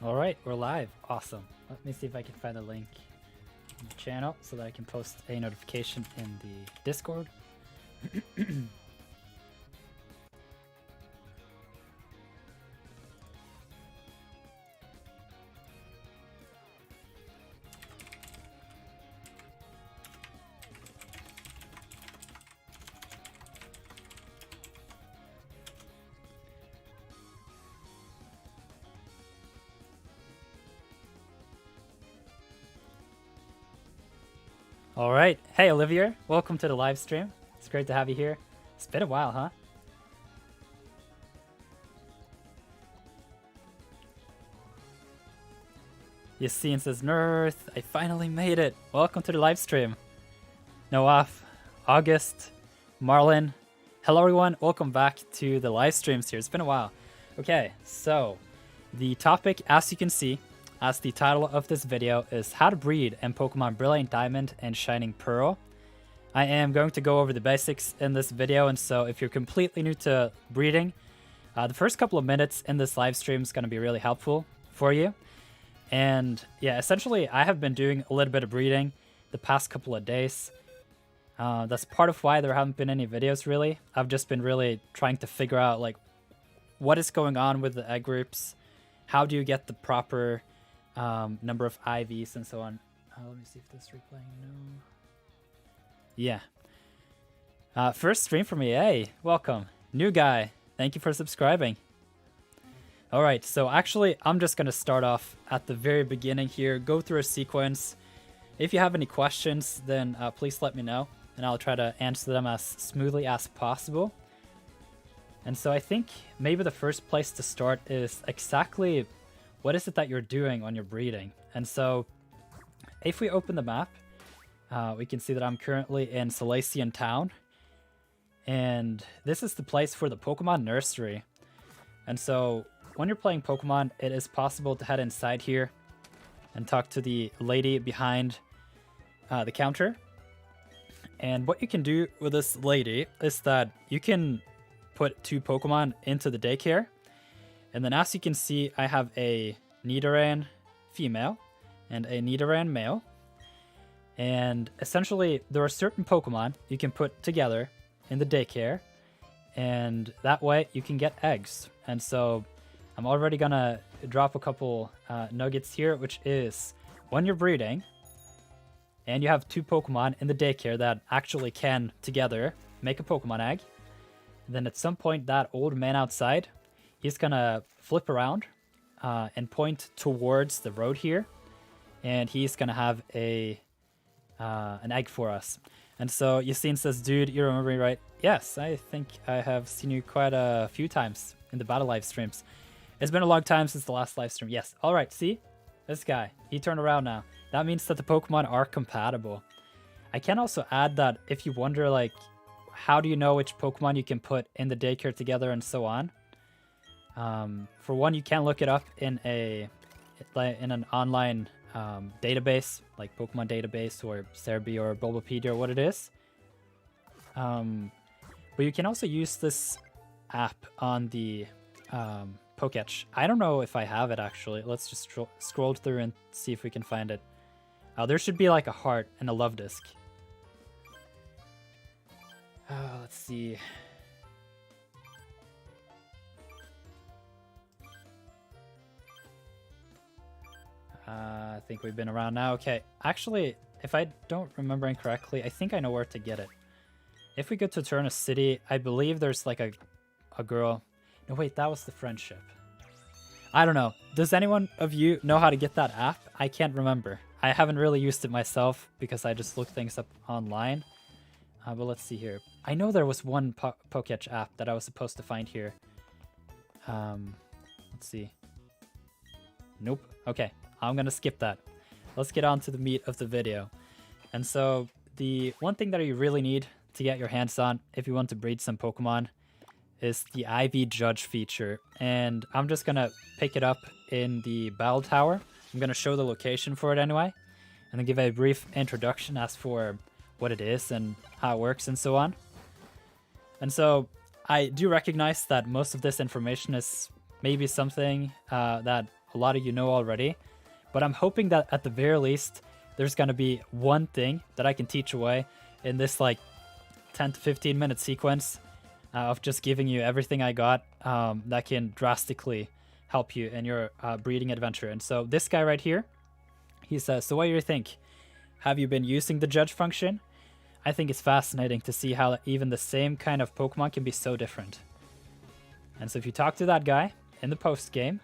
All right, we're live. Awesome. Let me see if I can find a link in the channel so that I can post a notification in the Discord. All right. Hey, Olivia. Welcome to the live stream. It's great to have you here. It's been a while, huh? Yassine says, Nirth, I finally made it. Welcome to the live stream. Noaf, August, Marlin. Hello, everyone. Welcome back to the live streams here. It's been a while. Okay, so the topic, as you can see, as the title of this video is how to breed in Pokemon Brilliant Diamond and Shining Pearl. I am going to go over the basics in this video, and so if you're completely new to breeding, the first couple of minutes in this live stream is going to be really helpful for you. And yeah, essentially I have been doing a little bit of breeding the past couple of days. That's part of why there haven't been any videos really. I've just been really trying to figure out like what is going on with the egg groups. How do you get the proper number of IVs and so on. Let me see if this is replaying. No. Yeah. First stream from me. Hey, welcome. New guy. Thank you for subscribing. All right, so actually, I'm just going to start off at the very beginning here, go through a sequence. If you have any questions, then please let me know, and I'll try to answer them as smoothly as possible. And so I think maybe the first place to start is exactly what is it that you're doing when you're breeding? And so if we open the map, we can see that I'm currently in Salacian Town. And this is the place for the Pokemon Nursery. And so when you're playing Pokemon, it is possible to head inside here and talk to the lady behind the counter. And what you can do with this lady is that you can put 2 Pokemon into the daycare. And then as you can see, I have a Nidoran female and a Nidoran male. And essentially, there are certain Pokemon you can put together in the daycare. And that way, you can get eggs. And so, I'm already going to drop a couple nuggets here, which is when you're breeding, and you have 2 Pokemon in the daycare that actually can together make a Pokemon egg. And then at some point, that old man outside, he's gonna flip around and point towards the road here, and he's gonna have an egg for us. And so Yassine says, dude, you remember me, right? Yes, I think I have seen you quite a few times in the battle live streams. It's been a long time since the last live stream. Yes, all right, see? This guy, he turned around now. That means that the Pokemon are compatible. I can also add that if you wonder, like, how do you know which Pokemon you can put in the daycare together and so on? For one, you can look it up in an online database, like Pokemon database or Cerebi or Bulbapedia or what it is. But you can also use this app on the Poketch. I don't know if I have it actually. Let's just scroll through and see if we can find it. There should be like a heart and a love disc. Let's see. I think we've been around now. Okay, actually, if I don't remember incorrectly, I think I know where to get it. If we go to Turner City, I believe there's like a girl. No, wait, that was the friendship. I don't know. Does anyone of you know how to get that app? I can't remember. I haven't really used it myself because I just look things up online. But let's see here. I know there was one Poketch app that I was supposed to find here. Let's see. Nope. Okay. I'm going to skip that. Let's get on to the meat of the video. And so the one thing that you really need to get your hands on if you want to breed some Pokemon is the IV Judge feature. And I'm just going to pick it up in the Battle Tower. I'm going to show the location for it anyway. And then give a brief introduction as for what it is and how it works and so on. And so I do recognize that most of this information is maybe something that a lot of you know already. But I'm hoping that at the very least, there's going to be one thing that I can teach away in this like 10 to 15 minute sequence of just giving you everything I got that can drastically help you in your breeding adventure. And so this guy right here, he says, so what do you think? Have you been using the judge function? I think it's fascinating to see how even the same kind of Pokemon can be so different. And so if you talk to that guy in the post game,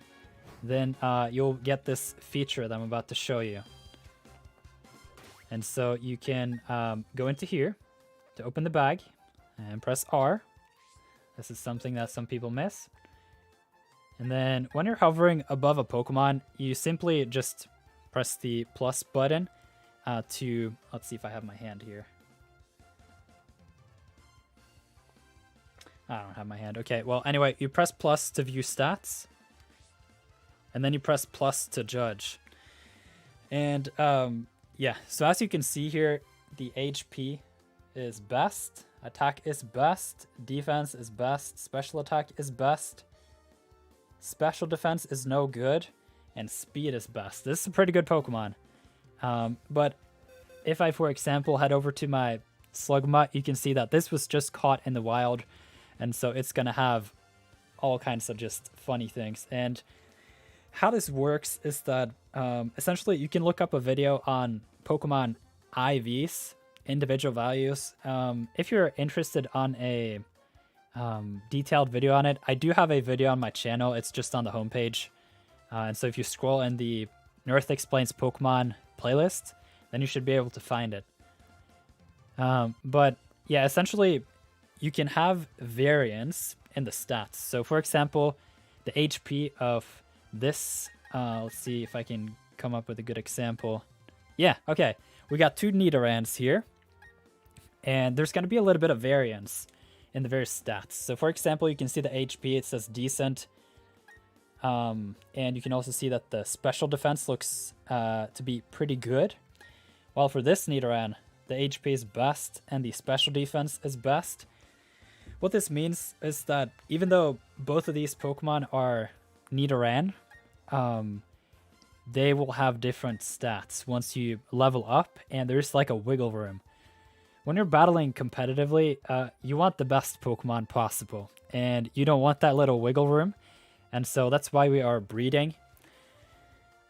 then you'll get this feature that I'm about to show you. And so you can go into here to open the bag and press R. This is something that some people miss. And then when you're hovering above a Pokemon, you simply just press the plus button to, let's see if I have my hand here. I don't have my hand. Okay, well, anyway, you press plus to view stats. And then you press plus to judge. And yeah, so as you can see here, the HP is best, attack is best, defense is best, special attack is best, special defense is no good, and speed is best. This is a pretty good Pokemon. But if I, for example, head over to my Slugma, you can see that this was just caught in the wild. And so it's going to have all kinds of just funny things. And how this works is that essentially you can look up a video on Pokemon IVs, individual values. If you're interested on a detailed video on it, I do have a video on my channel. It's just on the homepage. And so if you scroll in the Nirth Explains Pokemon playlist, then you should be able to find it. But yeah, essentially you can have variance in the stats. So for example, the HP of this, let's see if I can come up with a good example. Yeah, okay. We got two Nidorans here. And there's going to be a little bit of variance in the various stats. So for example, you can see the HP, it says decent. And you can also see that the special defense looks to be pretty good. While for this Nidoran, the HP is best and the special defense is best. What this means is that even though both of these Pokemon are Nidoran, they will have different stats once you level up, and there's like a wiggle room. When you're battling competitively, you want the best Pokemon possible, and you don't want that little wiggle room, and so that's why we are breeding.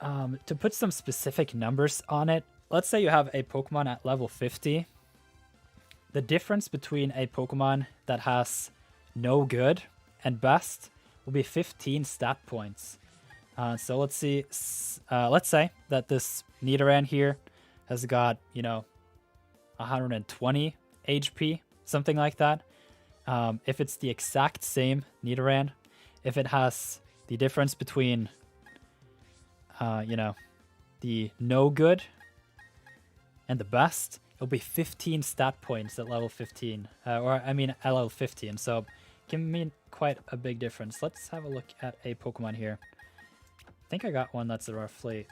To put some specific numbers on it, let's say you have a Pokemon at level 50. The difference between a Pokemon that has no good and best will be 15 stat points. So let's see. Let's say that this Nidoran here has got, 120 HP, something like that. If it's the exact same Nidoran, if it has the difference between, the no good and the best, it'll be 15 stat points at level 15, at level 15. So it can mean quite a big difference. Let's have a look at a Pokemon here. I think I got one that's roughly,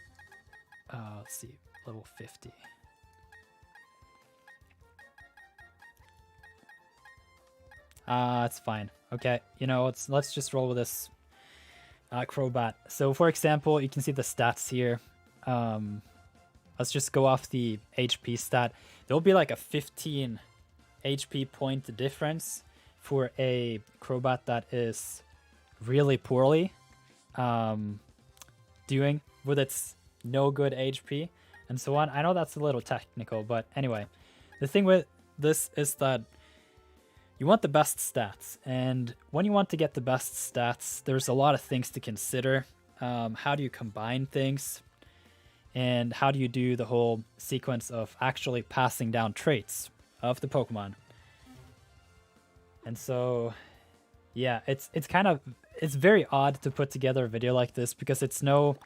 let's see, level 50. It's fine. Okay, let's just roll with this Crobat. So for example, you can see the stats here. Let's just go off the HP stat. There'll be like a 15 HP point difference for a Crobat that is really poorly doing with its no good HP and so on. I know that's a little technical, but anyway, the thing with this is that you want the best stats, and when you want to get the best stats, there's a lot of things to consider. How do you combine things? And how do you do the whole sequence of actually passing down traits of the Pokemon? And so, yeah, it's very odd to put together a video like this because it's no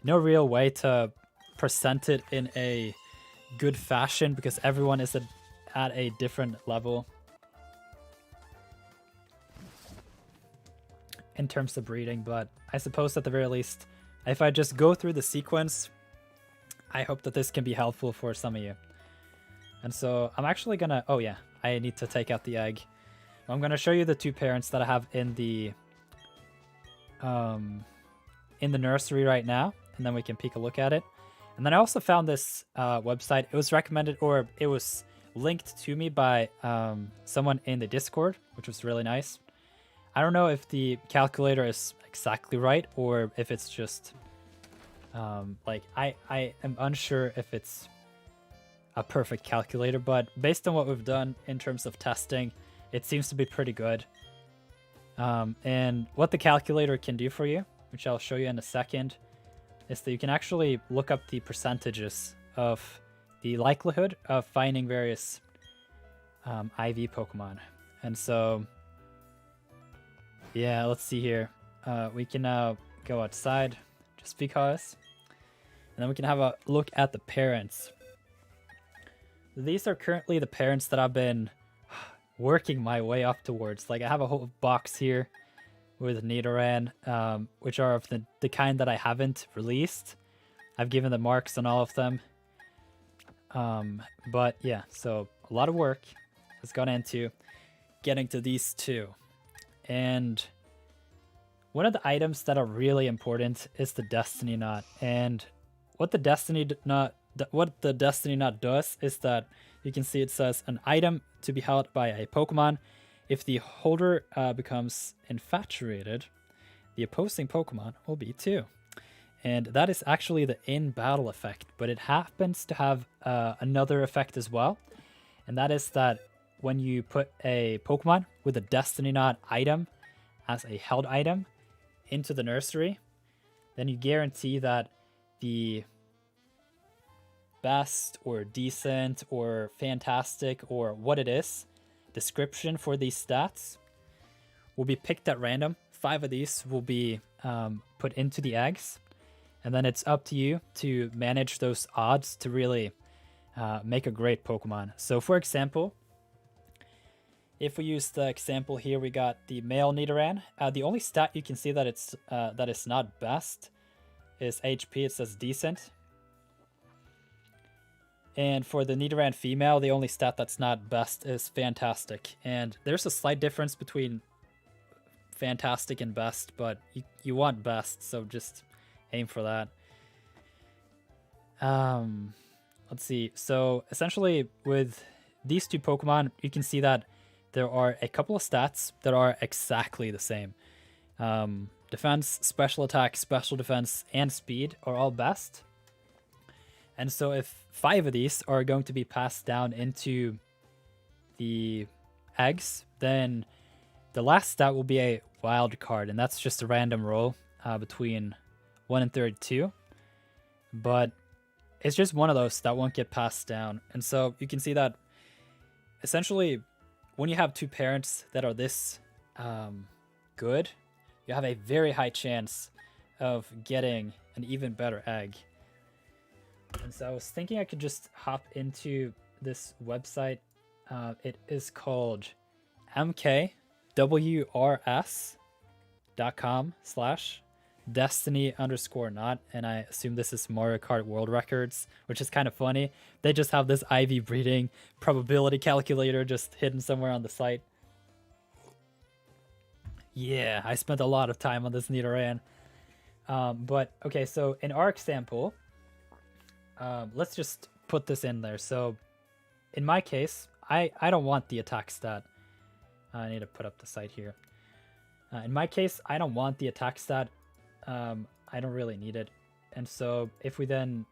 real way to present it in a good fashion because everyone is at a different level in terms of breeding. But I suppose at the very least, if I just go through the sequence, I hope that this can be helpful for some of you. And so I'm actually gonna, oh yeah, I need to take out the egg. I'm gonna show you the two parents that I have in in the nursery right now, and then we can take a look at it. And then I also found this website. It was recommended, or it was linked to me by someone in the Discord, which was really nice. I don't know if the calculator is exactly right, or if it's just like I am unsure if it's a perfect calculator, but based on what we've done in terms of testing, it seems to be pretty good. And what the calculator can do for you, which I'll show you in a second, is that you can actually look up the percentages of the likelihood of finding various IV Pokemon. And so, yeah, let's see here. We can now go outside just because. And then we can have a look at the parents. These are currently the parents that I've been working my way up towards. Like, I have a whole box here with Nidoran, which are of the kind that I haven't released. I've given the marks on all of them. But yeah, so a lot of work has gone into getting to these two. And one of the items that are really important is the Destiny Knot. And what the Destiny Knot does is that you can see it says an item to be held by a Pokemon. If the holder becomes infatuated, the opposing Pokemon will be too. And that is actually the in-battle effect, but it happens to have another effect as well. And that is that when you put a Pokemon with a Destiny Knot item as a held item into the nursery, then you guarantee that the best or decent or fantastic or what it is description for these stats will be picked at random. 5 of these will be put into the eggs, and then it's up to you to manage those odds to really make a great Pokemon. So for example, if we use the example here, we got the male Nidoran. The only stat you can see that it's that is not best is HP. It says decent. And for the Nidoran female, the only stat that's not best is fantastic. And there's a slight difference between fantastic and best, but you want best, so just aim for that. Let's see. So essentially with these two Pokemon, you can see that there are a couple of stats that are exactly the same. Defense, special attack, special defense, and speed are all best. And so if 5 of these are going to be passed down into the eggs, then the last stat will be a wild card, and that's just a random roll between 1 and 32. But it's just one of those that won't get passed down. And so you can see that essentially when you have 2 parents that are this good, you have a very high chance of getting an even better egg. And so I was thinking I could just hop into this website. It is called mkwrs.com/destiny_knot. And I assume this is Mario Kart World Records, which is kind of funny. They just have this IV breeding probability calculator just hidden somewhere on the site. Yeah, I spent a lot of time on this Nidoran. But okay, so in our example, let's just put this in there. So in my case, I don't want the attack stat. I need to put up the site here. In my case, I don't want the attack stat. I don't really need it. And so if we then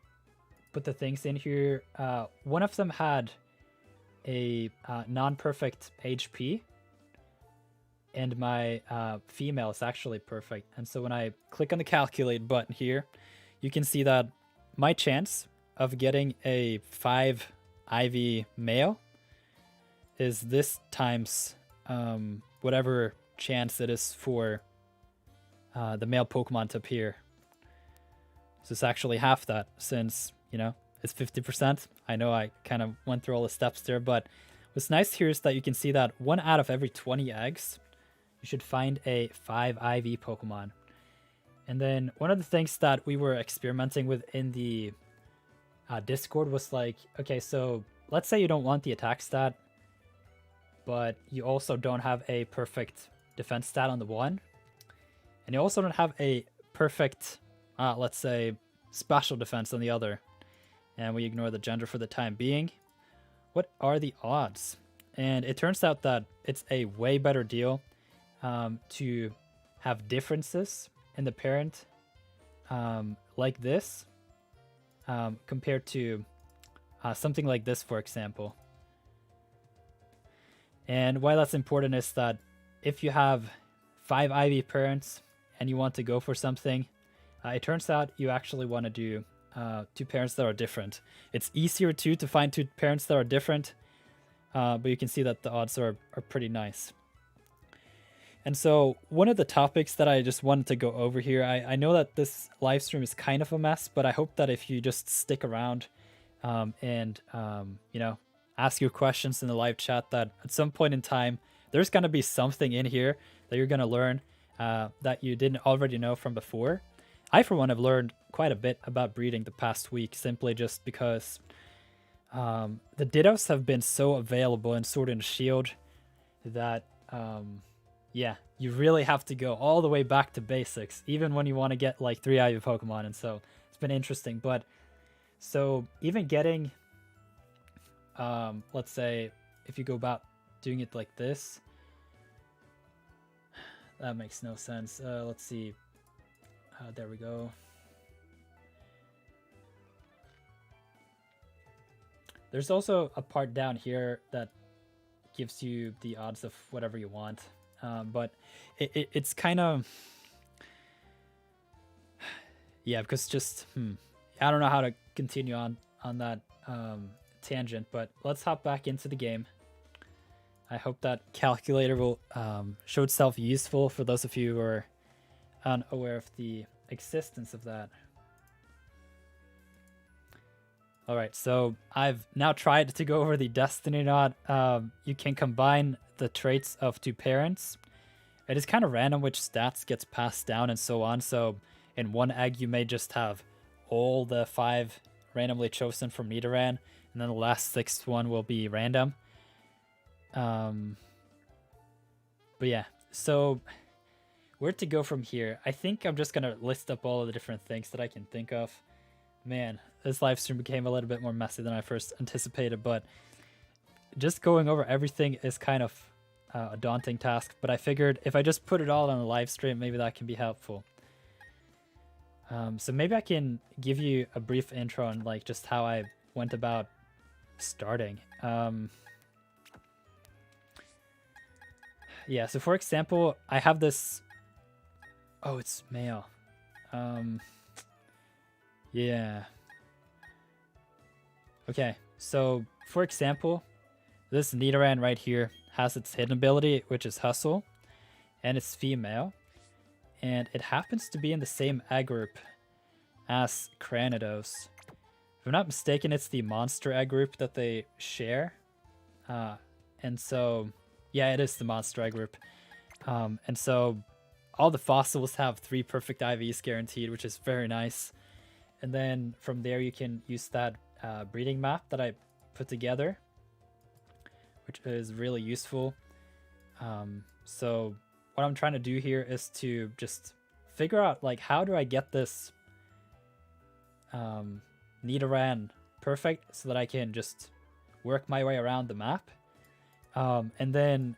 put the things in here, one of them had a non-perfect HP, and my female is actually perfect. And so when I click on the calculate button here, you can see that my chance of getting a 5 IV male is this times whatever chance it is for the male Pokemon to appear. So it's actually half that, since, you know, it's 50%. I know I kind of went through all the steps there, but what's nice here is that you can see that 1 out of every 20 eggs, you should find a 5 IV Pokemon. And then one of the things that we were experimenting with in the Discord was like, okay, so let's say you don't want the attack stat, but you also don't have a perfect defense stat on the 1, and you also don't have a perfect let's say special defense on the other, and we ignore the gender for the time being, what are the odds? And it turns out that it's a way better deal to have differences in the parent like this compared to something like this, for example. And why that's important is that if you have 5 IV parents and you want to go for something, it turns out you actually want to do 2 parents that are different. It's easier too to find 2 parents that are different, but you can see that the odds are pretty nice. And so one of the topics that I just wanted to go over here, I know that this live stream is kind of a mess, but I hope that if you just stick around and you know, ask your questions in the live chat, that at some point in time there's going to be something in here that you're going to learn that you didn't already know from before. I, for one, have learned quite a bit about breeding the past week, simply just because the Dittos have been so available in Sword and Shield that yeah, you really have to go all the way back to basics, even when you want to get like 3 IV Pokemon. And so it's been interesting. But so even getting, let's say, if you go about doing it like this, that makes no sense. Let's see. There we go. There's also a part down here that gives you the odds of whatever you want. But it's kind of, yeah, because just, I don't know how to continue on that tangent, but let's hop back into the game. I hope that calculator will show itself useful for those of you who are unaware of the existence of that. All right, so I've now tried to go over the Destiny Knot. You can combine the traits of 2 parents. It is kind of random which stats gets passed down and so on. So in one egg, you may just have all the 5 randomly chosen from Nidoran, and then the last 6th one will be random. But yeah, so where to go from here? I think I'm just gonna list up all of the different things that I can think of. Man, this live stream became a little bit more messy than I first anticipated, but just going over everything is kind of a daunting task. But I figured if I just put it all on a live stream, maybe that can be helpful. So maybe I can give you a brief intro on like just how I went about starting. Yeah, so for example, I have this. Oh, it's male. Yeah. Okay, so for example, this Nidoran right here has its hidden ability, which is Hustle, and it's female, and it happens to be in the same egg group as Cranidos. If I'm not mistaken, it's the monster egg group that they share, and so yeah, it is the monster egg group, and so all the fossils have 3 perfect IVs guaranteed, which is very nice. And then from there, you can use that breeding map that I put together, which is really useful. So what I'm trying to do here is to just figure out, like, how do I get this Nidoran perfect so that I can just work my way around the map. And then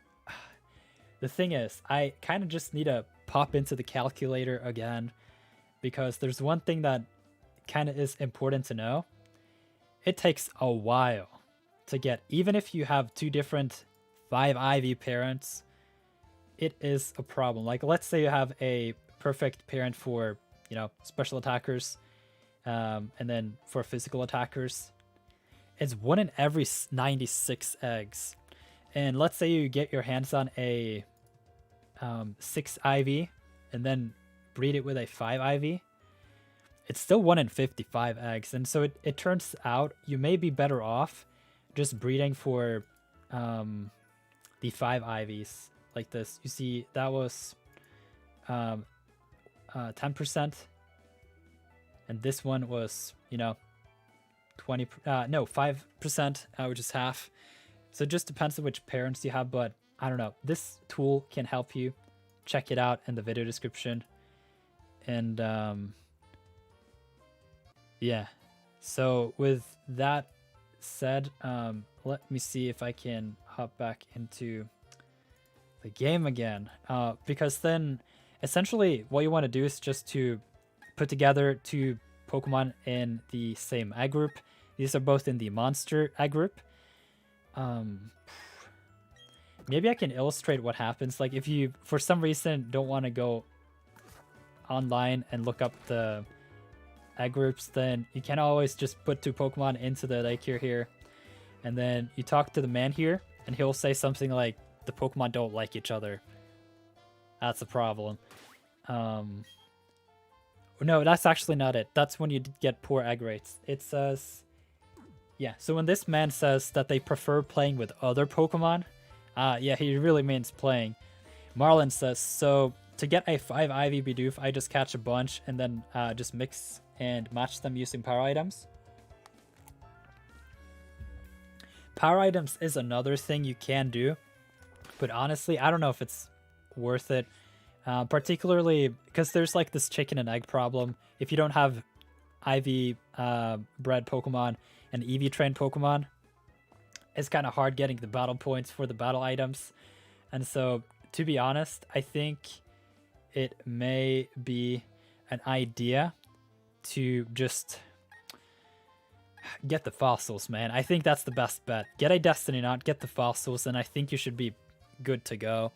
the thing is, I kind of just need to pop into the calculator again, because there's one thing that kind of is important to know. It takes a while to get, even if you have 2 different 5 IV parents, it is a problem. Like, let's say you have a perfect parent for, you know, special attackers, and then for physical attackers, it's 1 in every 96 eggs. And let's say you get your hands on a 6 IV and then breed it with a 5 IV. It's still 1 in 55 eggs, and so it turns out you may be better off just breeding for the 5 IVs like this. You see, that was 10%, and this one was, you know, 5%, which is half. So it just depends on which parents you have, but I don't know. This tool can help you. Check it out in the video description. And yeah. So with that said, let me see if I can hop back into the game again. Because then essentially what you want to do is just to put together two Pokemon in the same egg group. These are both in the monster egg group. Maybe I can illustrate what happens. Like if you, for some reason, don't want to go online and look up the egg groups, then you can always just put two Pokemon into the Daycare here. And then you talk to the man here, and he'll say something like, the Pokemon don't like each other. That's a problem. No, that's actually not it. That's when you get poor egg rates. It says... Yeah, so when this man says that they prefer playing with other Pokemon, yeah, he really means playing. Marlon says, so to get a 5 Ivy Bidoof, I just catch a bunch and then just mix and match them using power items. Power items is another thing you can do, but honestly, I don't know if it's worth it. Particularly because there's like this chicken and egg problem. If you don't have Ivy bred Pokemon and Eevee trained Pokemon, it's kind of hard getting the battle points for the battle items. And so, to be honest, I think it may be an idea to just get the fossils, man. I think that's the best bet. Get a Destiny Knot, get the fossils, and I think you should be good to go.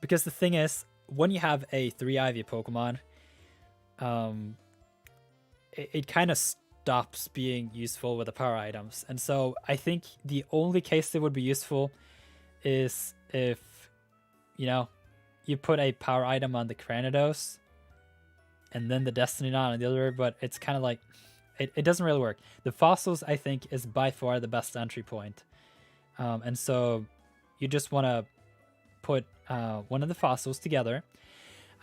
Because the thing is, when you have a 3 Ivy Pokemon, it kind of stops being useful with the power items. And so I think the only case it would be useful is if, you know, you put a power item on the Cranidos and then the Destiny Knot on the other, but it's kind of like, it doesn't really work. The fossils, I think, is by far the best entry point. And so you just want to put one of the fossils together.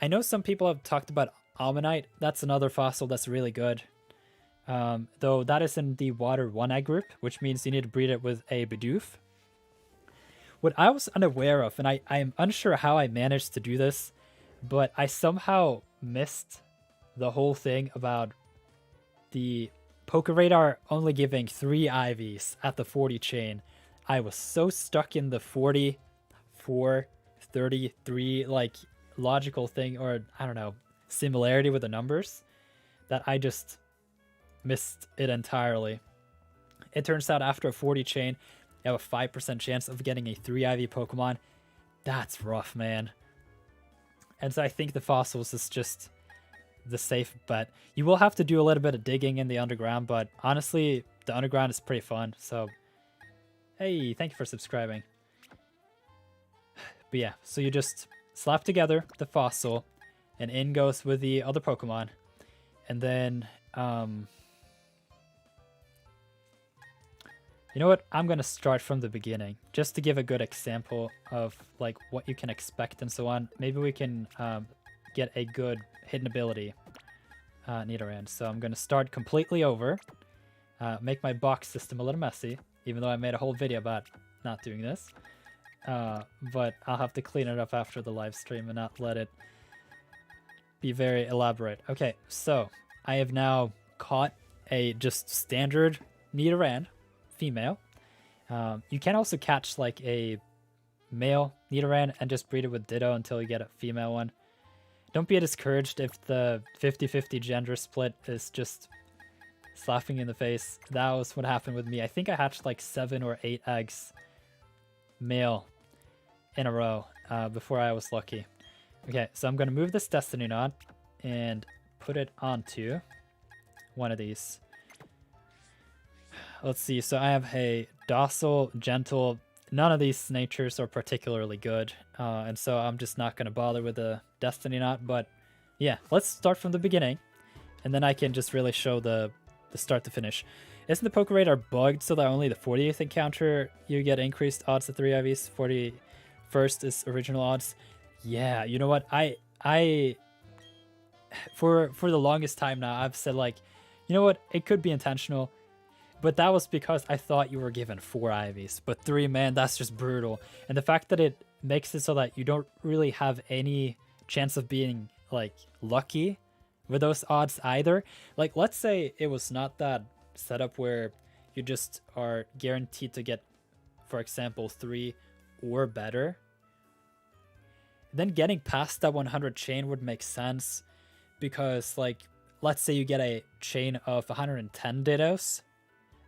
I know some people have talked about Almanite. That's another fossil that's really good. Though that is in the Water 1 egg group, which means you need to breed it with a Bidoof. What I was unaware of, and I am unsure how I managed to do this, but I somehow missed the whole thing about the Pokeradar only giving 3 Ivies at the 40 chain. I was so stuck in the 44, 33, like, logical thing, or I don't know, similarity with the numbers, that I just missed it entirely. It turns out after a 40 chain, you have a 5% chance of getting a 3 Ivy Pokemon. That's rough, man. And so I think the fossils is just the safe bet. You will have to do a little bit of digging in the underground, but honestly, the underground is pretty fun. So, hey, thank you for subscribing. But yeah, so you just slap together the fossil, and in goes with the other Pokemon. And then, you know what? I'm going to start from the beginning, just to give a good example of like what you can expect and so on. Maybe we can get a good hidden ability Nidoran. So I'm going to start completely over, make my box system a little messy, even though I made a whole video about not doing this. But I'll have to clean it up after the live stream and not let it be very elaborate. Okay, so I have now caught a just standard Nidoran female. You can also catch like a male Nidoran and just breed it with Ditto until you get a female one. Don't be discouraged if the 50-50 gender split is just slapping in the face. That was what happened with me. I think I hatched like 7 or 8 eggs male in a row before I was lucky. Okay, so I'm going to move this Destiny Knot and put it onto one of these. Let's see, so I have a docile, gentle. None of these natures are particularly good, and so I'm just not going to bother with the Destiny Knot. But yeah, let's start from the beginning, and then I can just really show the start to finish. Isn't the Pokeradar bugged so that only the 40th encounter you get increased odds to 3 IVs? 41st is original odds. Yeah, you know what? I for the longest time now, I've said like, you know what? It could be intentional. But that was because I thought you were given 4 IVs. But 3, man, that's just brutal. And the fact that it makes it so that you don't really have any chance of being, like, lucky with those odds either. Like, let's say it was not that setup where you just are guaranteed to get, for example, 3 or better. Then getting past that 100 chain would make sense, because, like, let's say you get a chain of 110 Dittos,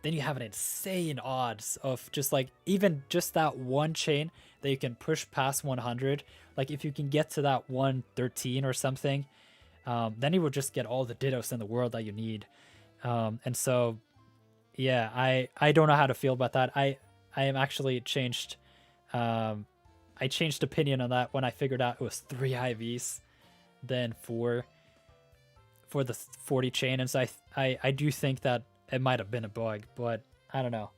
then you have an insane odds of just, like, even just that one chain that you can push past 100. Like, if you can get to that 113 or something, then you will just get all the Dittos in the world that you need. And so, yeah, I don't know how to feel about that. I am actually changed. I changed opinion on that when I figured out it was 3 IVs than 4 for the 40 chain. And so I do think that it might have been a bug, but I don't know.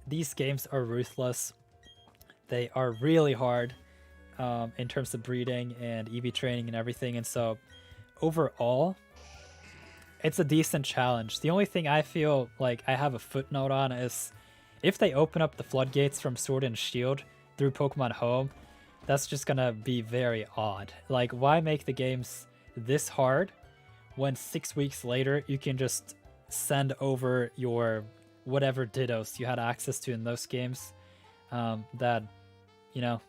These games are ruthless. They are really hard in terms of breeding and EV training and everything. And so overall, it's a decent challenge. The only thing I feel like I have a footnote on is if they open up the floodgates from Sword and Shield through Pokemon Home, that's just gonna be very odd. Like, why make the games this hard when 6 weeks later you can just send over your whatever Dittos you had access to in those games that, you know,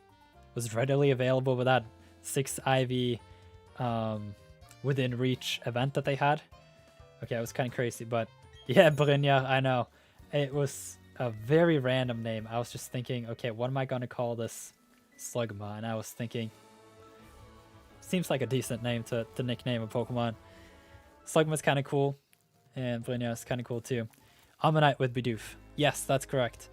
was readily available with that 6 IV within reach event that they had. Okay, it was kind of crazy, but yeah, Brynja, I know. It was a very random name. I was just thinking, okay, what am I going to call this Slugma? And I was thinking, seems like a decent name to nickname a Pokemon. Slugma's kind of cool, and Brynja is kind of cool too. Ammonite with Bidoof. Yes, that's correct.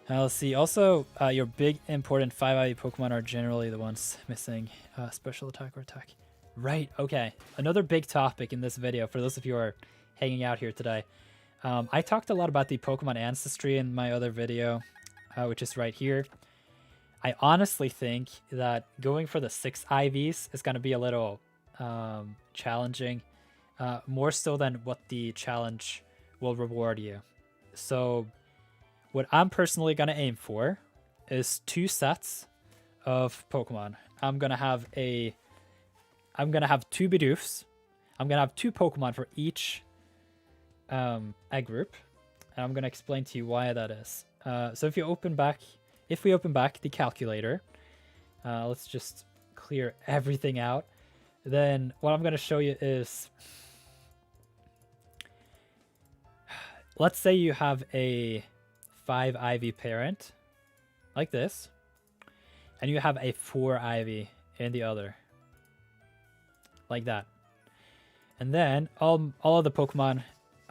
Let's see. Also, your big important 5 IV Pokemon are generally the ones missing special attack or attack. Right, okay. Another big topic in this video for those of you who are hanging out here today. I talked a lot about the Pokemon Ancestry in my other video, which is right here. I honestly think that going for the 6 IVs is going to be a little challenging, more so than what the challenge will reward you. So what I'm personally going to aim for is 2 sets of Pokemon. I'm going to have 2 Bidoofs. I'm going to have 2 Pokemon for each egg group, and I'm going to explain to you why that is. So if we open back the calculator, let's just clear everything out. Then what I'm going to show you is, let's say you have a 5 IV parent like this, and you have a 4 IV in the other like that. And then all of the Pokemon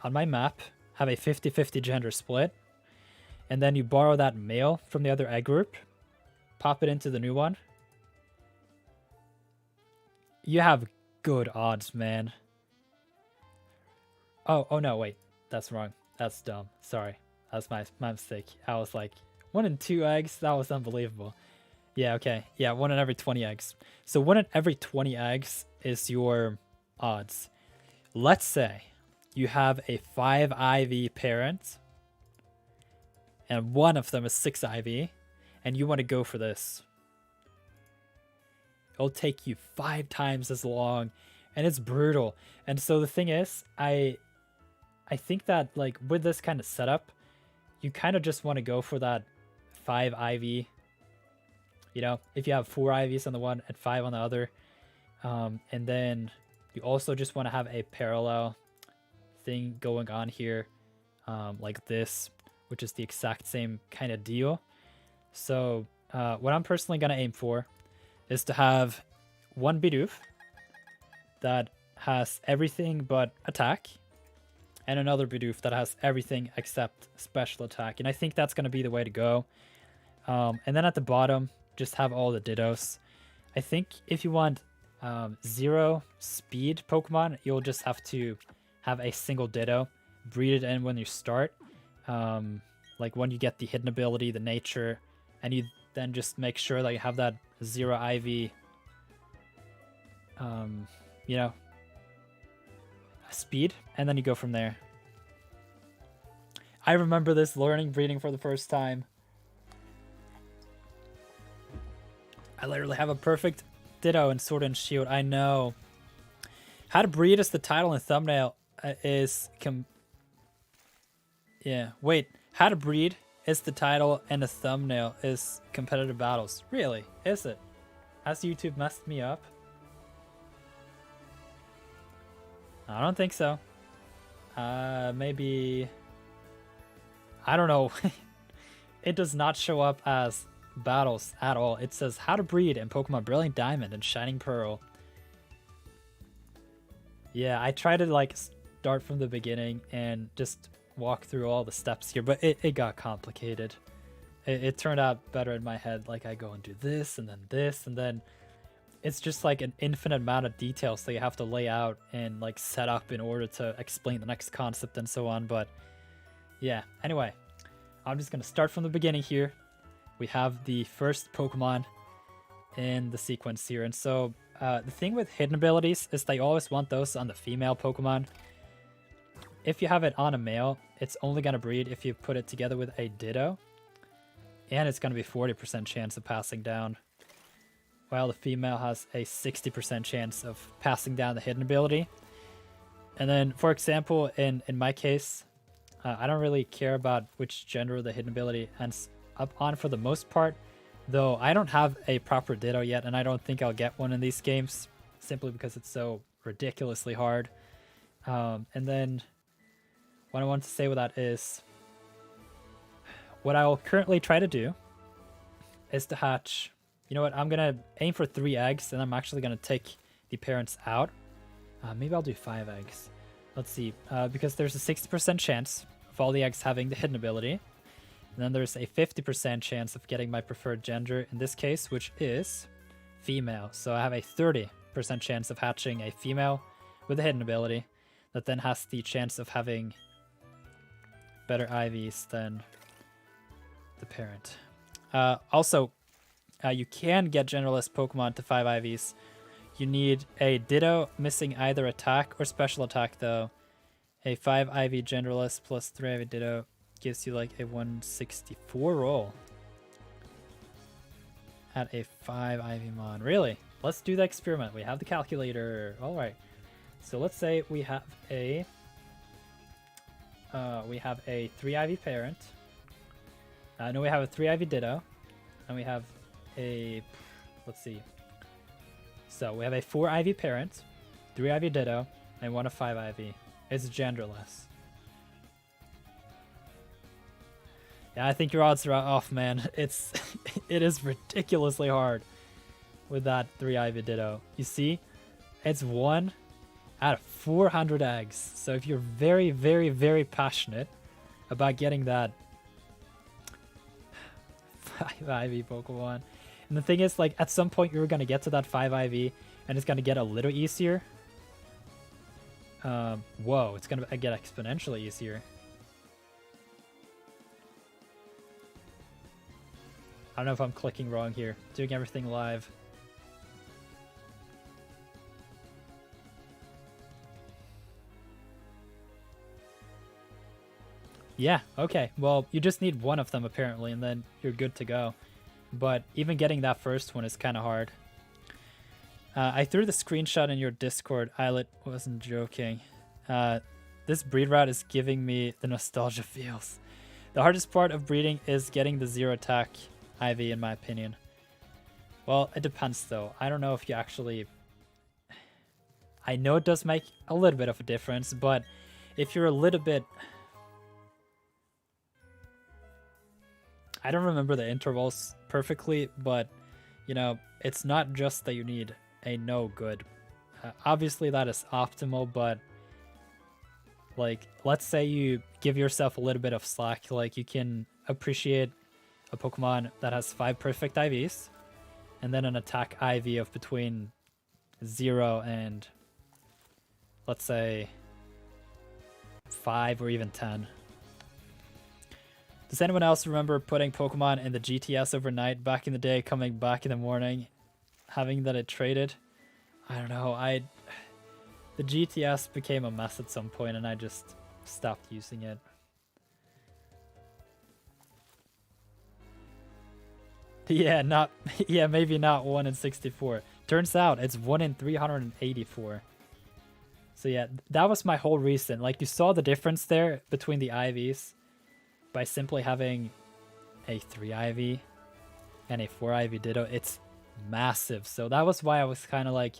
on my map have a 50-50 gender split. And then you borrow that male from the other egg group, pop it into the new one. You have good odds, man. Oh no, wait. That's wrong. That's dumb. Sorry. That's my mistake. I was like, 1 in 2 eggs? That was unbelievable. Yeah, okay. Yeah, 1 in every 20 eggs. So 1 in every 20 eggs is your odds. Let's say you have a 5 IV parent, and one of them is 6 IV, and you want to go for this. It'll take you 5 times as long, and it's brutal. And so the thing is, I think that, like, with this kind of setup, you kind of just want to go for that 5 IV. You know, if you have 4 IVs on the one and 5 on the other. And then you also just want to have a parallel thing going on here, like this, which is the exact same kind of deal. So what I'm personally going to aim for is to have 1 Bidoof that has everything but attack, and another Bidoof that has everything except special attack. And I think that's going to be the way to go. And then at the bottom, just have all the Dittos. I think if you want 0 speed Pokemon, you'll just have to have a single Ditto, breed it in when you start. Like when you get the hidden ability, the nature, and you then just make sure that you have that 0 IV, you know, speed, and then you go from there. I remember this learning breeding for the first time. I literally have a perfect Ditto and Sword and Shield. I know. How to breed is the title and thumbnail yeah, wait. How to breed is the title and the thumbnail is competitive battles. Really? Is it? Has YouTube messed me up? I don't think so. Maybe... I don't know. It does not show up as battles at all. It says how to breed in Pokemon Brilliant Diamond and Shining Pearl. Yeah, I tried to like start from the beginning and just walk through all the steps here, but it got complicated. It turned out better in my head. Like I go and do this, and then it's just like an infinite amount of details that you have to lay out and like set up in order to explain the next concept and so on. But yeah, anyway, I'm just gonna start from the beginning here. We have the first Pokemon in the sequence here, and so the thing with hidden abilities is they always want those on the female Pokemon. If you have it on a male, it's only going to breed if you put it together with a Ditto, and it's going to be 40% chance of passing down, while the female has a 60% chance of passing down the hidden ability. And then, for example, in my case, I don't really care about which gender the hidden ability ends up on for the most part, though I don't have a proper Ditto yet, and I don't think I'll get one in these games, simply because it's so ridiculously hard. And then what I want to say with that is, what I will currently try to do is to hatch, you know what, I'm going to aim for 3 eggs, and I'm actually going to take the parents out. Maybe I'll do 5 eggs. Let's see, because there's a 60% chance of all the eggs having the hidden ability. And then there's a 50% chance of getting my preferred gender in this case, which is female. So I have a 30% chance of hatching a female with a hidden ability that then has the chance of having better IVs than the parent. Also, you can get generalist Pokemon to 5 IVs. You need a Ditto missing either attack or special attack though. A 5 IV generalist plus 3 IV Ditto gives you like a 164 roll at a 5 IV Mon. Really? Let's do the experiment. We have the calculator. All right. So let's say we have a 3 IV parent. No, we have a 3 IV Ditto, and we have a, let's see. So we have a 4 IV parent, 3 IV Ditto, and 1 of 5 IV. It's genderless. Yeah, I think your odds are off, man. It is ridiculously hard with that 3 IV Ditto. You see, it's 1 out of 400 eggs. So if you're very, very, very passionate about getting that 5 IV Pokemon, and the thing is, like, at some point you're gonna get to that 5 IV, and it's gonna get a little easier. Whoa, it's gonna get exponentially easier. I don't know if I'm clicking wrong here. Doing everything live. Yeah, okay. Well, you just need 1 of them apparently, and then you're good to go. But even getting that first one is kind of hard. I threw the screenshot in your Discord. Eyelet wasn't joking. This breed route is giving me the nostalgia feels. The hardest part of breeding is getting the 0 attack IV, in my opinion. Well, it depends though. I don't know if you actually... I know it does make a little bit of a difference, but if you're a little bit... I don't remember the intervals perfectly, but, you know, it's not just that you need a no good. Obviously that is optimal, but, like, let's say you give yourself a little bit of slack. Like, you can appreciate a Pokemon that has 5 perfect IVs, and then an attack IV of between 0 and, let's say, 5 or even 10. Does anyone else remember putting Pokemon in the GTS overnight back in the day, coming back in the morning, having that it traded? I don't know. The GTS became a mess at some point, and I just stopped using it. Yeah, not yeah, maybe not 1 in 64. Turns out it's 1 in 384. So yeah, that was my whole reason. Like, you saw the difference there between the IVs by simply having a 3 IV and a 4 IV Ditto. It's massive. So that was why I was kind of like,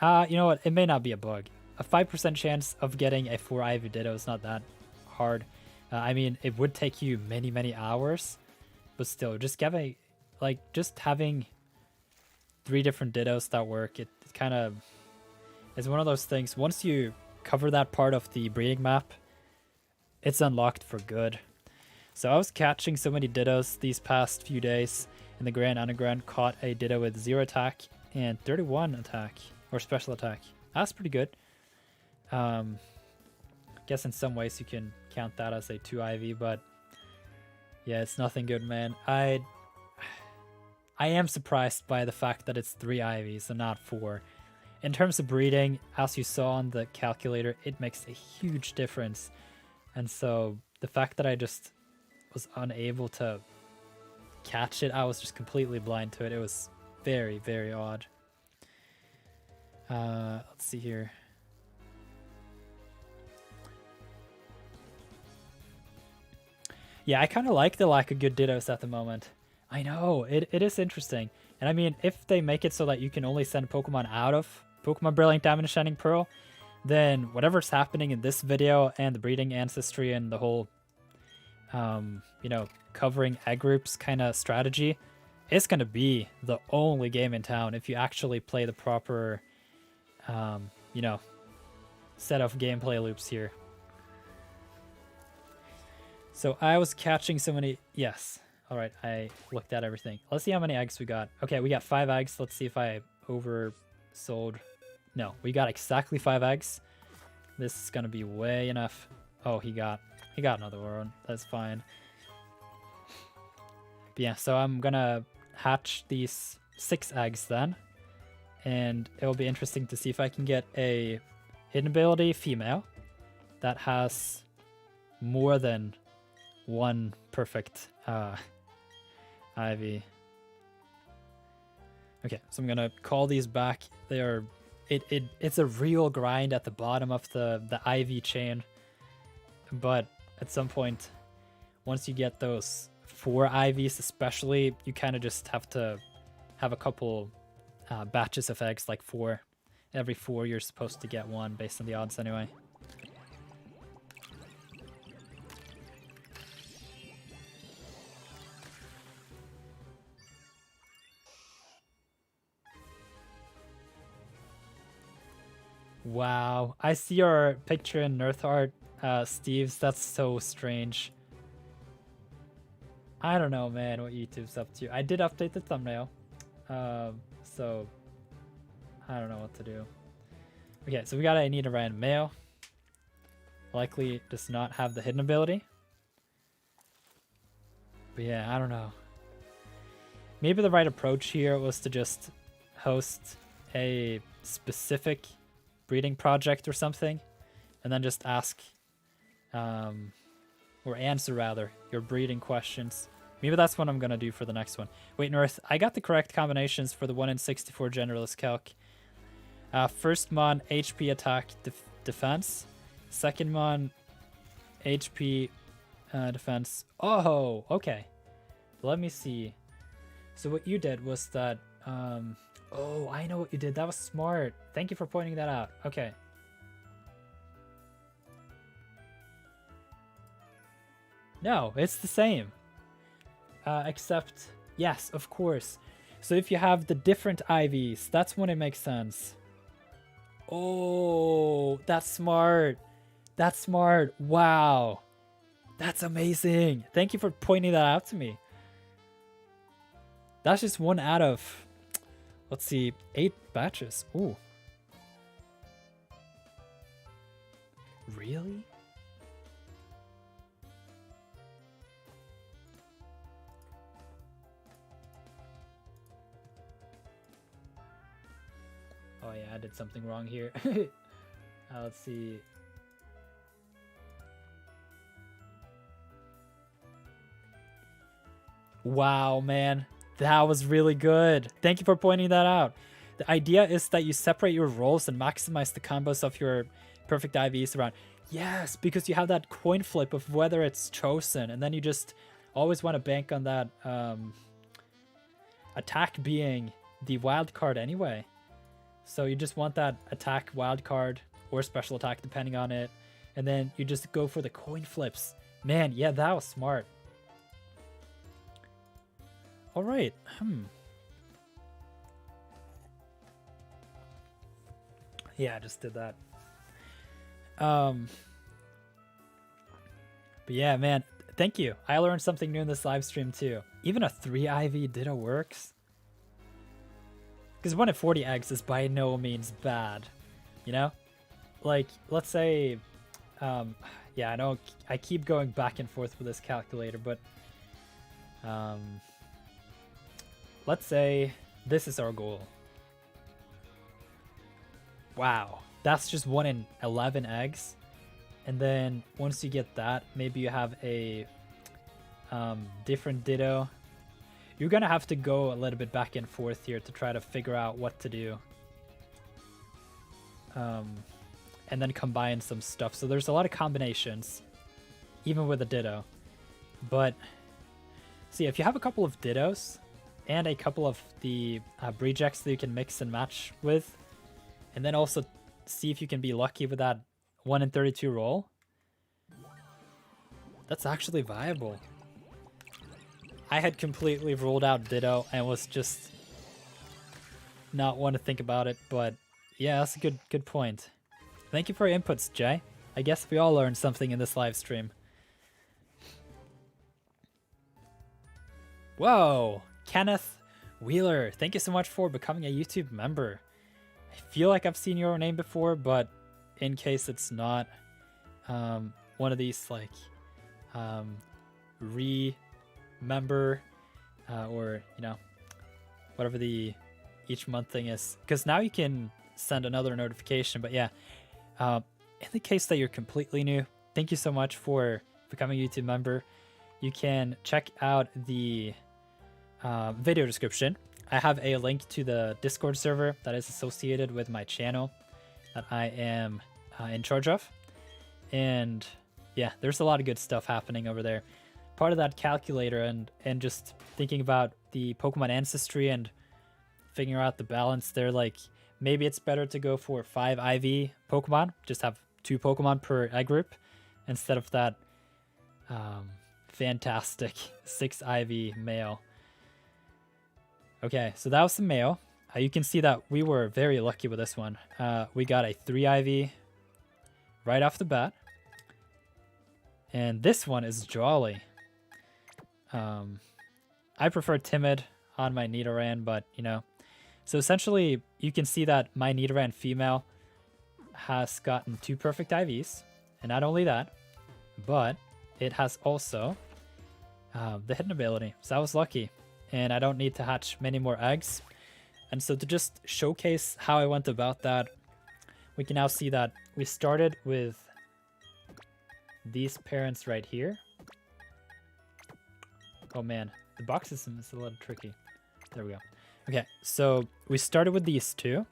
you know what? It may not be a bug. A 5% chance of getting a 4 IV Ditto is not that hard. I mean, it would take you many, many hours, but still, just having 3 different Dittos that work, it kind of is one of those things. Once you cover that part of the breeding map, it's unlocked for good. So I was catching so many Dittos these past few days in the Grand Underground. Caught a Ditto with 0 attack and 31 attack, or special attack. That's pretty good. Guess in some ways you can count that as a 2 IV, but yeah, it's nothing good, man. I am surprised by the fact that it's 3 IVs and not 4. In terms of breeding, as you saw on the calculator, it makes a huge difference. And so the fact that I just was unable to catch it, I was just completely blind to it. It was very, very odd. Let's see here. Yeah, I kind of like the lack of good Dittos at the moment. I know, it is interesting. And I mean, if they make it so that you can only send Pokemon out of Pokemon Brilliant Diamond and Shining Pearl, then whatever's happening in this video and the breeding Ancestry and the whole, you know, covering egg groups kind of strategy, it's going to be the only game in town if you actually play the proper, you know, set of gameplay loops here. So I was catching so many... Yes. All right, I looked at everything. Let's see how many eggs we got. Okay, we got 5 eggs. Let's see if I oversold. No, we got exactly 5 eggs. This is going to be way enough. Oh, he got another one. That's fine. But yeah, so I'm going to hatch these 6 eggs then. And it will be interesting to see if I can get a hidden ability female that has more than 1 perfect IV. Okay, so I'm gonna call these back. They are it's a real grind at the bottom of the IV chain, but at some point, once you get those 4 IVs especially, you kind of just have to have a couple batches of eggs, like 4. Every 4 you're supposed to get 1 based on the odds anyway. Wow, I see your picture in Nirth art, Steve's. That's so strange. I don't know, man, what YouTube's up to. I did update the thumbnail, so I don't know what to do. Okay, so I need a random male. Likely does not have the hidden ability. But yeah, I don't know. Maybe the right approach here was to just host a specific breeding project or something, and then just ask, or answer rather, your breeding questions. Maybe that's what I'm gonna do for the next one. Wait, North, I got the correct combinations for the 1 in 64 Generalist Calc. First mon, HP attack defense. Second mon, HP defense. Oh, okay. Let me see. So what you did was that, oh, I know what you did. That was smart. Thank you for pointing that out. Okay. No, it's the same. Except, yes, of course. So if you have the different IVs, that's when it makes sense. Oh, that's smart. That's smart. Wow. That's amazing. Thank you for pointing that out to me. That's just 1 out of... Let's see, 8 batches. Ooh. Really? Oh yeah, I did something wrong here. Let's see. Wow, man. That was really good. Thank you for pointing that out. The idea is that you separate your roles and maximize the combos of your perfect IVs around. Yes, because you have that coin flip of whether it's chosen, and then you just always want to bank on that attack being the wild card anyway. So you just want that attack wild card or special attack depending on it, and then you just go for the coin flips. Man, yeah, that was smart. All right. Yeah, I just did that. But yeah, man, thank you. I learned something new in this live stream too. Even a 3 IV Ditto works. Because 1 in 40 eggs is by no means bad, you know? Like, let's say, yeah, I know I keep going back and forth with this calculator, but let's say this is our goal. Wow, that's just 1 in 11 eggs. And then once you get that, maybe you have a different Ditto. You're gonna have to go a little bit back and forth here to try to figure out what to do. And then combine some stuff. So there's a lot of combinations, even with a Ditto. But see, if you have a couple of Dittos and a couple of the rejects that you can mix and match with, and then also see if you can be lucky with that 1 in 32 roll, that's actually viable. I had completely ruled out Ditto and was just not want to think about it, but yeah, that's a good point. Thank you for your inputs, Jay. I guess we all learned something in this live stream. Whoa, Kenneth Wheeler, thank you so much for becoming a YouTube member. I feel like I've seen your name before, but in case it's not one of these like remember or you know, whatever the each month thing is, because now you can send another notification. But yeah, in the case that you're completely new, thank you so much for becoming a YouTube member. You can check out the video description. I have a link to the Discord server that is associated with my channel that I am in charge of. And yeah, there's a lot of good stuff happening over there. Part of that calculator and just thinking about the Pokemon Ancestry and figuring out the balance there, like maybe it's better to go for 5 IV Pokemon, just have 2 Pokemon per egg group instead of that fantastic 6 IV male. Okay, so that was the male. You can see that we were very lucky with this one. We got a 3 IV right off the bat. And this one is Jolly. I prefer Timid on my Nidoran, but you know. So essentially, you can see that my Nidoran female has gotten 2 perfect IVs. And not only that, but it has also the hidden ability. So I was lucky. And I don't need to hatch many more eggs. And so to just showcase how I went about that, we can now see that we started with these parents right here. Oh man, the box is a little tricky. There we go. Okay, so we started with these 2.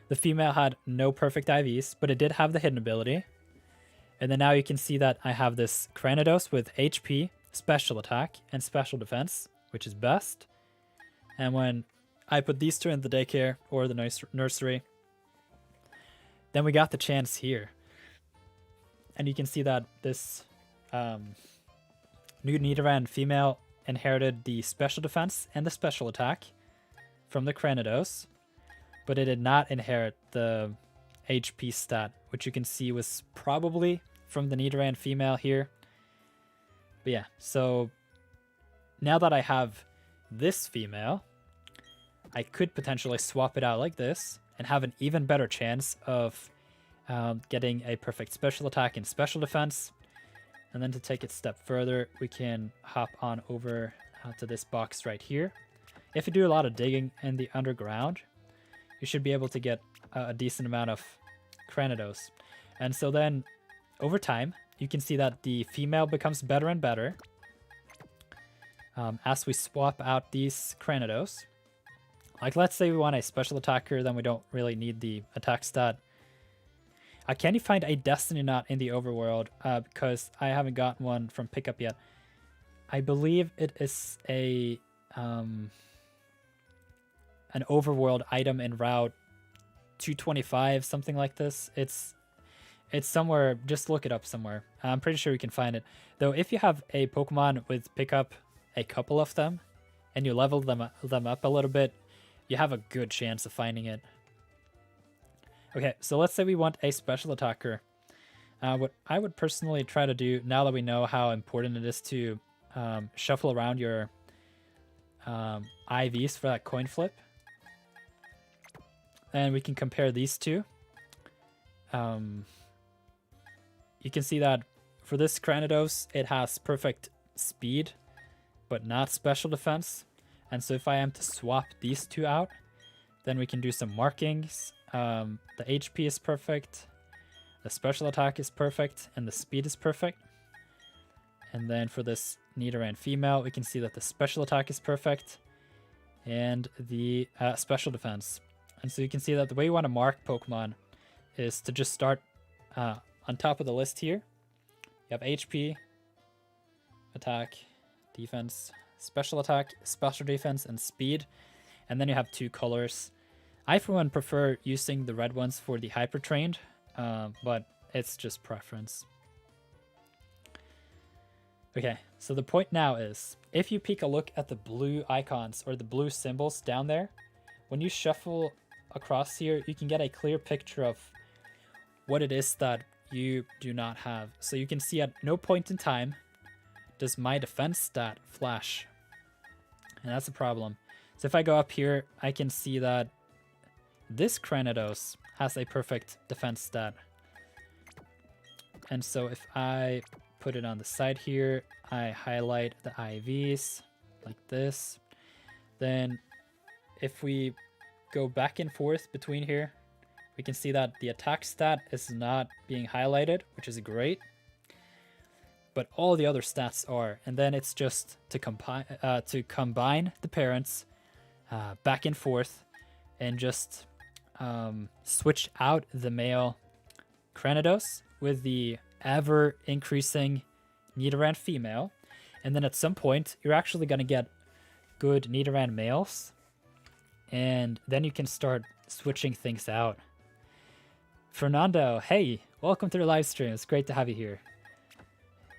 The female had no perfect IVs, but it did have the hidden ability. And then now you can see that I have this Cranidos with HP, special attack, and special defense, which is best. And when I put these 2 in the daycare or the nursery, then we got the chance here. And you can see that this new Nidoran female inherited the special defense and the special attack from the Cranidos, but it did not inherit the HP stat, which you can see was probably from the Nidoran female here. But yeah, so now that I have this female, I could potentially swap it out like this and have an even better chance of getting a perfect special attack and special defense. And then to take it a step further, we can hop on over to this box right here. If you do a lot of digging in the underground, you should be able to get a decent amount of Cranidos. And so then over time, you can see that the female becomes better and better. as we swap out these Cranidos. Like, let's say we want a special attacker, then we don't really need the attack stat. Can you find a Destiny Knot in the overworld? Because I haven't gotten one from pickup yet. I believe it is a an overworld item in Route 225, something like this. It's somewhere. Just look it up somewhere. I'm pretty sure you can find it. Though, if you have a Pokemon with pickup a couple of them, and you level them up a little bit, you have a good chance of finding it. Okay, so let's say we want a special attacker. What I would personally try to do, now that we know how important it is to shuffle around your IVs for that coin flip, and we can compare these two. You can see that for this Cranidos, it has perfect speed, but not special defense. And so if I am to swap these two out, then we can do some markings. The HP is perfect, the special attack is perfect, and the speed is perfect. And then for this Nidoran female, we can see that the special attack is perfect, and the special defense. And so you can see that the way you want to mark Pokemon is to just start on top of the list here. You have HP, attack, defense, special attack, special defense, and speed. And then you have two colors. I, for one, prefer using the red ones for the hyper trained, but it's just preference. Okay, so the point now is, if you take a look at the blue icons or the blue symbols down there, when you shuffle across here, you can get a clear picture of what it is that you do not have. So you can see at no point in time does my defense stat flash. And that's a problem. So if I go up here, I can see that this Cranidos has a perfect defense stat. And so if I put it on the side here, I highlight the IVs like this. Then if we go back and forth between here, we can see that the attack stat is not being highlighted, which is great. But all the other stats are. And then it's just to combine the parents back and forth and just switch out the male Cranidos with the ever increasing Nidoran female. And then at some point, you're actually going to get good Nidoran males. And then you can start switching things out. Fernando, hey, welcome to the live stream. It's great to have you here.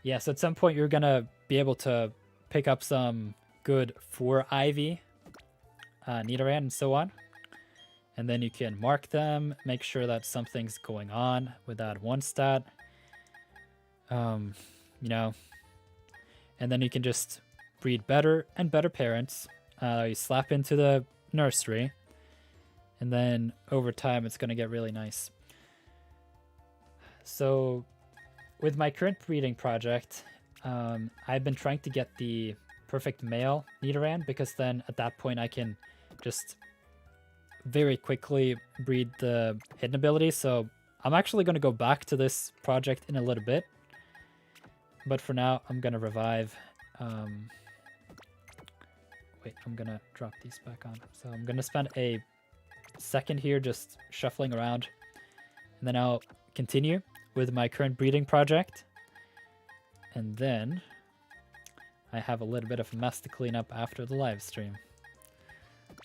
Yeah, so at some point you're going to be able to pick up some good 4 IV Nidoran and so on. And then you can mark them, make sure that something's going on with that one stat. You know, and then you can just breed better and better parents. You slap into the nursery, and then over time it's going to get really nice. So with my current breeding project, I've been trying to get the perfect male Nidoran, because then at that point I can just very quickly breed the hidden ability. So I'm actually going to go back to this project in a little bit. But for now, I'm going to revive. Wait, I'm going to drop these back on. So I'm going to spend a second here just shuffling around. And then I'll continue with my current breeding project. And then I have a little bit of a mess to clean up after the live stream.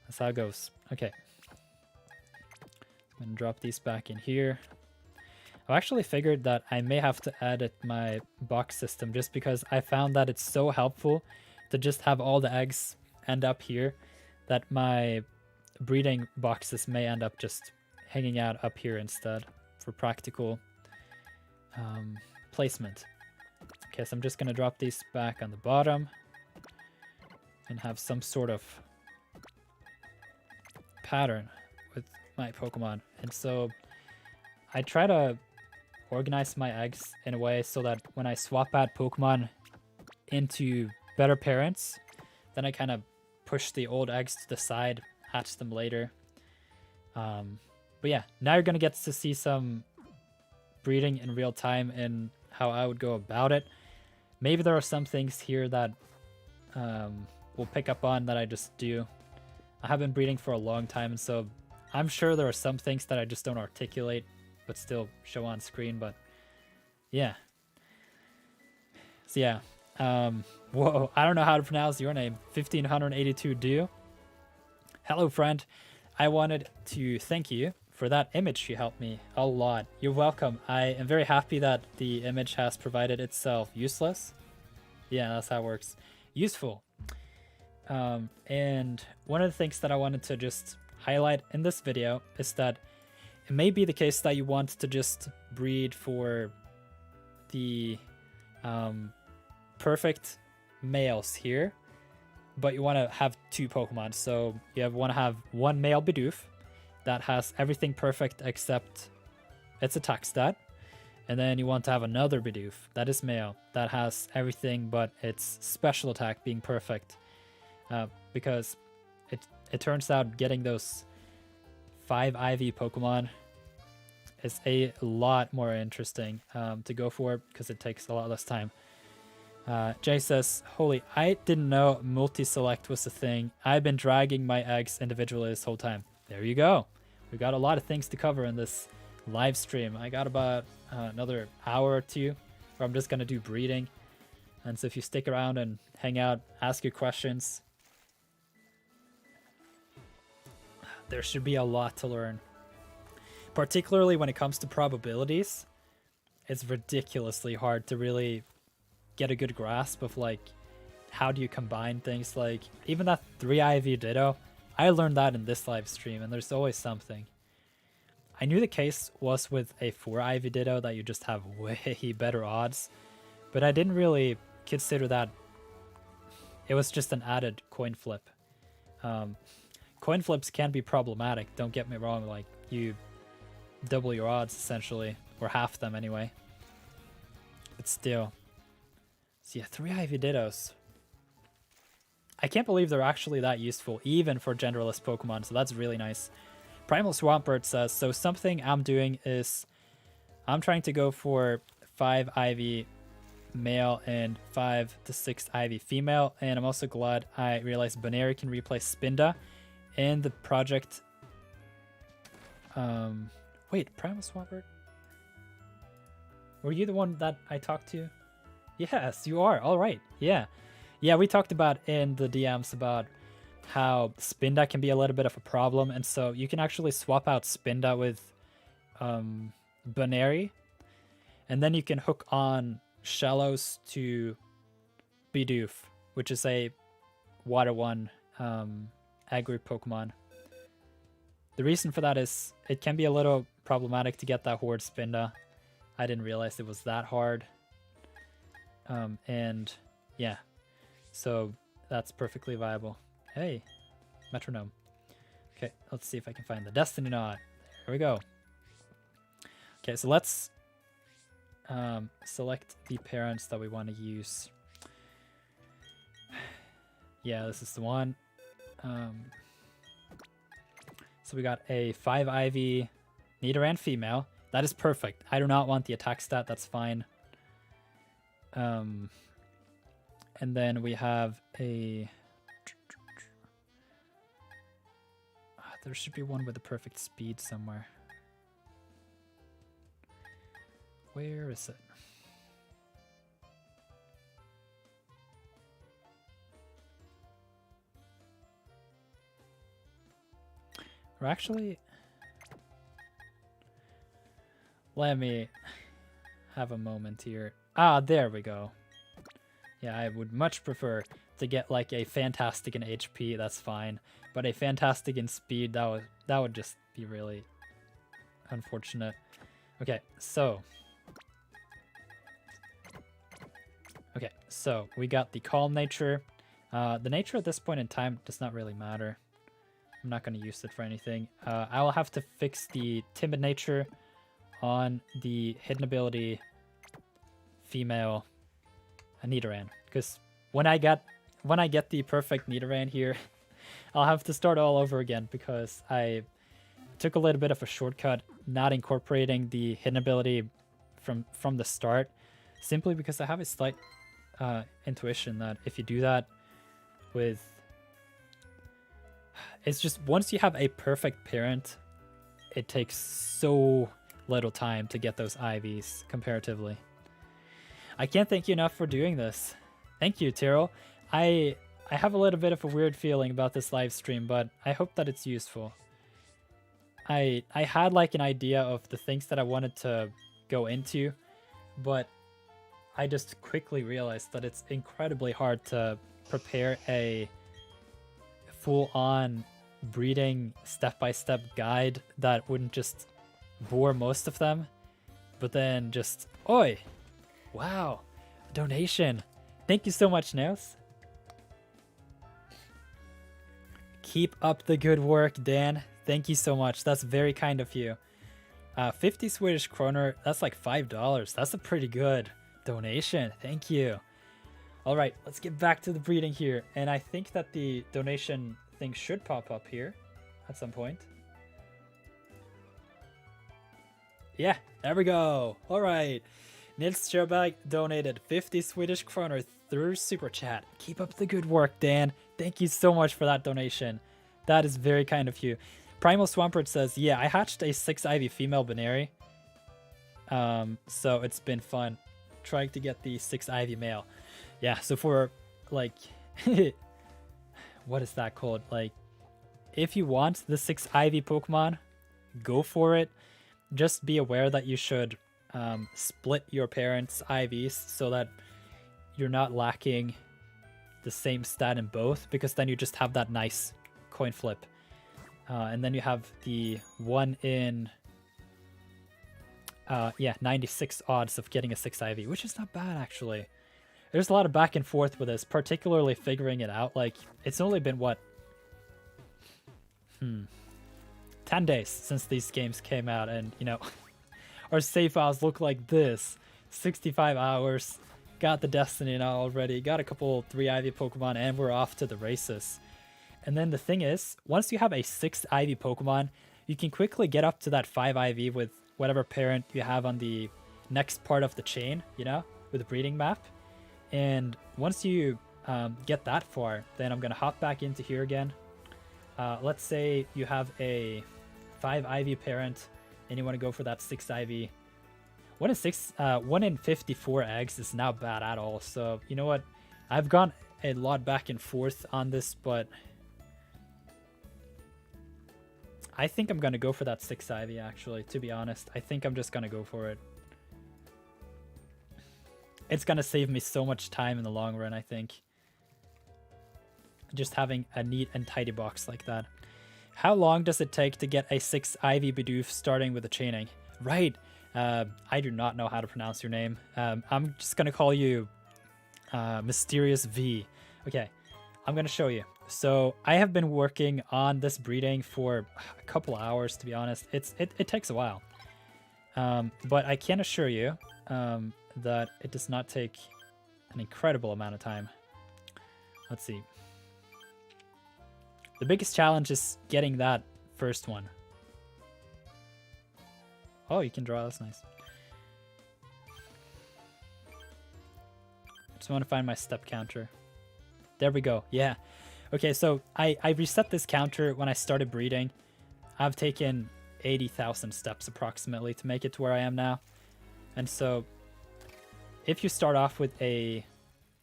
That's how it goes. Okay. I'm going to drop these back in here. I actually figured that I may have to edit my box system, just because I found that it's so helpful to just have all the eggs end up here that my breeding boxes may end up just hanging out up here instead for practical placement. Okay, so I'm just going to drop these back on the bottom and have some sort of pattern with my Pokemon. And so I try to organize my eggs in a way so that when I swap out Pokemon into better parents, then I kind of push the old eggs to the side, hatch them later. But yeah, now you're going to get to see some breeding in real time and how I would go about it. Maybe there are some things here that will pick up on that I just do. I have been breeding for a long time, and so I'm sure there are some things that I just don't articulate, but still show on screen. But yeah. So yeah. Whoa, I don't know how to pronounce your name. 1582 do. Hello, friend. I wanted to thank you for that image. You helped me a lot. You're welcome. I am very happy that the image has provided itself useless. Yeah, that's how it works. Useful. And one of the things that I wanted to just highlight in this video is that it may be the case that you want to just breed for the perfect males here, but you want to have 2 Pokemon. So you want to have one male Bidoof that has everything perfect except its attack stat, and then you want to have another Bidoof that is male that has everything but its special attack being perfect, because it turns out getting those 5 IV Pokemon is a lot more interesting to go for, because it takes a lot less time. Jay says, holy, I didn't know multi-select was a thing. I've been dragging my eggs individually this whole time. There you go. We got a lot of things to cover in this live stream. I got about another hour or 2 where I'm just going to do breeding. And so if you stick around and hang out, ask your questions, there should be a lot to learn. Particularly when it comes to probabilities, it's ridiculously hard to really get a good grasp of like how do you combine things. Like even that 3 IV Ditto, I learned that in this live stream, and there's always something. I knew the case was with a 4 IV Ditto that you just have way better odds, but I didn't really consider that it was just an added coin flip. Coin flips can be problematic, don't get me wrong, like you double your odds essentially, or half them anyway, but still. So yeah, 3 IV Dittos. I can't believe they're actually that useful, even for generalist Pokemon, so that's really nice. Primal Swampert says, so something I'm doing is I'm trying to go for 5 IV male and 5 to 6 IV female, and I'm also glad I realized Baneri can replace Spinda in the project. Wait, Primal Swampert? Were you the one that I talked to? Yes, you are. All right. Yeah. Yeah, we talked about in the DMs about how Spinda can be a little bit of a problem, and so you can actually swap out Spinda with Baneri, and then you can hook on Shallows to Bidoof, which is a Water 1 Agri Pokemon. The reason for that is it can be a little problematic to get that Horde Spinda. I didn't realize it was that hard. And yeah, so that's perfectly viable. Hey, metronome. Okay, let's see if I can find the Destiny Knot. There we go. Okay, so let's select the parents that we want to use. Yeah, this is the one. So we got a 5 IV Nidoran female. That is perfect. I do not want the attack stat. That's fine. And then we have a... there should be one with the perfect speed somewhere. Where is it? Or actually... let me have a moment here. Ah, there we go. Yeah, I would much prefer to get like a fantastic in HP, that's fine. But a fantastic in speed, that would just be really unfortunate. Okay, so we got the calm nature. The nature at this point in time does not really matter. I'm not going to use it for anything. I will have to fix the timid nature on the hidden ability female Nidoran, because when I get the perfect Nidoran here, I'll have to start all over again, because I took a little bit of a shortcut not incorporating the hidden ability from the start, simply because I have a slight intuition that if you do that, with... It's just once you have a perfect parent, it takes so little time to get those IVs comparatively. I can't thank you enough for doing this. Thank you, Tyrell. I have a little bit of a weird feeling about this live stream, but I hope that it's useful. I had like an idea of the things that I wanted to go into, but I just quickly realized that it's incredibly hard to prepare a full-on breeding step-by-step guide that wouldn't just bore most of them, but then just... Oi! Wow! Donation! Thank you so much, Nirth. Keep up the good work, Dan. Thank you so much. That's very kind of you. 50 Swedish kroner, that's like $5. That's a pretty good donation. Thank you. All right, let's get back to the breeding here. And I think that the donation thing should pop up here at some point. Yeah, there we go. All right. Nils Sjöberg donated 50 Swedish kroner through Super Chat. Keep up the good work, Dan. Thank you so much for that donation. That is very kind of you. Primal Swampert says, yeah, I hatched a 6 Ivy female binary. So it's been fun trying to get the 6 Ivy male. Yeah, so for like, what is that called? Like, if you want the 6 Ivy Pokemon, go for it. Just be aware that you should split your parents' IVs so that you're not lacking the same stat in both, because then you just have that nice coin flip. And then you have the 1 in 96 odds of getting a 6 IV, which is not bad actually. There's a lot of back and forth with this, particularly figuring it out. Like, it's only been what? 10 days since these games came out, and you know, our save files look like this. 65 hours, got the Destiny now already, got a couple 3 Ivy Pokemon, and we're off to the races. And then the thing is, once you have a 6 Ivy Pokemon, you can quickly get up to that 5 IV with whatever parent you have on the next part of the chain, you know, with the breeding map. And once you get that far, then I'm going to hop back into here again. Let's say you have a 5 IV parent and you want to go for that 6 IV. 1 in 54 eggs is not bad at all. So, you know what? I've gone a lot back and forth on this, but I think I'm going to go for that 6 IV, actually, to be honest. I think I'm just going to go for it. It's going to save me so much time in the long run, I think. Just having a neat and tidy box like that. How long does it take to get a 6 IV Bidoof starting with the chaining? Right. I do not know how to pronounce your name. I'm just going to call you Mysterious V. Okay, I'm going to show you. So I have been working on this breeding for a couple hours, to be honest. It takes a while. But I can assure you that it does not take an incredible amount of time. Let's see. The biggest challenge is getting that first one. Oh, you can draw. That's nice. Just want to find my step counter. There we go. Yeah. Okay, so I reset this counter when I started breeding. I've taken 80,000 steps approximately to make it to where I am now. And so if you start off with a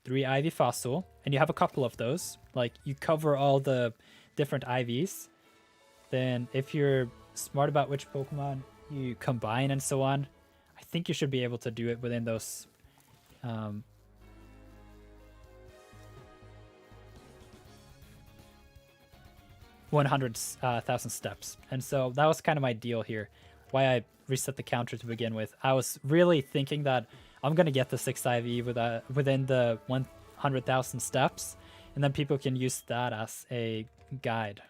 3 Ivy fossil, and you have a couple of those, like you cover all the different IVs, then if you're smart about which Pokemon you combine and so on, I think you should be able to do it within those 100,000 steps. And so that was kind of my deal here, why I reset the counter to begin with. I was really thinking that I'm going to get the 6 IV within the 100,000 steps, and then people can use that as a guide.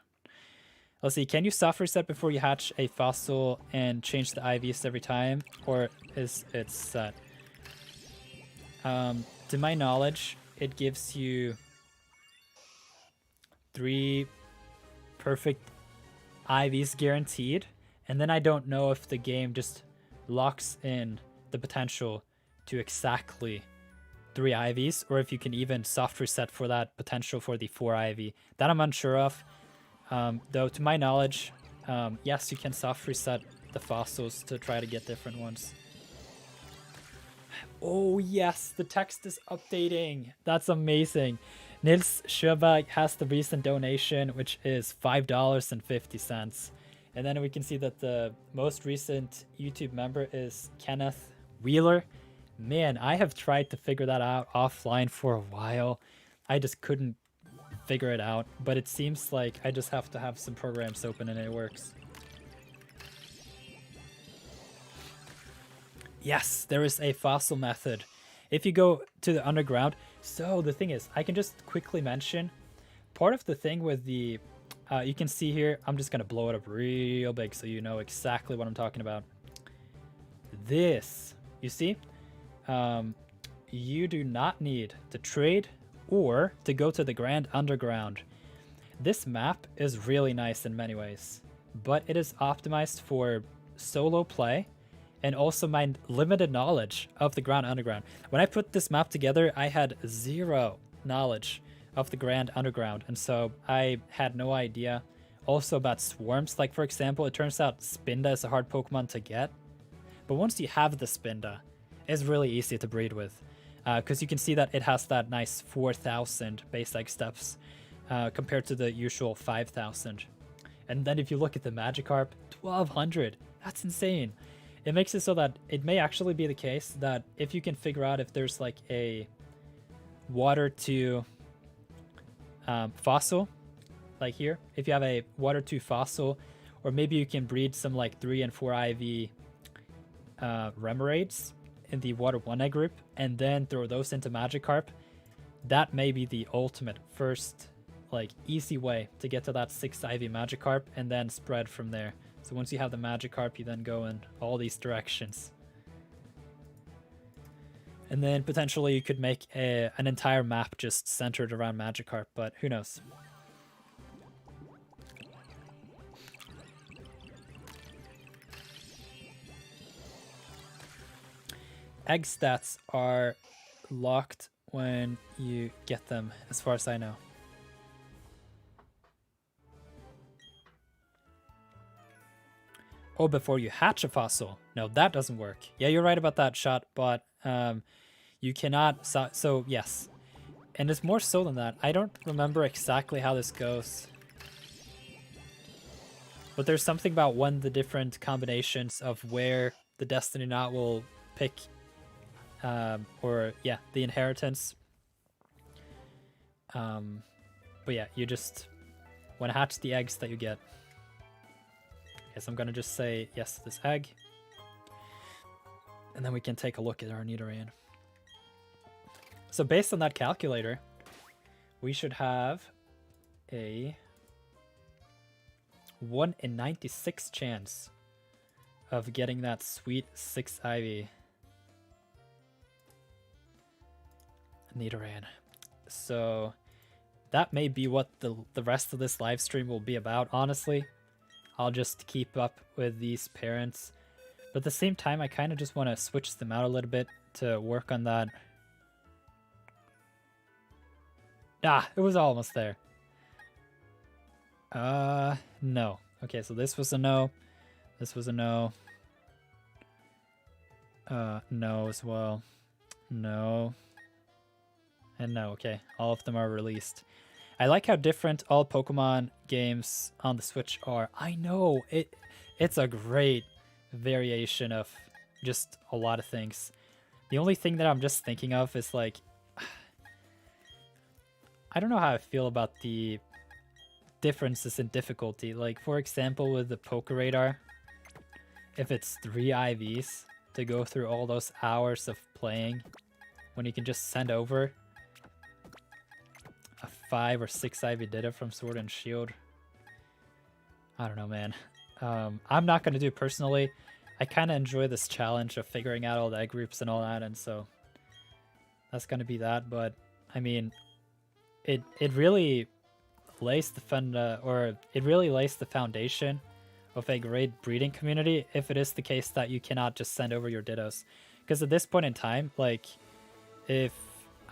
Let's see, can you soft reset before you hatch a fossil and change the IVs every time, or is it set? To my knowledge, it gives you 3 perfect IVs guaranteed, and then I don't know if the game just locks in the potential to exactly 3 IVs, or if you can even soft reset for that potential for the 4 IV. That I'm unsure of. Though to my knowledge, yes, you can soft reset the fossils to try to get different ones. Oh yes, the text is updating. That's amazing. Nils Sjöberg has the recent donation, which is $5.50. And then we can see that the most recent YouTube member is Kenneth Wheeler. Man, I have tried to figure that out offline for a while. I just couldn't figure it out, but it seems like I just have to have some programs open and it works. Yes, there is a fossil method. If you go to the underground, so the thing is, I can just quickly mention, part of the thing with the, you can see here, I'm just gonna blow it up real big so you know exactly what I'm talking about. This, you see, you do not need to trade or to go to the Grand Underground. This map is really nice in many ways, but it is optimized for solo play and also my limited knowledge of the Grand Underground. When I put this map together, I had zero knowledge of the Grand Underground, and so I had no idea also about swarms. Like, for example, it turns out Spinda is a hard Pokemon to get, but once you have the Spinda, it's really easy to breed with, because you can see that it has that nice 4,000 base egg steps compared to the usual 5,000. And then if you look at the Magikarp, 1,200. That's insane. It makes it so that it may actually be the case that if you can figure out if there's like a water to fossil, like here, if you have a water to fossil, or maybe you can breed some like 3 and 4 IV Remoraid's in the water 1 egg group and then throw those into Magikarp, that may be the ultimate first like easy way to get to that 6 IV Magikarp and then spread from there. So once you have the Magikarp, you then go in all these directions. And then potentially you could make an entire map just centered around Magikarp, but who knows. Egg stats are locked when you get them, as far as I know. Oh, before you hatch a fossil. No, that doesn't work. Yeah, you're right about that, Shot, but you cannot... So, yes. And it's more so than that. I don't remember exactly how this goes. But there's something about one of the different combinations of where the Destiny Knot will pick... the inheritance. But yeah, you just want to hatch the eggs that you get. Yes, I'm gonna just say yes to this egg. And then we can take a look at our Nidoran. So based on that calculator, we should have a 1 in 96 chance of getting that sweet 6 IV Nidoran. So that may be what the rest of this live stream will be about, honestly. I'll just keep up with these parents. But at the same time, I kind of just want to switch them out a little bit to work on that. Ah, it was almost there. No. Okay, so this was a no. This was a no. No as well. No. And no, okay. All of them are released. I like how different all Pokemon games on the Switch are. I know, it's a great variation of just a lot of things. The only thing that I'm just thinking of is like... I don't know how I feel about the differences in difficulty. Like, for example, with the Pokeradar, if it's 3 IVs to go through all those hours of playing, when you can just send over a 5 or 6 IV Ditto from Sword and Shield. I don't know, man. I'm not going to do it personally. I kind of enjoy this challenge of figuring out all the egg groups and all that, and so that's going to be that. But, I mean, it really lays the foundation of a great breeding community if it is the case that you cannot just send over your Dittos. Because at this point in time, like, if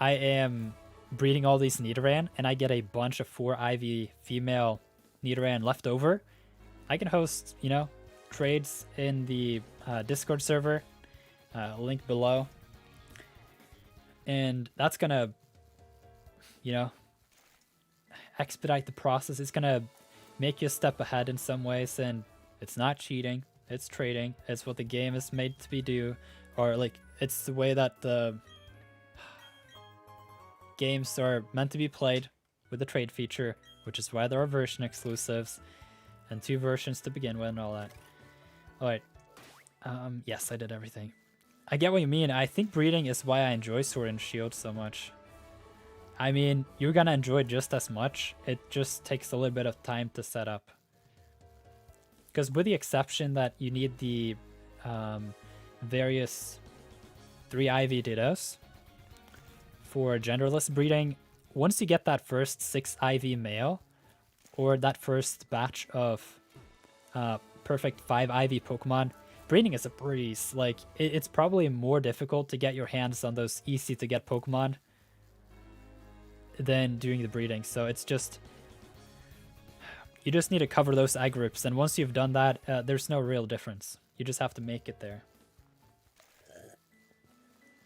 I am breeding all these Nidoran and I get a bunch of 4 IV female Nidoran left over, I can host, you know, trades in the Discord server, link below. And that's gonna, you know, expedite the process. It's gonna make you a step ahead in some ways, and it's not cheating. It's trading. It's what the game is made to be do, or like it's the way that the games are meant to be played with the trade feature, which is why there are version exclusives and 2 versions to begin with and all that. All right. Yes, I did everything. I get what you mean. I think breeding is why I enjoy Sword and Shield so much. I mean, you're gonna enjoy it just as much. It just takes a little bit of time to set up. Because with the exception that you need the various 3 IV Dittos for genderless breeding, once you get that first 6 IV male, or that first batch of perfect 5 IV Pokemon, breeding is a breeze. Like, it's probably more difficult to get your hands on those easy to get Pokemon than doing the breeding. So it's just, you just need to cover those egg groups, and once you've done that, there's no real difference. You just have to make it there.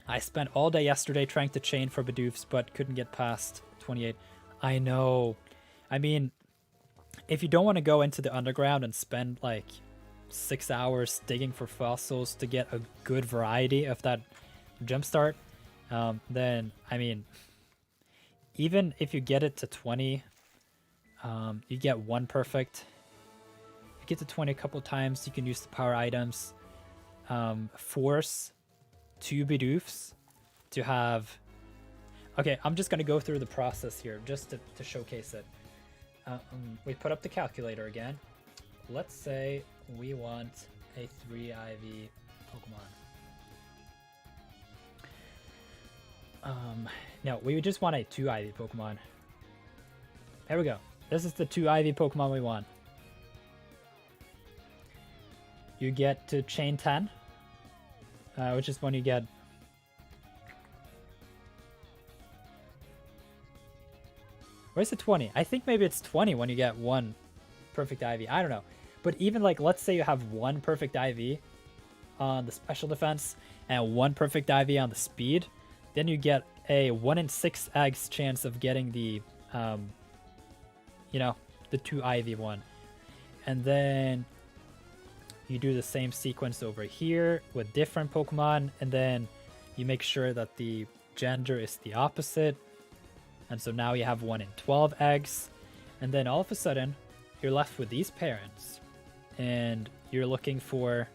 I spent all day yesterday trying to chain for Bidoofs, but couldn't get past 28. I know. I mean, if you don't want to go into the underground and spend like 6 hours digging for fossils to get a good variety of that jumpstart, then, I mean, even if you get it to 20, you get 1 perfect. If you get to 20 a couple times, you can use the power items. Force 2 Bidoofs to have... Okay, I'm just going to go through the process here just to showcase it. We put up the calculator again. Let's say we want a 3 IV Pokemon. No, we just want a 2 IV Pokemon. There we go. This is the 2 IV Pokemon we want. You get to chain 10, which is when you get... Where's the 20? I think maybe it's 20 when you get 1 perfect IV. I don't know. But even like, let's say you have 1 perfect IV on the special defense and 1 perfect IV on the speed, then you get a 1 in 6 eggs chance of getting the, you know, the 2 IV one. And then you do the same sequence over here with different Pokemon, and then you make sure that the gender is the opposite. And so now you have 1 in 12 eggs, and then all of a sudden you're left with these parents, and you're looking for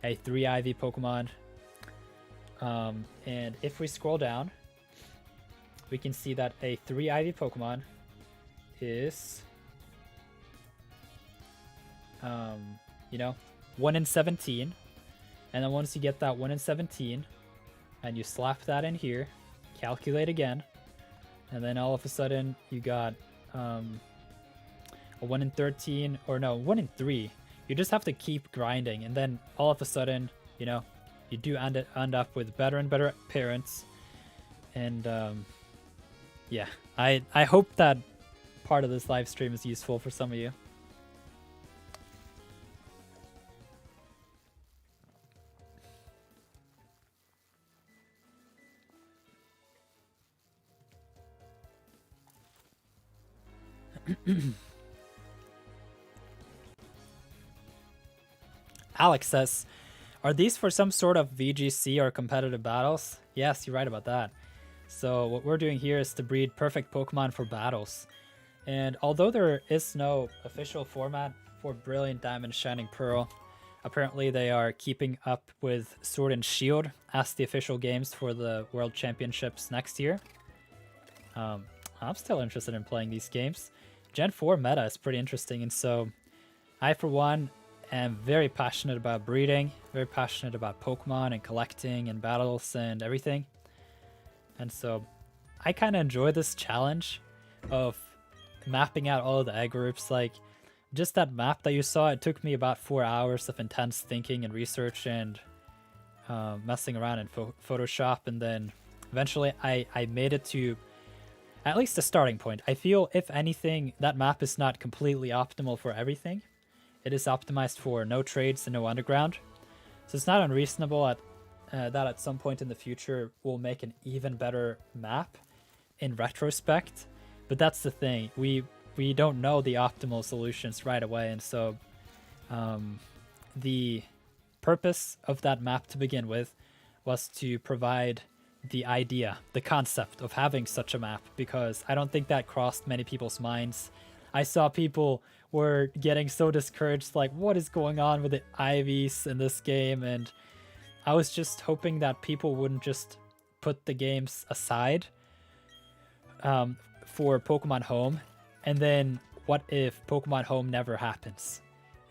a 3 IV Pokemon. And if we scroll down, we can see that a 3 IV Pokemon is, you know, 1 in 17. And then once you get that 1 in 17, and you slap that in here, calculate again, and then all of a sudden you got a 1 in 13, or no, 1 in 3. You just have to keep grinding, and then all of a sudden, you know, you do end up with better and better parents. And yeah, I hope that part of this live stream is useful for some of you. Alex says, are these for some sort of VGC or competitive battles? Yes, you're right about that. So what we're doing here is to breed perfect Pokemon for battles. And although there is no official format for Brilliant Diamond Shining Pearl, apparently they are keeping up with Sword and Shield as the official games for the World Championships next year. I'm still interested in playing these games. Gen 4 meta is pretty interesting, and so I, for one, am very passionate about breeding, very passionate about Pokemon and collecting and battles and everything. And so I kind of enjoy this challenge of mapping out all of the egg groups. Like, just that map that you saw, it took me about 4 hours of intense thinking and research and messing around in Photoshop, and then Eventually, I made it to at least a starting point. I feel, if anything, that map is not completely optimal for everything. It is optimized for no trades and no underground. So it's not unreasonable that at some point in the future we'll make an even better map in retrospect. But that's the thing. We don't know the optimal solutions right away. And so the purpose of that map to begin with was to provide the idea, the concept of having such a map, because I don't think that crossed many people's minds. I saw people were getting so discouraged, like, what is going on with the IVs in this game? And I was just hoping that people wouldn't just put the games aside for Pokemon Home, and then what if Pokemon Home never happens?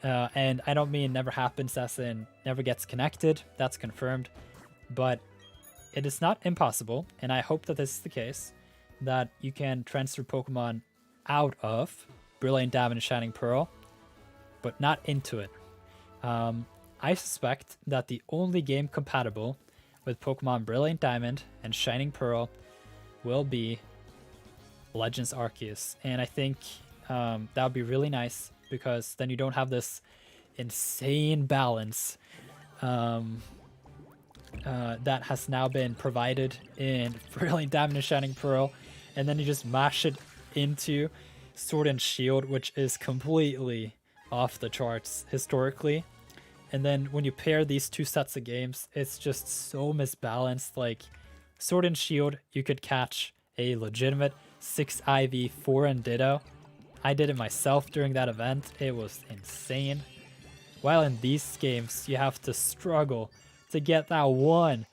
And I don't mean never happens as in never gets connected, that's confirmed, but it is not impossible, and I hope that this is the case, that you can transfer Pokemon out of Brilliant Diamond and Shining Pearl, but not into it. I suspect that the only game compatible with Pokemon Brilliant Diamond and Shining Pearl will be Legends Arceus, and I think that would be really nice, because then you don't have this insane balance that has now been provided in Brilliant Diamond and Shining Pearl, and then you just mash it into Sword and Shield, which is completely off the charts historically. And then when you pair these two sets of games, it's just so misbalanced. Like, Sword and Shield, you could catch a legitimate 6 IV 4 and Ditto. I did it myself during that event. It was insane. While in these games, you have to struggle to get that one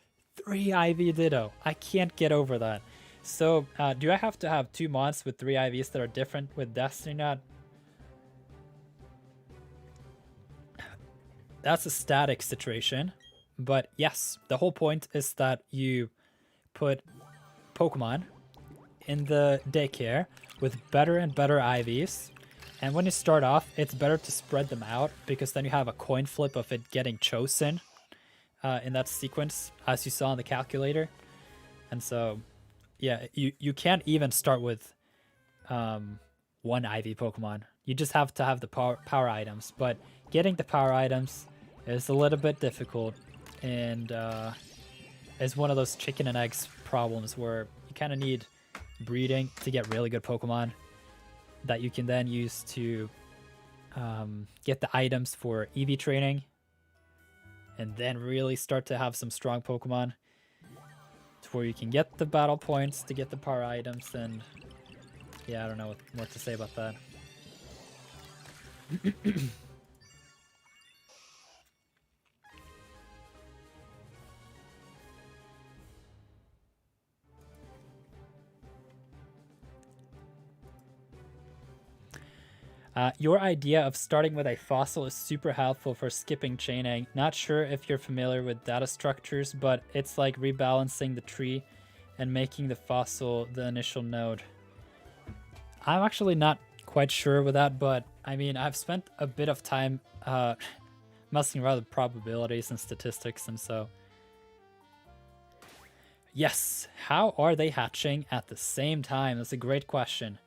3 IV Ditto. I can't get over that. So, do I have to have 2 mons with 3 IVs that are different with Destiny Knot? That's a static situation. But yes, the whole point is that you put Pokemon in the Daycare with better and better IVs. And when you start off, it's better to spread them out, because then you have a coin flip of it getting chosen in that sequence, as you saw in the calculator. And so, yeah, you can't even start with 1 IV Pokemon. You just have to have the power items. But getting the power items is a little bit difficult, and is one of those chicken and eggs problems where you kind of need breeding to get really good Pokemon that you can then use to get the items for EV training, and then really start to have some strong Pokemon to where you can get the battle points to get the power items. And yeah, I don't know what more to say about that. Your idea of starting with a fossil is super helpful for skipping chaining. Not sure if you're familiar with data structures, but it's like rebalancing the tree and making the fossil the initial node. I'm actually not quite sure with that, but I mean, I've spent a bit of time messing around with probabilities and statistics, and so... Yes, how are they hatching at the same time? That's a great question.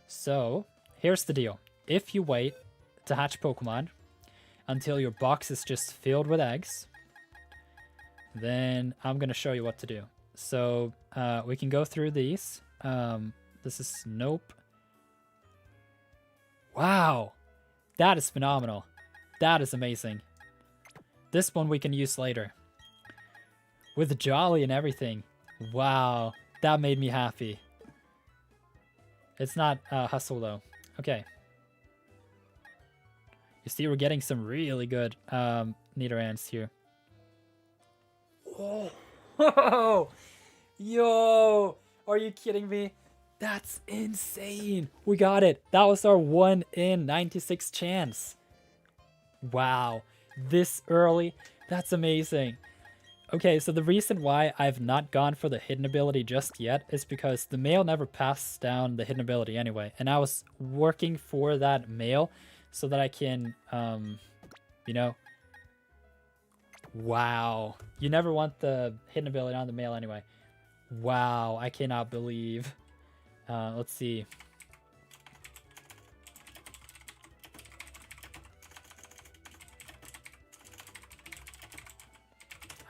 So, here's the deal. If you wait to hatch Pokemon until your box is just filled with eggs, then I'm going to show you what to do. So we can go through these. This is nope. Wow, that is phenomenal. That is amazing. This one we can use later. With Jolly and everything. Wow, that made me happy. It's not Hustle though. Okay. You see, we're getting some really good Nidorans here. Oh, yo, are you kidding me? That's insane. We got it. That was our 1 in 96 chance. Wow, this early. That's amazing. Okay, so the reason why I've not gone for the hidden ability just yet is because the male never passed down the hidden ability anyway. And I was working for that male so that I can, you know, wow. You never want the hidden ability on the male anyway. Wow, I cannot believe. Let's see.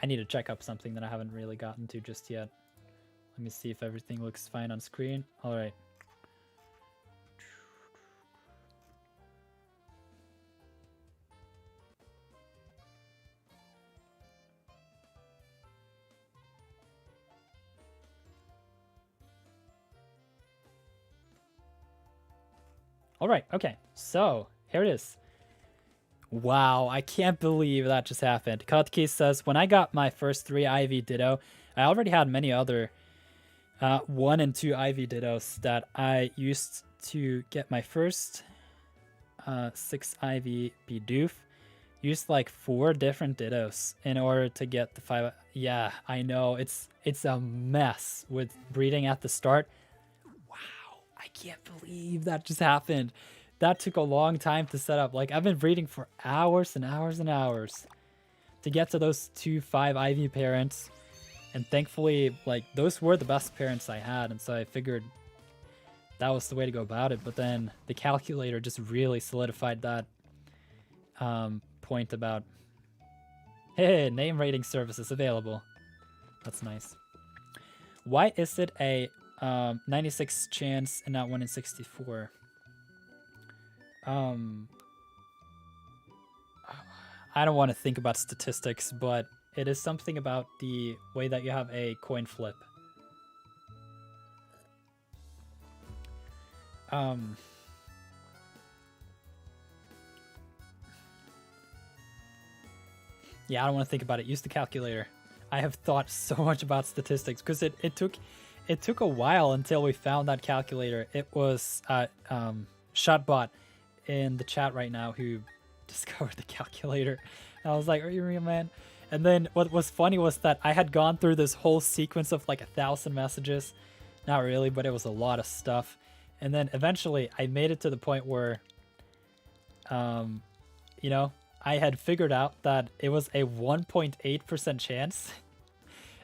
I need to check up something that I haven't really gotten to just yet. Let me see if everything looks fine on screen. All right. All right, okay, so here it is. Wow, I can't believe that just happened. Kotkey says, when I got my first 3 IV Ditto, I already had many other 1 and 2 IV Dittos that I used to get my first 6 IV Bidoof. Used like 4 different Dittos in order to get the 5. Yeah, I know, it's a mess with breeding at the start. I can't believe that just happened. That took a long time to set up. Like, I've been breeding for hours and hours and hours to get to those 2 5 IV parents. And thankfully, like, those were the best parents I had. And so I figured that was the way to go about it. But then the calculator just really solidified that point about, hey, name rating services available. That's nice. Why is it a 96 chance and not 1 in 64? I don't want to think about statistics, but it is something about the way that you have a coin flip. Yeah, I don't want to think about it. Use the calculator. I have thought so much about statistics because it took a while until we found that calculator. It was Shotbot in the chat right now who discovered the calculator. And I was like, are you real, man? And then what was funny was that I had gone through this whole sequence of like 1,000 messages. Not really, but it was a lot of stuff. And then eventually I made it to the point where, you know, I had figured out that it was a 1.8% chance.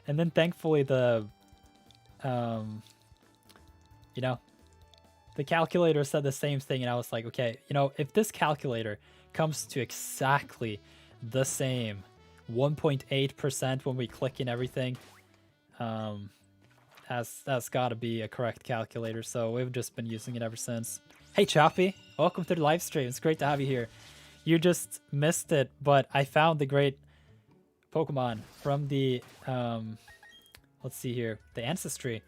And then thankfully the you know, the calculator said the same thing, and I was like, okay, you know, if this calculator comes to exactly the same 1.8% when we click in everything, that's got to be a correct calculator. So we've just been using it ever since. Hey Choppy, welcome to the live stream. It's great to have you here. You just missed it, but I found the great Pokemon from the let's see here, the Ancestry.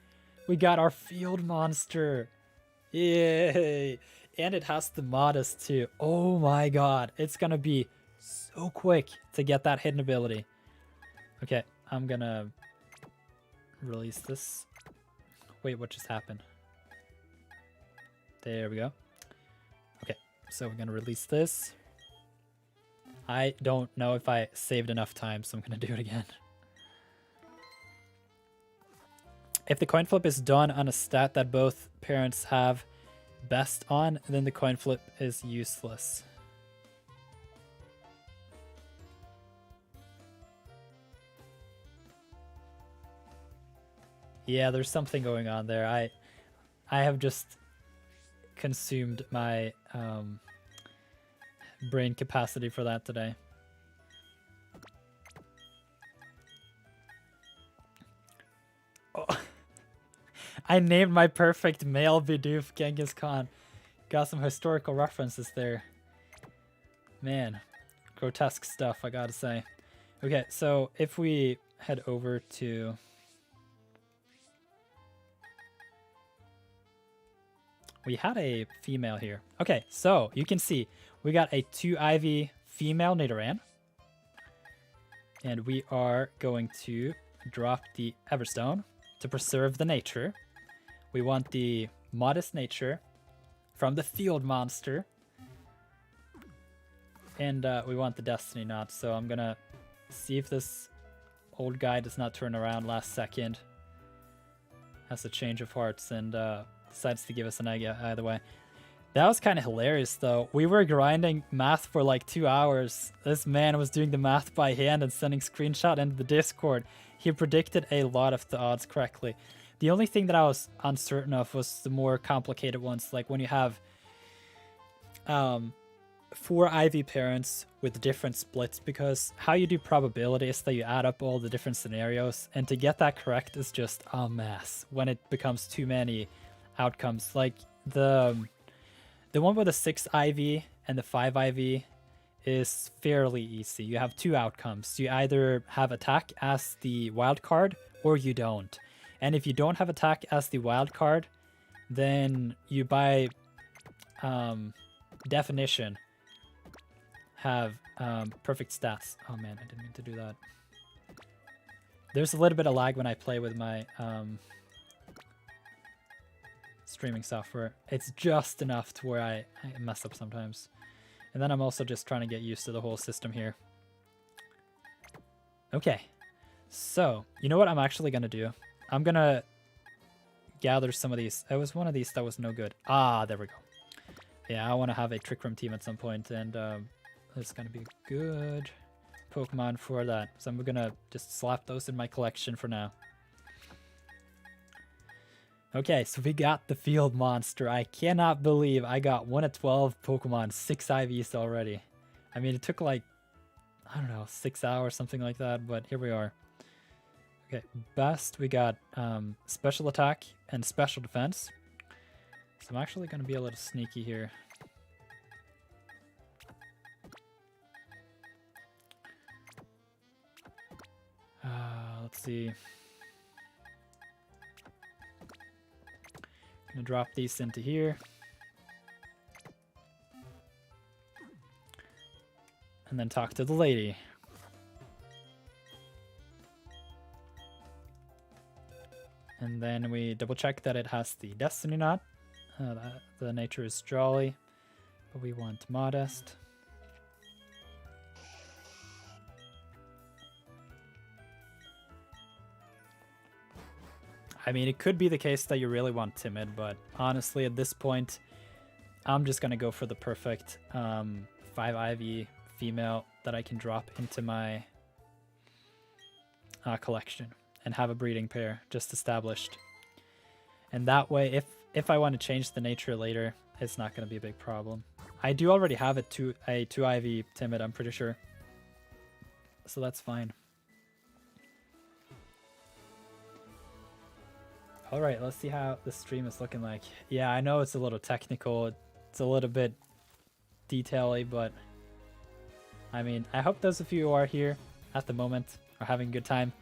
We got our field monster. Yay! And it has the modest too. Oh my god, it's gonna be so quick to get that hidden ability. Okay, I'm gonna release this. Wait, what just happened? There we go. Okay, so we're gonna release this. I don't know if I saved enough time, so I'm gonna do it again. If the coin flip is done on a stat that both parents have best on, then the coin flip is useless. Yeah, there's something going on there. I have just consumed my brain capacity for that today. Oh. I named my perfect male Bidoof Genghis Khan. Got some historical references there. Man, grotesque stuff, I gotta say. Okay, so if we head over to... We had a female here. Okay, so you can see we got a 2 IV female Nidoran. And we are going to drop the Everstone to preserve the nature. We want the modest nature from the field monster. And we want the destiny knot. So I'm gonna see if this old guy does not turn around last second. Has a change of hearts and decides to give us an egg either way. That was kind of hilarious, though. We were grinding math for like 2 hours. This man was doing the math by hand and sending screenshot into the Discord. He predicted a lot of the odds correctly. The only thing that I was uncertain of was the more complicated ones, like when you have 4 IV parents with different splits, because how you do probability is that you add up all the different scenarios, and to get that correct is just a mess when it becomes too many outcomes. Like the one with the 6 IV and the 5 IV is fairly easy. You have 2 outcomes. You either have attack as the wild card or you don't. And if you don't have attack as the wild card, then you by definition have perfect stats. Oh man, I didn't mean to do that. There's a little bit of lag when I play with my streaming software. It's just enough to where I mess up sometimes. And then I'm also just trying to get used to the whole system here. Okay, so you know what I'm actually gonna do? I'm gonna gather some of these. It was one of these that was no good. Ah, there we go. Yeah, I want to have a Trick Room team at some point, and it's gonna be a good Pokemon for that. So I'm gonna just slap those in my collection for now. Okay, so we got the Field Monster. I cannot believe I got 1 of 12 Pokemon, 6 IVs already. I mean, it took like, I don't know, 6 hours, something like that, but here we are. Okay, best, we got special attack and special defense. So I'm actually going to be a little sneaky here. Let's see. Gonna drop these into here. And then talk to the lady. And then we double check that it has the Destiny Knot. The nature is jolly, but we want modest. I mean, it could be the case that you really want timid, but honestly, at this point, I'm just gonna go for the perfect 5 IV female that I can drop into my collection and have a breeding pair just established. And that way, if I want to change the nature later, it's not going to be a big problem. I do already have a 2 IV timid, I'm pretty sure. So that's fine. Alright, let's see how the stream is looking like. Yeah, I know it's a little technical. It's a little bit detail-y, but I mean, I hope those of you who are here at the moment are having a good time.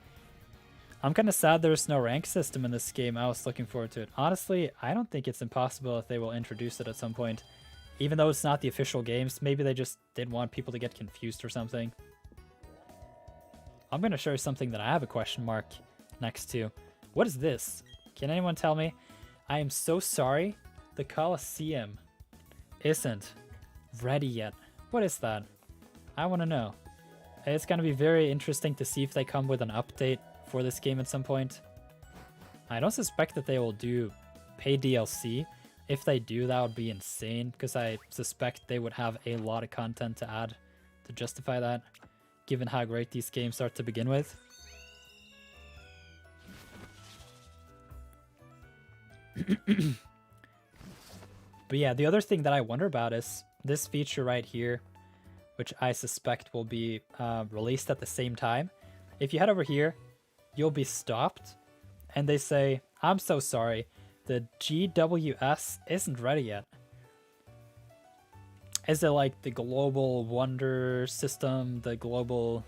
I'm kind of sad there's no rank system in this game. I was looking forward to it. Honestly, I don't think it's impossible if they will introduce it at some point. Even though it's not the official games, maybe they just didn't want people to get confused or something. I'm going to show you something that I have a question mark next to. What is this? Can anyone tell me? I am so sorry. The Colosseum isn't ready yet. What is that? I want to know. It's going to be very interesting to see if they come with an update for this game at some point. I don't suspect that they will do paid DLC. If they do, that would be insane, because I suspect they would have a lot of content to add to justify that, given how great these games are to begin with. But yeah, the other thing that I wonder about is this feature right here, which I suspect will be released at the same time. If you head over here, you'll be stopped, and they say, I'm so sorry, the GWS isn't ready yet. Is it like the global wonder system, the global...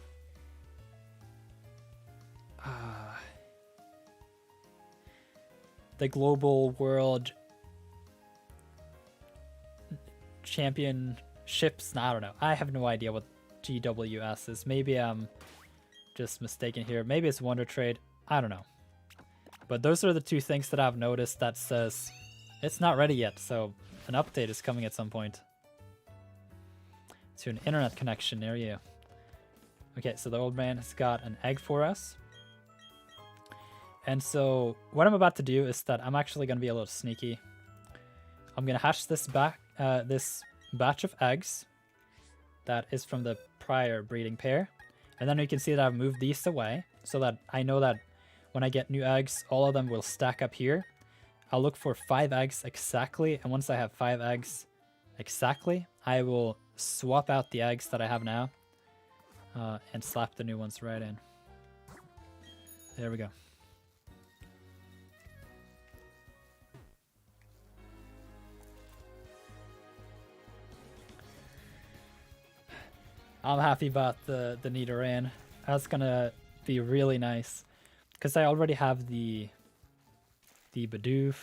the global world championships? I don't know. I have no idea what GWS is. Maybe I'm just mistaken here. Maybe it's Wonder Trade. I don't know. But those are the two things that I've noticed that says it's not ready yet, so an update is coming at some point to an internet connection near you. Okay, so the old man has got an egg for us. And so what I'm about to do is that I'm actually going to be a little sneaky. I'm going to hatch this back this batch of eggs that is from the prior breeding pair. And then you can see that I've moved these away so that I know that when I get new eggs, all of them will stack up here. I'll look for 5 eggs exactly, and once I have 5 eggs exactly, I will swap out the eggs that I have now and slap the new ones right in. There we go. I'm happy about the Nidoran. That's gonna be really nice. Because I already have the Bidoof.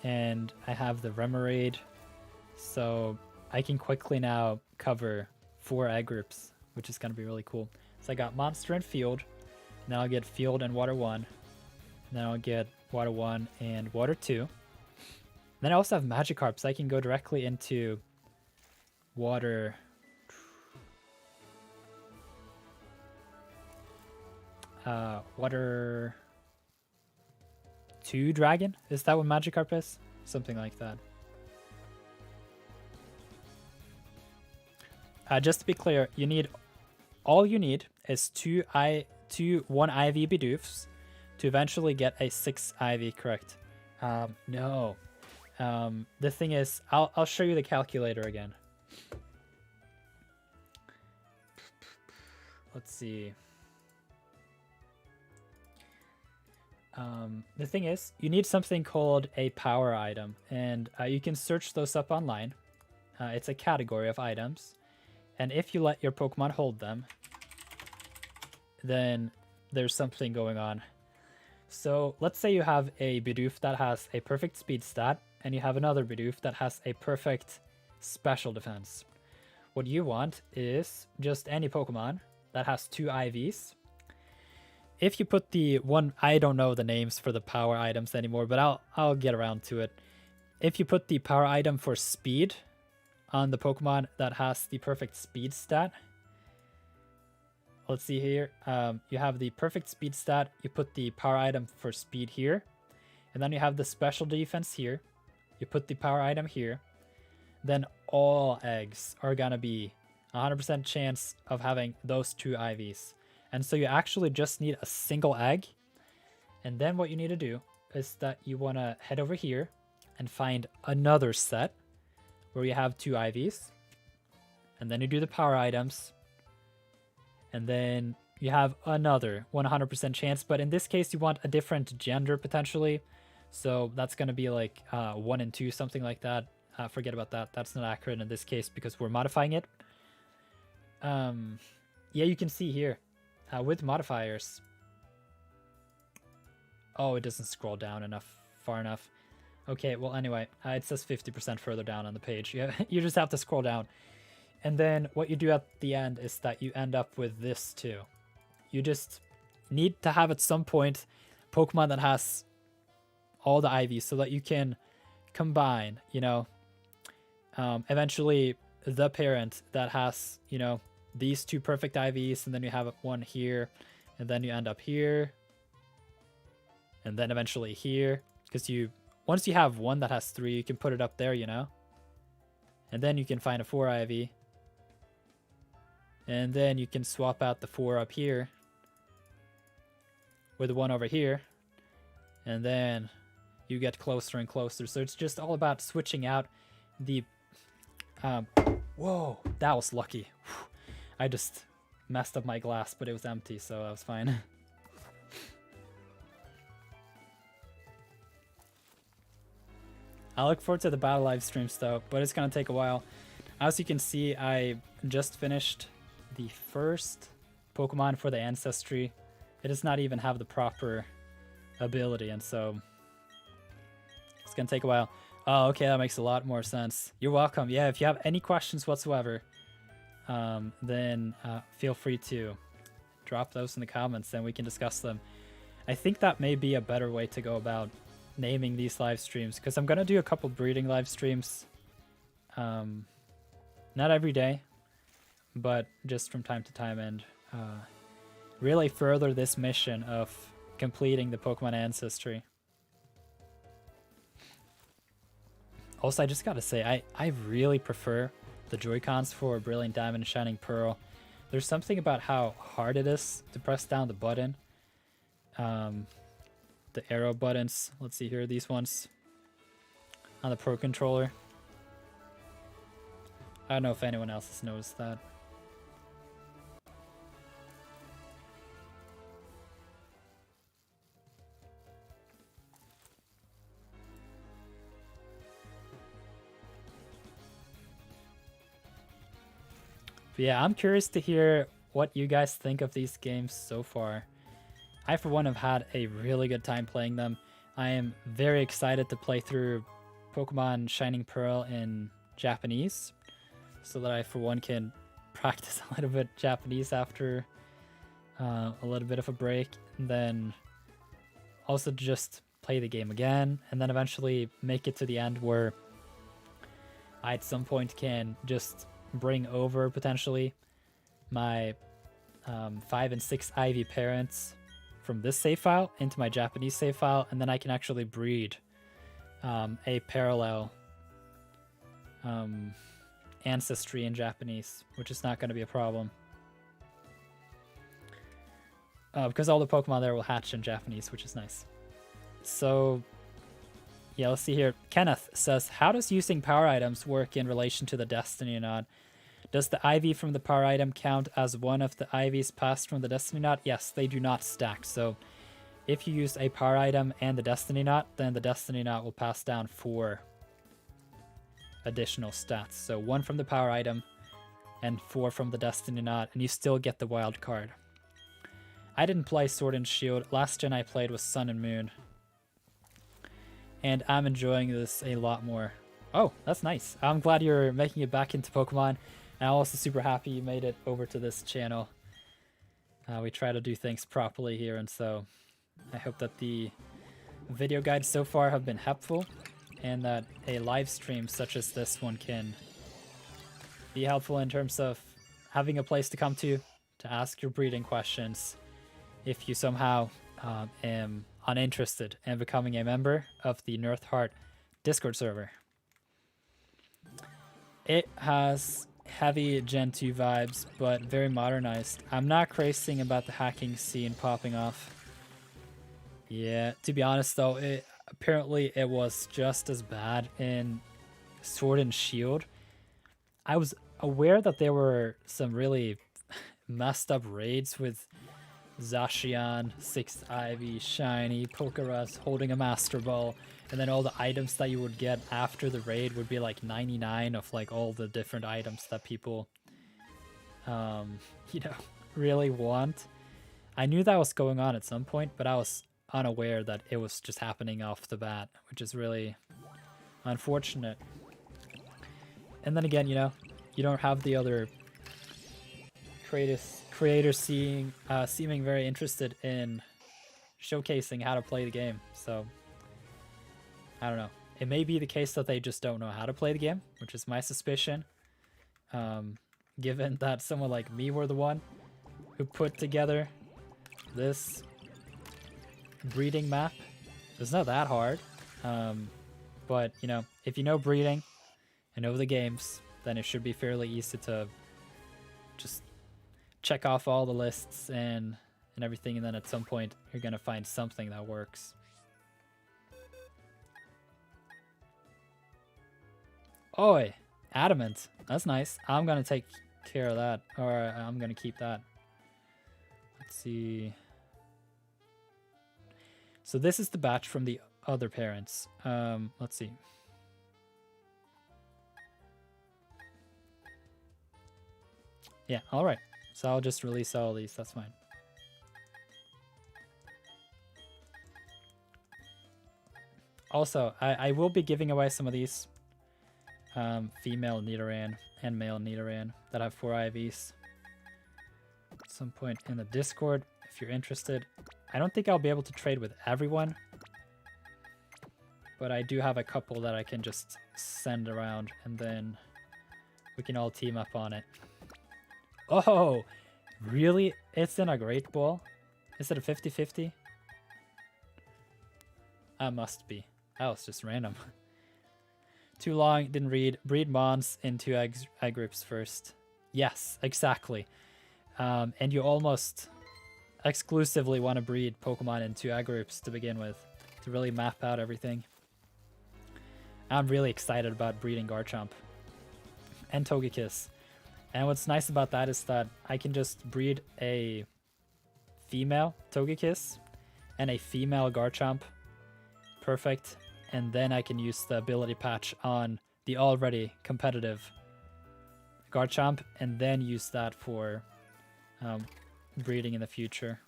And I have the Remoraid. So I can quickly now cover 4 egg groups, which is gonna be really cool. So I got Monster and Field. Then I'll get Field and Water 1. Then I'll get Water 1 and Water 2. Then I also have Magikarp, so I can go directly into Water... Water 2 Dragon? Is that what Magikarp is? Something like that. Just to be clear, all you need is 1 IV Bidoofs to eventually get a 6 IV, correct? No. The thing is, I'll show you the calculator again. Let's see. The thing is, you need something called a power item, and you can search those up online. It's a category of items, and if you let your Pokemon hold them, then there's something going on. So let's say you have a Bidoof that has a perfect speed stat, and you have another Bidoof that has a perfect special defense. What you want is just any Pokemon that has 2 IVs. If you put the one, I don't know the names for the power items anymore, but I'll get around to it. If you put the power item for speed on the Pokemon that has the perfect speed stat, let's see here. You have the perfect speed stat. You put the power item for speed here, and then you have the special defense here. You put the power item here. Then all eggs are gonna be 100% chance of having those 2 IVs. And so you actually just need a single egg. And then what you need to do is that you want to head over here and find another set where you have 2 IVs. And then you do the power items. And then you have another 100% chance. But in this case, you want a different gender potentially. So that's going to be like 1 and 2, something like that. Forget about that. That's not accurate in this case because we're modifying it. Yeah, you can see here. With modifiers. Oh, it doesn't scroll down far enough. Okay, well anyway, it says 50% further down on the page. You just have to scroll down. And then what you do at the end is that you end up with this too. You just need to have at some point Pokemon that has all the IVs so that you can combine, eventually the parent that has, these 2 perfect IVs, and then you have one here, and then you end up here, and then eventually here, because once you have one that has 3, you can put it up there, and then you can find a 4 IV, and then you can swap out the 4 up here with the 1 over here, and then you get closer and closer. So it's just all about switching out the whoa, that was lucky. I just messed up my glass, but it was empty, so that was fine. I look forward to the battle live streams though, but it's gonna take a while. As you can see, I just finished the first Pokemon for the Ancestry. It does not even have the proper ability, and so it's gonna take a while. Oh, okay, that makes a lot more sense. You're welcome. Yeah, if you have any questions whatsoever, then feel free to drop those in the comments and we can discuss them. I think that may be a better way to go about naming these live streams, because I'm gonna do a couple breeding live streams, not every day, but just from time to time, and really further this mission of completing the Pokemon Ancestry. Also, I just gotta say, I really prefer the Joy-Cons for Brilliant Diamond and Shining Pearl. There's something about how hard it is to press down the button. The arrow buttons. Let's see here, these ones on the Pro Controller. I don't know if anyone else has noticed that. But yeah, I'm curious to hear what you guys think of these games so far. I, for one, have had a really good time playing them. I am very excited to play through Pokemon Shining Pearl in Japanese, so that I, for one, can practice a little bit Japanese after a little bit of a break, and then also just play the game again, and then eventually make it to the end where I at some point can just bring over potentially my 5 and 6 Ivy parents from this save file into my Japanese save file, and then I can actually breed a parallel Ancestry in Japanese, which is not going to be a problem. Because all the Pokemon there will hatch in Japanese, which is nice. So, yeah, let's see here. Kenneth says, how does using power items work in relation to the Destiny Knot? Does the IV from the power item count as one of the IVs passed from the Destiny Knot? Yes, they do not stack. So if you use a power item and the Destiny Knot, then the Destiny Knot will pass down 4 additional stats. So 1 from the power item and 4 from the Destiny Knot, and you still get the wild card. I didn't play Sword and Shield. Last gen I played was Sun and Moon. And I'm enjoying this a lot more. Oh, that's nice. I'm glad you're making it back into Pokemon. And I'm also super happy you made it over to this channel. We try to do things properly here, and so I hope that the video guides so far have been helpful, and that a live stream such as this one can be helpful in terms of having a place to come to ask your breeding questions if you somehow am uninterested in becoming a member of the Nirth Heart Discord server. It has heavy Gen 2 vibes, but very modernized. I'm not crazy about the hacking scene popping off. Yeah, to be honest though, apparently it was just as bad in Sword and Shield. I was aware that there were some really messed up raids with Zacian, 6th Ivy, Shiny, Pokerus holding a Master Ball, and then all the items that you would get after the raid would be like 99 of like all the different items that people, you know, really want. I knew that was going on at some point, but I was unaware that it was just happening off the bat, which is really unfortunate. And then again, you know, you don't have the other creators seeming very interested in showcasing how to play the game. So I don't know. It may be the case that they just don't know how to play the game, which is my suspicion. Given that someone like me were the one who put together this breeding map. It's not that hard. But, you know, if you know breeding and know the games, then it should be fairly easy to just check off all the lists and everything, and then at some point you're gonna find something that works. Oi, adamant. That's nice. I'm gonna take care of that, or I'm gonna keep that. Let's see. So this is the batch from the other parents. Let's see. Yeah, all right. So I'll just release all these. That's fine. Also, I will be giving away some of these female Nidoran and male Nidoran that have 4 IVs at some point in the Discord if you're interested. I don't think I'll be able to trade with everyone, but I do have a couple that I can just send around, and then we can all team up on it. Oh, really? It's in a Great Ball? Is it a 50-50? That must be. That was just random. Too long, didn't read. Breed mons into egg groups first. Yes, exactly. And you almost exclusively want to breed Pokemon into egg groups to begin with, to really map out everything. I'm really excited about breeding Garchomp and Togekiss. And what's nice about that is that I can just breed a female Togekiss and a female Garchomp. Perfect. And then I can use the ability patch on the already competitive Garchomp and then use that for breeding in the future.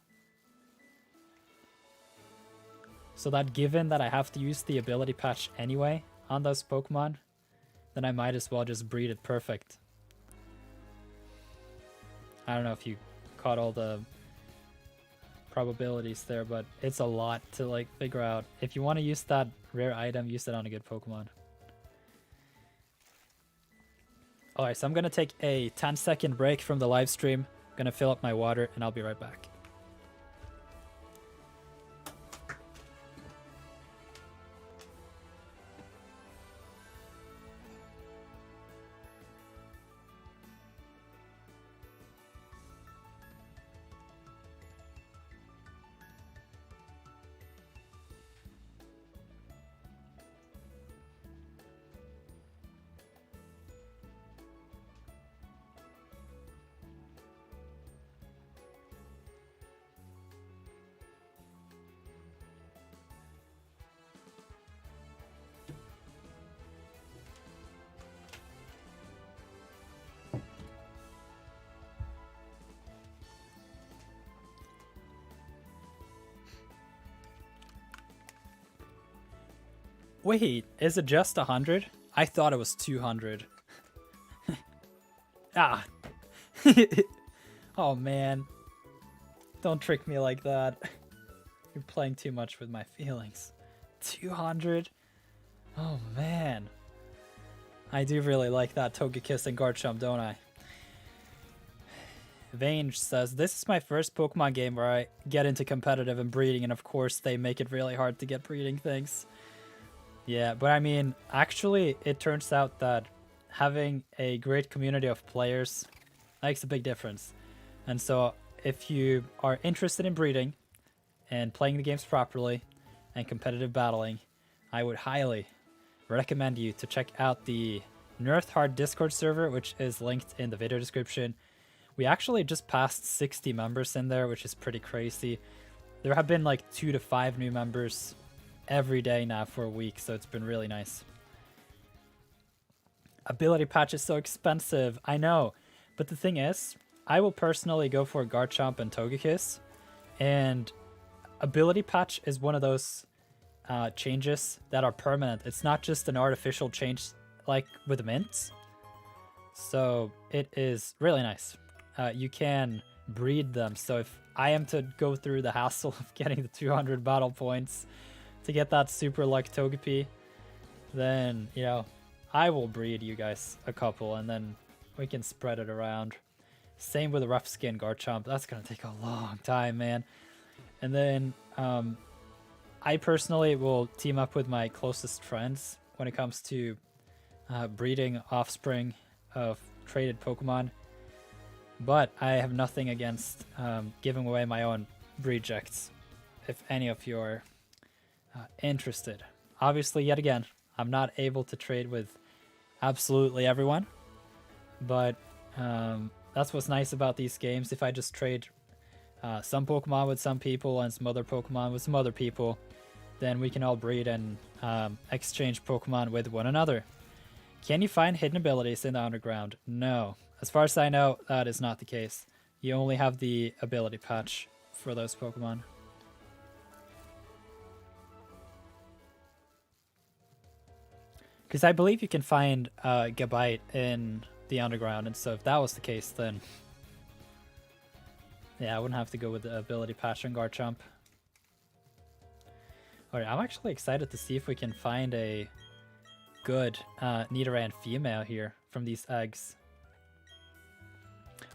So that given that I have to use the ability patch anyway on those Pokemon, then I might as well just breed it perfect. I don't know if you caught all the probabilities there, but it's a lot to like figure out. If you want to use that rare item, use it on a good Pokemon. Alright, so I'm gonna take a 10-second break from the live stream. I'm gonna fill up my water and I'll be right back. Wait, is it just 100? I thought it was 200. Ah. Oh man. Don't trick me like that. You're playing too much with my feelings. 200? Oh man. I do really like that Togekiss and Garchomp, don't I? Vange says, this is my first Pokemon game where I get into competitive and breeding, and of course they make it really hard to get breeding things. Yeah, but I mean, actually, it turns out that having a great community of players makes a big difference. And so, if you are interested in breeding and playing the games properly and competitive battling, I would highly recommend you to check out the Nirth Discord server, which is linked in the video description. We actually just passed 60 members in there, which is pretty crazy. There have been like 2 to 5 new members every day now for a week, so it's been really nice. Ability patch is so expensive, I know, but the thing is, I will personally go for Garchomp and Togekiss, and ability patch is one of those changes that are permanent. It's not just an artificial change like with mints, so it is really nice. You can breed them, so if I am to go through the hassle of getting the 200 battle points to get that super luck Togepi, then, you know, I will breed you guys a couple and then we can spread it around. Same with the rough skin Garchomp. That's gonna take a long time, man. And then I personally will team up with my closest friends when it comes to breeding offspring of traded Pokemon. But I have nothing against giving away my own breedjects if any of you are interested. Obviously, yet again, I'm not able to trade with absolutely everyone, but that's what's nice about these games. If I just trade some Pokemon with some people and some other Pokemon with some other people, then we can all breed and exchange Pokemon with one another. Can you find hidden abilities in the underground? No. As far as I know, that is not the case. You only have the ability patch for those Pokemon. Because I believe you can find Gabite in the underground, and so if that was the case, then yeah, I wouldn't have to go with the ability patch on Garchomp. Alright, I'm actually excited to see if we can find a good Nidoran female here from these eggs.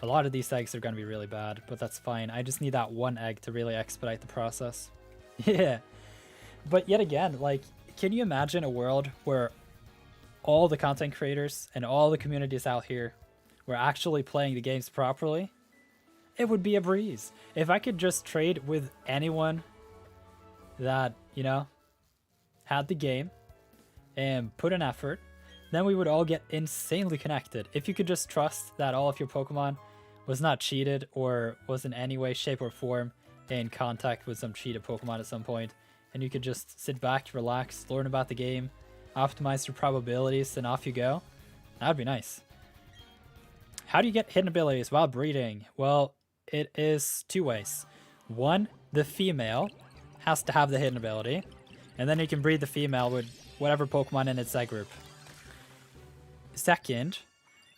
A lot of these eggs are going to be really bad, but that's fine. I just need that one egg to really expedite the process. Yeah. But yet again, like, can you imagine a world where all the content creators and all the communities out here were actually playing the games properly, it would be a breeze. If I could just trade with anyone that, you know, had the game and put an effort, then we would all get insanely connected. If you could just trust that all of your Pokemon was not cheated or was in any way, shape, or form in contact with some cheated Pokemon at some point, and you could just sit back, relax, learn about the game, optimize your probabilities, and off you go, that would be nice. How do you get hidden abilities while breeding? Well, it is two ways. One, the female has to have the hidden ability, and then you can breed the female with whatever Pokemon in its egg group. Second,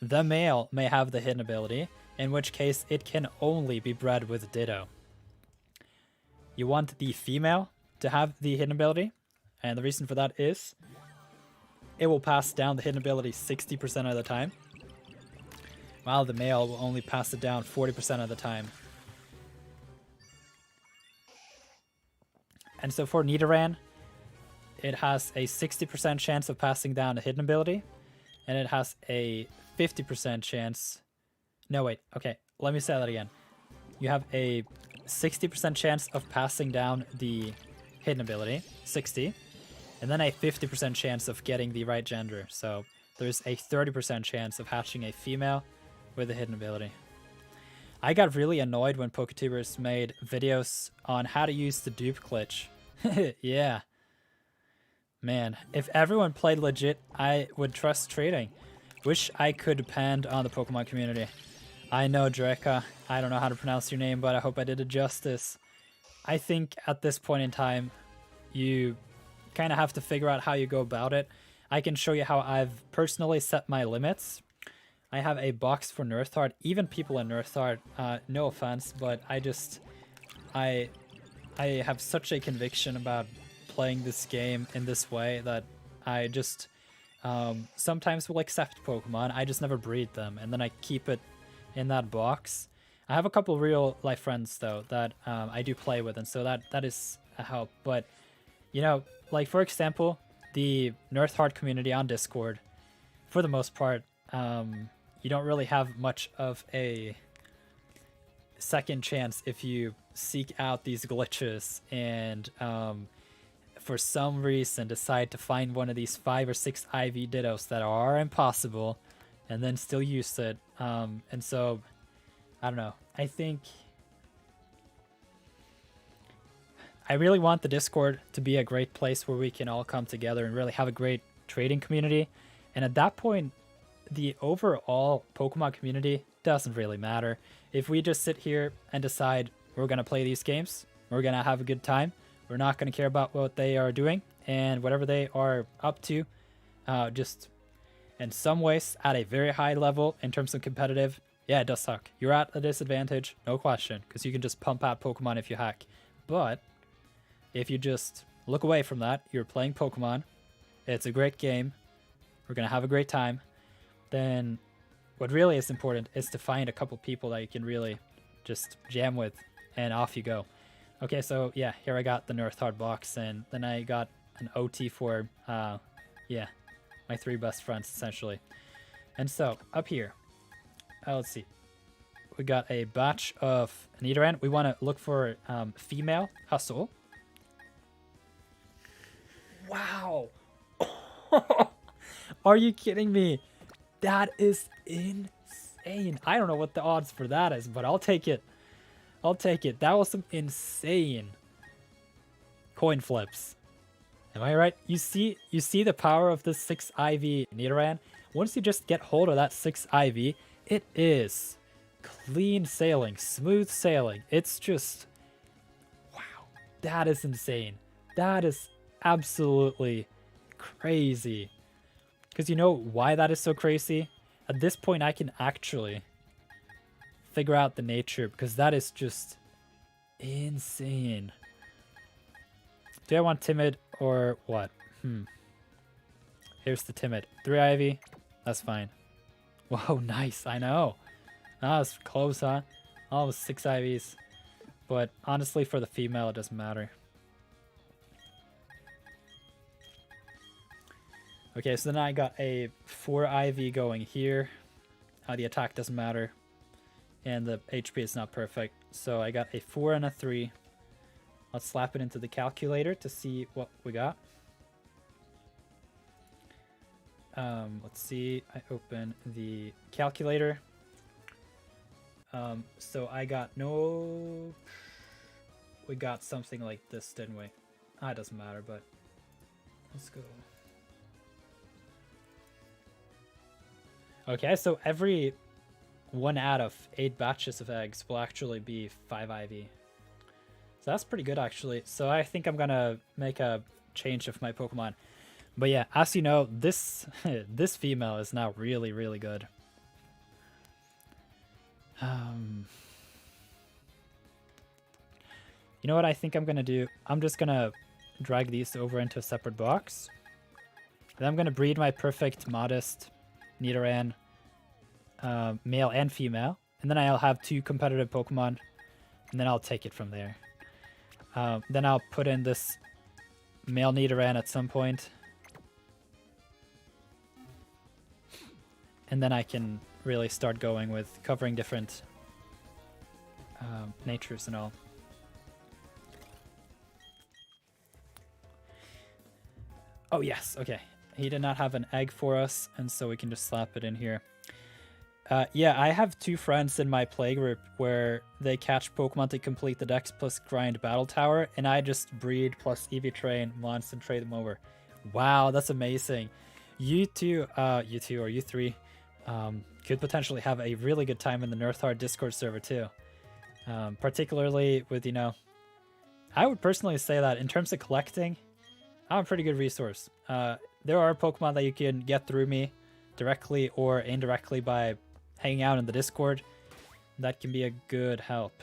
the male may have the hidden ability, in which case it can only be bred with Ditto. You want the female to have the hidden ability, and the reason for that is it will pass down the hidden ability 60% of the time, while the male will only pass it down 40% of the time. And so for Nidoran, it has a 60% chance of passing down a hidden ability, and it has a 50% chance. No, wait. Okay, let me say that again. You have a 60% chance of passing down the hidden ability, 60, and then a 50% chance of getting the right gender. So there's a 30% chance of hatching a female with a hidden ability. I got really annoyed when Poketubers made videos on how to use the dupe glitch. Yeah. Man, if everyone played legit, I would trust trading. Wish I could depend on the Pokemon community. I know, Dreka. I don't know how to pronounce your name, but I hope I did it justice. I think at this point in time, you kind of have to figure out how you go about it. I can show you how I've personally set my limits. I have a box for Nirth Heart. Even people in Nirth Heart, no offense, but I have such a conviction about playing this game in this way that I just sometimes will accept Pokemon. I just never breed them, and then I keep it in that box. I have a couple real life friends though that I do play with, and so that is a help. But you know, like for example, the Nirth Heart community on Discord, for the most part, you don't really have much of a second chance if you seek out these glitches and for some reason decide to find one of these 5 or 6 IV Dittos that are impossible and then still use it. And so, I don't know. I think I really want the Discord to be a great place where we can all come together and really have a great trading community. And at that point, the overall Pokemon community doesn't really matter. If we just sit here and decide we're going to play these games, we're going to have a good time, we're not going to care about what they are doing, and whatever they are up to, just in some ways at a very high level in terms of competitive, yeah, it does suck. You're at a disadvantage, no question, because you can just pump out Pokemon if you hack. But if you just look away from that, you're playing Pokemon, it's a great game, we're going to have a great time, then what really is important is to find a couple people that you can really just jam with, and off you go. Okay, so yeah, here I got the Nirth Heart box, and then I got an OT for, yeah, my 3 best friends, essentially. And so, up here, let's see. We got a batch of Nidoran. We want to look for female Hustle. Wow! Are you kidding me? That is insane. I don't know what the odds for that is, but I'll take it. I'll take it. That was some insane coin flips. Am I right? You see the power of this 6 IV Nidoran? Once you just get hold of that 6 IV, it is clean sailing, smooth sailing. It's just, wow, that is insane. That is absolutely crazy. Because you know why that is so crazy? At this point, I can actually figure out the nature, because that is just insane. Do I want timid or what? Here's the timid. 3 Ivy. That's fine. Whoa, nice. I know. That was close, huh? Almost 6 IVs. But honestly, for the female, it doesn't matter. Okay, so then I got a 4 IV going here. The attack doesn't matter. And the HP is not perfect. So I got a 4 and a 3. Let's slap it into the calculator to see what we got. Let's see. I open the calculator. So I got no... We got something like this, didn't we? It doesn't matter, but let's go. Okay, so every 1 out of 8 batches of eggs will actually be 5 IV. So that's pretty good, actually. So I think I'm gonna make a change of my Pokemon. But yeah, as you know, this this female is now really, really good. You know what I think I'm gonna do? I'm just gonna drag these over into a separate box. Then I'm gonna breed my perfect modest Nidoran, male and female, and then I'll have 2 competitive Pokemon, and then I'll take it from there. Then I'll put in this male Nidoran at some point, and then I can really start going with covering different natures and all. Oh yes, okay. He did not have an egg for us, and so we can just slap it in here. Yeah, I have 2 friends in my playgroup where they catch Pokemon to complete the Dex plus Grind Battle Tower, and I just breed plus EV Train monsters and trade them over. Wow, that's amazing. You two or you 3 could potentially have a really good time in the Nirth Hard Discord server too. Particularly with, you know, I would personally say that in terms of collecting, I'm a pretty good resource. There are Pokemon that you can get through me directly or indirectly by hanging out in the Discord. That can be a good help.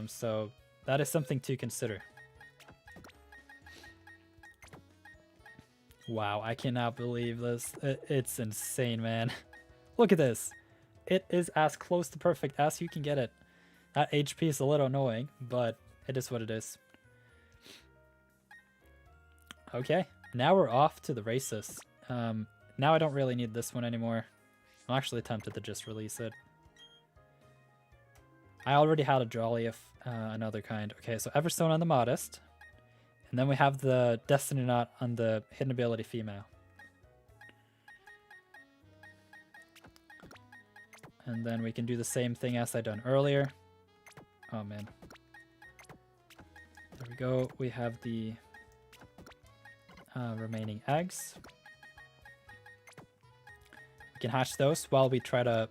So that is something to consider. Wow, I cannot believe this. It's insane, man. Look at this. It is as close to perfect as you can get it. That HP is a little annoying, but it is what it is. Okay, now we're off to the races. Now I don't really need this one anymore. I'm actually tempted to just release it. I already had a Jolly of another kind. Okay, so Everstone on the Modest. And then we have the Destiny Knot on the Hidden Ability Female. And then we can do the same thing as I done earlier. Oh man. There we go. We have the remaining eggs. We can hatch those while we try to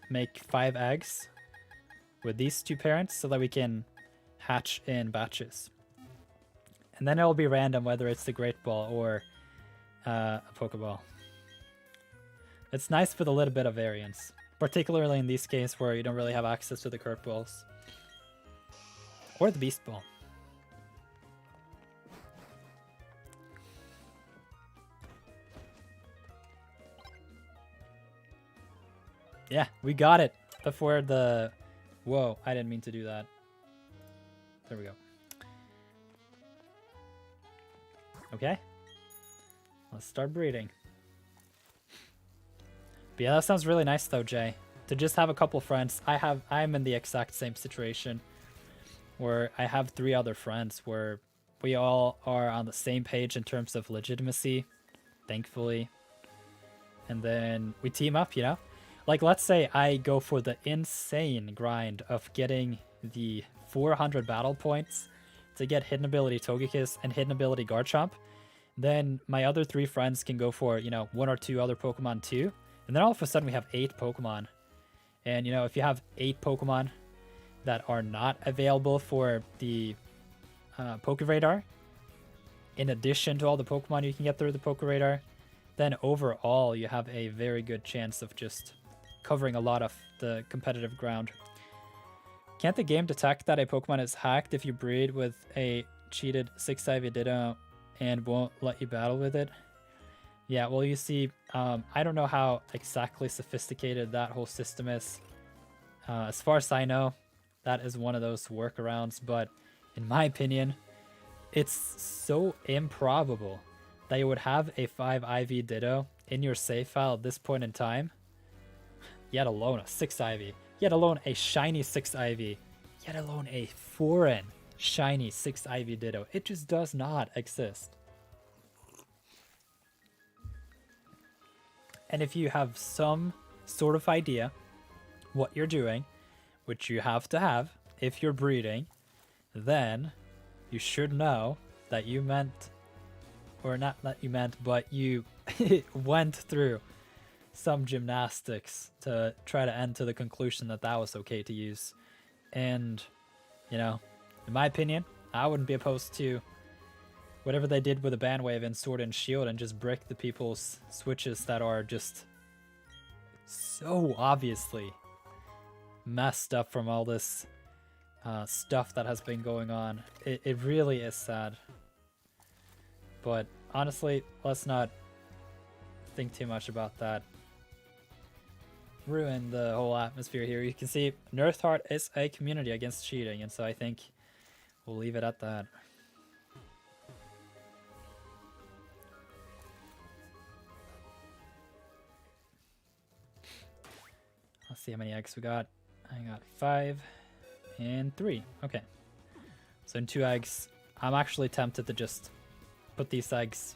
make 5 eggs with these 2 parents so that we can hatch in batches. And then it'll be random whether it's the Great Ball or a Pokeball. It's nice with a little bit of variance, particularly in these games where you don't really have access to the Curveballs. Or the Beast Ball. Yeah, we got it before the... Whoa, I didn't mean to do that. There we go. Okay. Let's start breeding. But yeah, that sounds really nice though, Jay. To just have a couple friends. I'm in the exact same situation where I have 3 other friends where we all are on the same page in terms of legitimacy, thankfully. And then we team up, you know? Like, let's say I go for the insane grind of getting the 400 battle points to get Hidden Ability Togekiss and Hidden Ability Garchomp. Then my other 3 friends can go for, you know, 1 or 2 other Pokemon too. And then all of a sudden we have 8 Pokemon. And, you know, if you have 8 Pokemon that are not available for the Pokeradar, in addition to all the Pokemon you can get through the Pokeradar, then overall you have a very good chance of just covering a lot of the competitive ground. Can't the game detect that a Pokemon is hacked if you breed with a cheated 6 IV Ditto and won't let you battle with it? Yeah, well, you see, I don't know how exactly sophisticated that whole system is. As far as I know, that is one of those workarounds, but in my opinion, it's so improbable that you would have a 5 IV Ditto in your save file at this point in time, yet alone a 6 IV, yet alone a shiny 6 IV, yet alone a foreign shiny 6 IV Ditto. It just does not exist. And if you have some sort of idea what you're doing, which you have to have if you're breeding, then you should know that you meant, or not that you meant, but you went through some gymnastics to try to end to the conclusion that that was okay to use. And, you know, in my opinion, I wouldn't be opposed to whatever they did with the bandwave in Sword and Shield and just brick the people's switches that are just so obviously messed up from all this stuff that has been going on. It really is sad. But honestly, let's not think too much about that. Ruin the whole atmosphere here. You can see Nirth Heart is a community against cheating, and so I think we'll leave it at that. Let's see how many eggs we got. I got 5 and 3. Okay. So in 2 eggs, I'm actually tempted to just put these eggs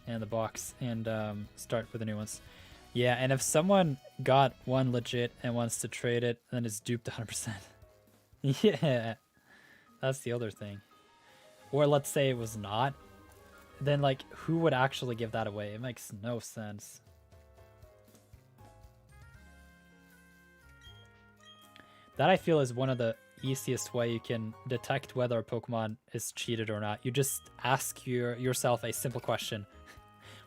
in the box and start with the new ones. Yeah, and if someone got one legit and wants to trade it, then it's duped 100%. Yeah, that's the other thing. Or let's say it was not, then like who would actually give that away? It makes no sense. That I feel is one of the easiest way you can detect whether a Pokemon is cheated or not. You just ask yourself a simple question.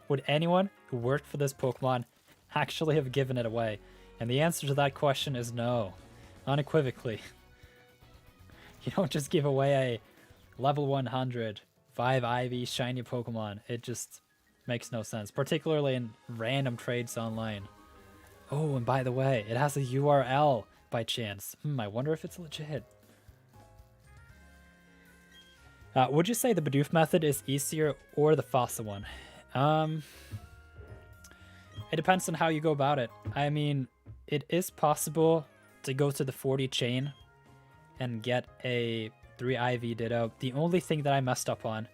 Would anyone who worked for this Pokemon actually have given it away? And the answer to that question is no. Unequivocally. You don't just give away a level 100 5 IV shiny Pokemon. It just makes no sense. Particularly in random trades online. Oh, and by the way, it has a URL by chance. I wonder if it's legit. Would you say the Bidoof method is easier or the fossil one? It depends on how you go about it. I mean, it is possible to go to the 40 chain and get a 3 IV Ditto. The only thing that I messed up on,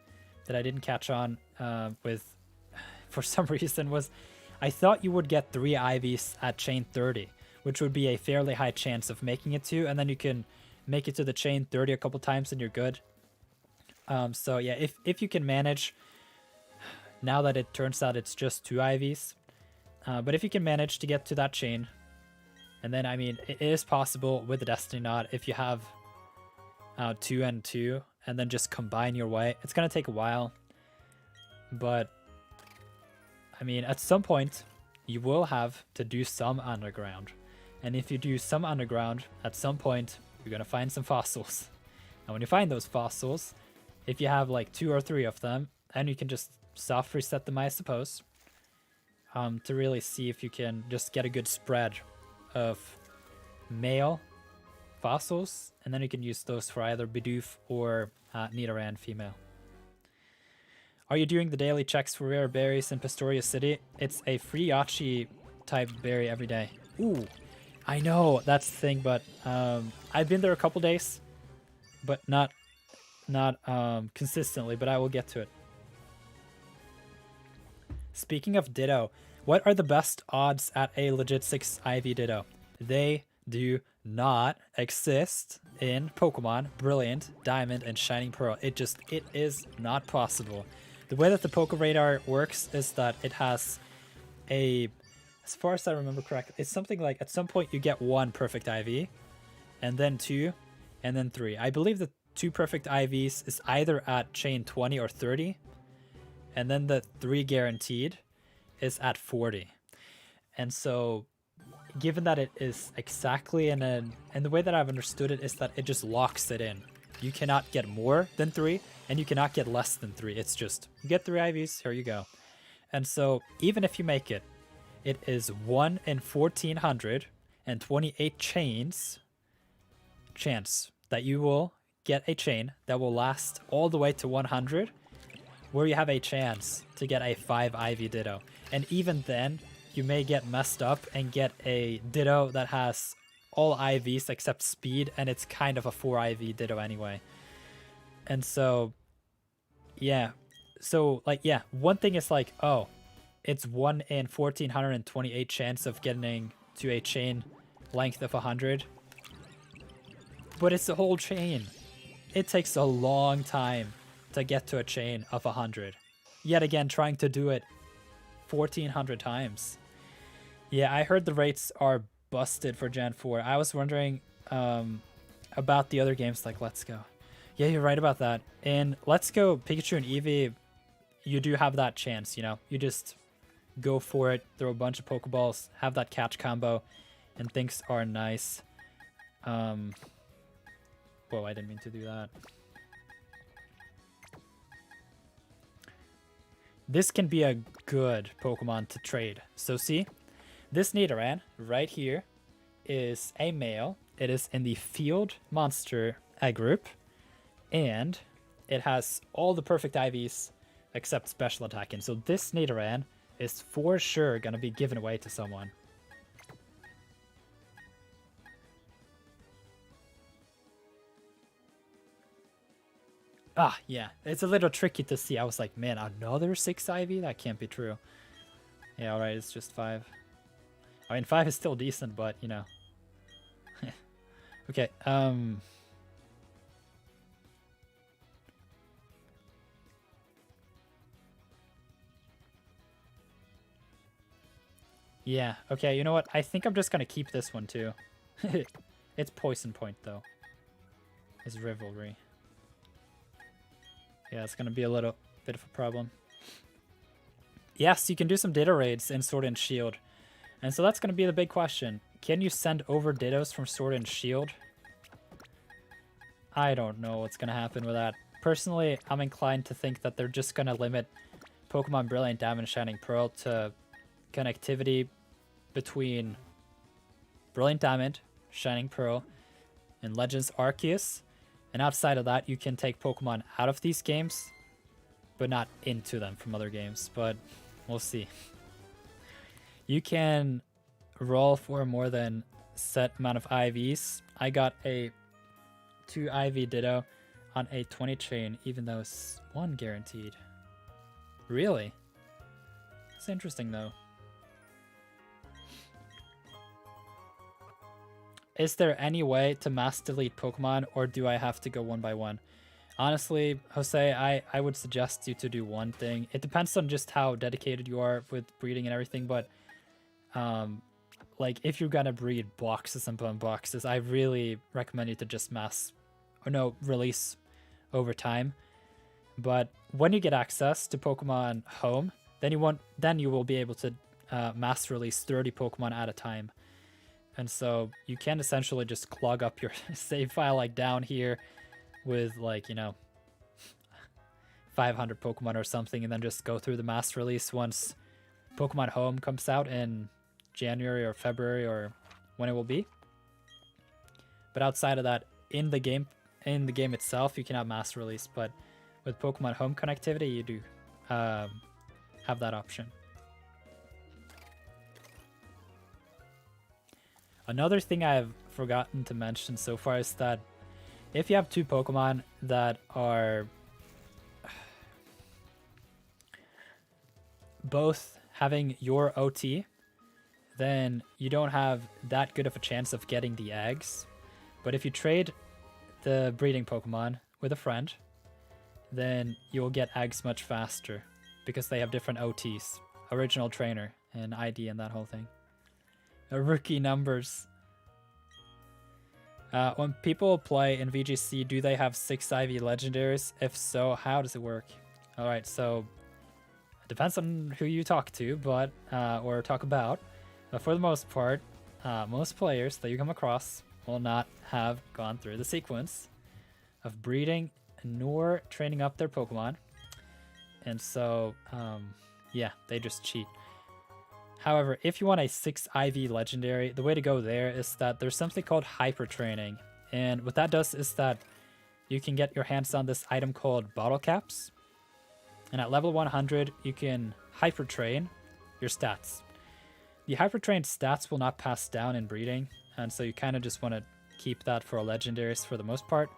that I didn't catch on with for some reason, was I thought you would get 3 IVs at chain 30, which would be a fairly high chance of making it to, and then you can make it to the chain 30 a couple times and you're good. So yeah, if you can manage, now that it turns out it's just 2 IVs, but if you can manage to get to that chain, and then I mean, it is possible with the Destiny Knot if you have 2 and 2, and then just combine your way. It's gonna take a while, but I mean, at some point, you will have to do some underground. And if you do some underground, at some point, you're going to find some fossils. And when you find those fossils, if you have like 2 or 3 of them, then you can just soft reset them, I suppose, to really see if you can just get a good spread of male fossils. And then you can use those for either Bidoof or Nidoran female. Are you doing the daily checks for rare berries in Pastoria City? It's a free Yachi type berry every day. Ooh, I know, that's the thing, but I've been there a couple days, but not consistently, but I will get to it. Speaking of Ditto, what are the best odds at a legit 6 IV Ditto? They do not exist in Pokemon Brilliant, Diamond, and Shining Pearl. It is not possible. The way that the Poke Radar works is that it has a, as far as I remember correctly, it's something like at some point you get 1 perfect IV, and then 2, and then 3. I believe the 2 perfect IVs is either at chain 20 or 30, and then the 3 guaranteed is at 40. And so, given that it is exactly and the way that I've understood it is that it just locks it in. You cannot get more than 3, and you cannot get less than 3. It's just, you get 3 IVs, here you go. And so, even if you make it, it is 1 in 1,428 chains chance that you will get a chain that will last all the way to 100 where you have a chance to get a 5 IV Ditto. And even then, you may get messed up and get a Ditto that has all IVs except speed, and it's kind of a 4 IV Ditto anyway. And so, yeah. So, like, yeah, one thing is like, oh, it's 1 in 1,428 chance of getting to a chain length of 100. But it's the whole chain. It takes a long time to get to a chain of 100. Yet again, trying to do it 1,400 times. Yeah, I heard the rates are busted for Gen 4. I was wondering about the other games like Let's Go. Yeah, you're right about that. In Let's Go, Pikachu and Eevee, you do have that chance, you know? You just go for it, throw a bunch of Pokeballs, have that catch combo, and things are nice. Whoa, I didn't mean to do that. This can be a good Pokemon to trade. So see, this Nidoran right here is a male. It is in the Field Monster egg group, and it has all the perfect IVs except special attack. And so this Nidoran is for sure going to be given away to someone. Ah, yeah. It's a little tricky to see. I was like, man, another 6 IV? That can't be true. Yeah, alright, it's just 5. I mean, 5 is still decent, but, you know. Okay, yeah, okay, you know what? I think I'm just gonna keep this one, too. It's Poison Point, though. It's Rivalry. Yeah, it's gonna be a little bit of a problem. Yes, you can do some Ditto raids in Sword and Shield. And so that's gonna be the big question. Can you send over Dittos from Sword and Shield? I don't know what's gonna happen with that. Personally, I'm inclined to think that they're just gonna limit Pokemon Brilliant Diamond and Shining Pearl to connectivity between Brilliant Diamond, Shining Pearl, and Legends Arceus. And outside of that, you can take Pokemon out of these games, but not into them from other games. But we'll see. You can roll for more than set amount of IVs. I got a 2 IV Ditto on a 20 chain, even though it's 1 guaranteed. Really? It's interesting, though. Is there any way to mass delete Pokemon, or do I have to go one by one? Honestly, Jose, I would suggest you to do one thing. It depends on just how dedicated you are with breeding and everything, but like if you're gonna breed boxes and boxes, I really recommend you to just release over time. But when you get access to Pokemon Home, then you will be able to mass release 30 Pokemon at a time. And so you can essentially just clog up your save file like down here with like, you know, 500 Pokemon or something, and then just go through the mass release once Pokemon Home comes out in January or February or when it will be. But outside of that, in the game itself, you can have mass release, but with Pokemon Home connectivity, you do have that option. Another thing I've forgotten to mention so far is that if you have 2 Pokemon that are both having your OT, then you don't have that good of a chance of getting the eggs. But if you trade the breeding Pokemon with a friend, then you'll get eggs much faster because they have different OTs, original trainer and ID and that whole thing. Rookie numbers. When people play in VGC, do they have 6 IV legendaries? If so, how does it work? Alright, so it depends on who you talk to, but or talk about. But for the most part, most players that you come across will not have gone through the sequence of breeding nor training up their Pokemon. And so, yeah, they just cheat. However, if you want a 6 IV legendary, the way to go there is that there's something called hyper training. And what that does is that you can get your hands on this item called bottle caps. And at level 100, you can hyper train your stats. The hyper trained stats will not pass down in breeding, and so you kind of just want to keep that for legendaries for the most part.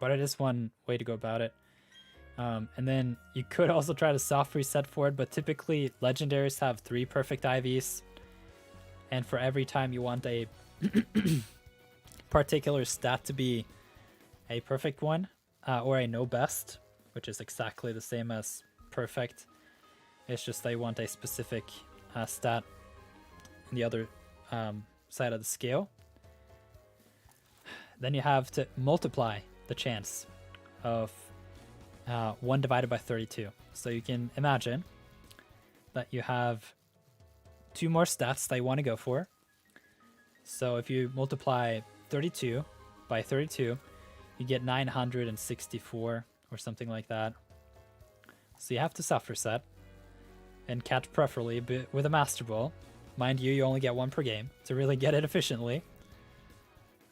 But it is one way to go about it. And then you could also try to soft reset for it, but typically legendaries have 3 perfect IVs. And for every time you want a particular stat to be a perfect one, or a no best, which is exactly the same as perfect. It's just they want a specific stat on the other side of the scale. Then you have to multiply the chance of 1 divided by 32. So you can imagine that you have 2 more stats that you want to go for. So if you multiply 32 by 32, you get 964 or something like that. So you have to soft reset and catch preferably with a Master Ball. Mind you, you only get 1 per game to really get it efficiently.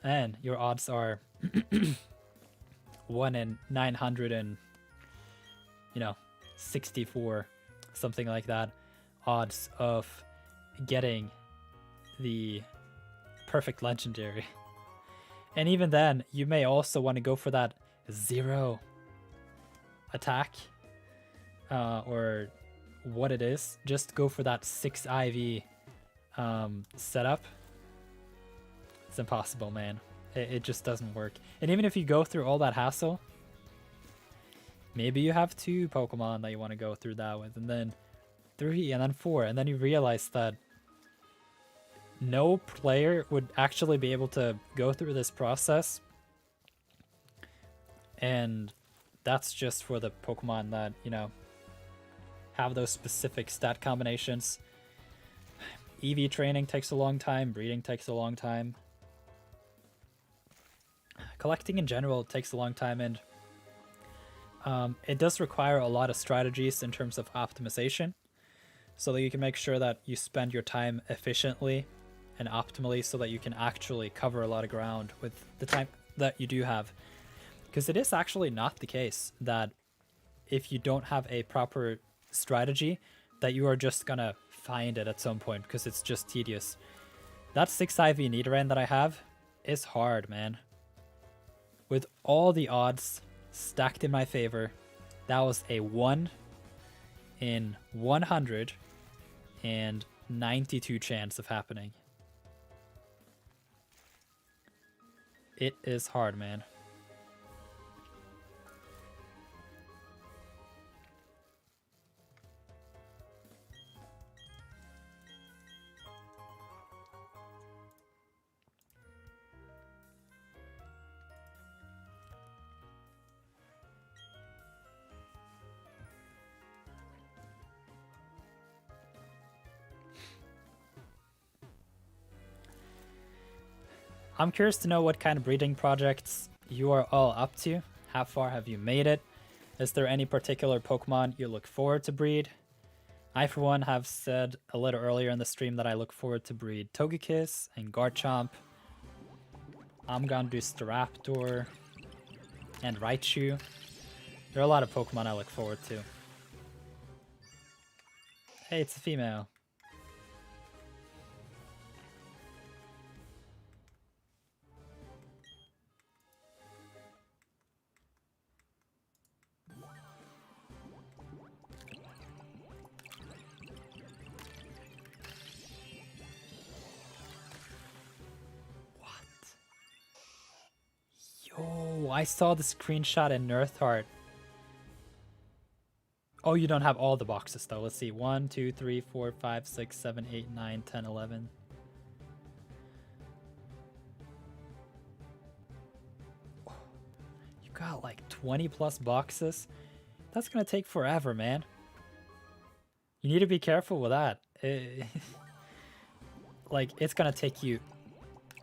And your odds are 1 in 964, something like that, odds of getting the perfect legendary. And even then, you may also want to go for that 0 attack, or what it is. Just go for that 6 IV setup. It's impossible, man. It just doesn't work. And even if you go through all that hassle, maybe you have 2 Pokemon that you want to go through that with, and then 3, and then 4, and then you realize that no player would actually be able to go through this process. And that's just for the Pokemon that, have those specific stat combinations. EV training takes a long time, breeding takes a long time. Collecting in general takes a long time, and it does require a lot of strategies in terms of optimization, so that you can make sure that you spend your time efficiently and optimally, so that you can actually cover a lot of ground with the time that you do have. Because it is actually not the case that if you don't have a proper strategy, that you are just gonna find it at some point, because it's just tedious. That 6 IV Nidoran that I have is hard, man. With all the odds stacked in my favor, that was a 1 in 192 chance of happening. It is hard, man. I'm curious to know what kind of breeding projects you are all up to. How far have you made it? Is there any particular Pokemon you look forward to breed? I, for one, have said a little earlier in the stream that I look forward to breed Togekiss and Garchomp. I'm gonna do Staraptor and Raichu. There are a lot of Pokemon I look forward to. Hey, it's a female. Yo, I saw the screenshot in Nirth Heart. Oh, you don't have all the boxes though. Let's see. 1, 2, 3, 4, 5, 6, 7, 8, 9, 10, 11. You got like 20 plus boxes? That's gonna take forever, man. You need to be careful with that. Like, it's gonna take you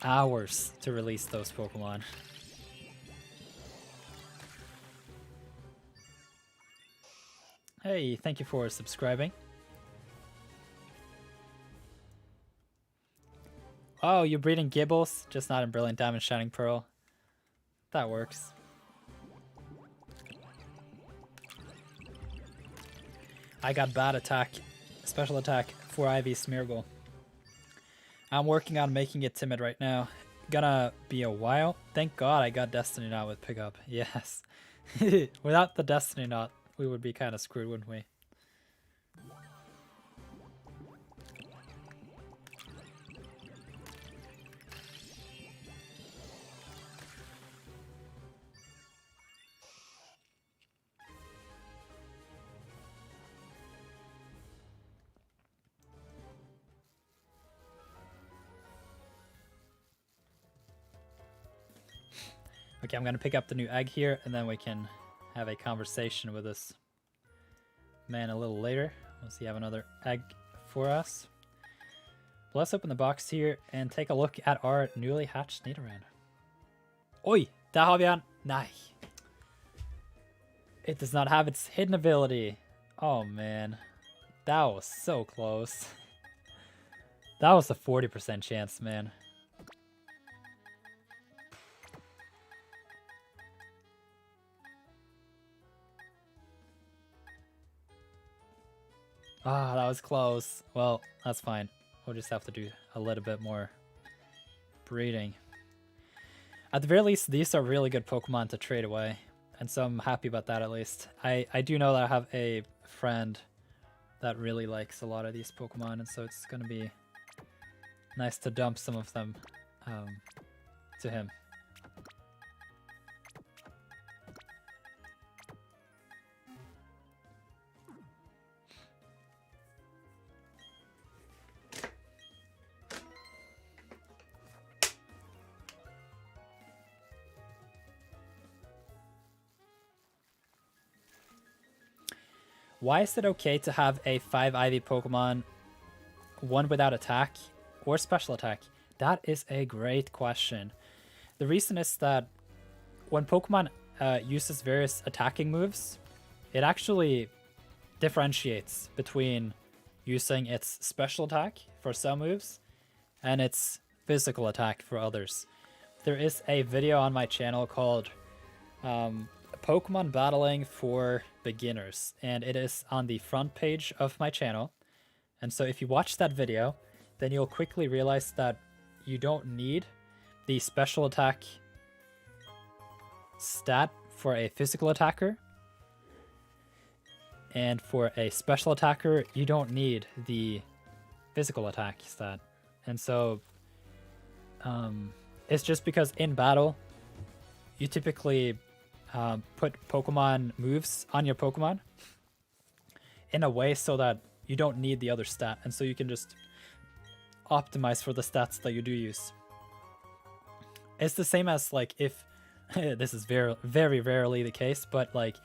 hours to release those Pokemon. Hey, thank you for subscribing. Oh, you're breeding Gibbles, just not in Brilliant Diamond Shining Pearl. That works. I got bad attack, special attack for Ivy Smeargle. I'm working on making it timid right now. Gonna be a while. Thank God I got Destiny Knot with pickup. Yes. Without the Destiny Knot, we would be kind of screwed, wouldn't we? Okay, I'm gonna pick up the new egg here, and then we can have a conversation with this man a little later. Once you have another egg for us. But let's open the box here and take a look at our newly hatched Nidoran. Oj, där har vi han. Nej. It does not have its hidden ability. Oh man, that was so close. That was a 40% chance, man. Ah, that was close. Well, that's fine. We'll just have to do a little bit more breeding. At the very least, these are really good Pokemon to trade away. And so I'm happy about that at least. I do know that I have a friend that really likes a lot of these Pokemon, and so it's going to be nice to dump some of them to him. Why is it okay to have a 5 Ivy Pokemon, one without attack or special attack? That is a great question. The reason is that when Pokemon uses various attacking moves, it actually differentiates between using its special attack for some moves and its physical attack for others. There is a video on my channel called Pokemon Battling for Beginners, and it is on the front page of my channel. And so if you watch that video, then you'll quickly realize that you don't need the special attack stat for a physical attacker, and for a special attacker you don't need the physical attack stat. And so it's just because in battle you typically put Pokemon moves on your Pokemon in a way so that you don't need the other stat, and so you can just optimize for the stats that you do use. It's the same as like if this is very, very rarely the case, but like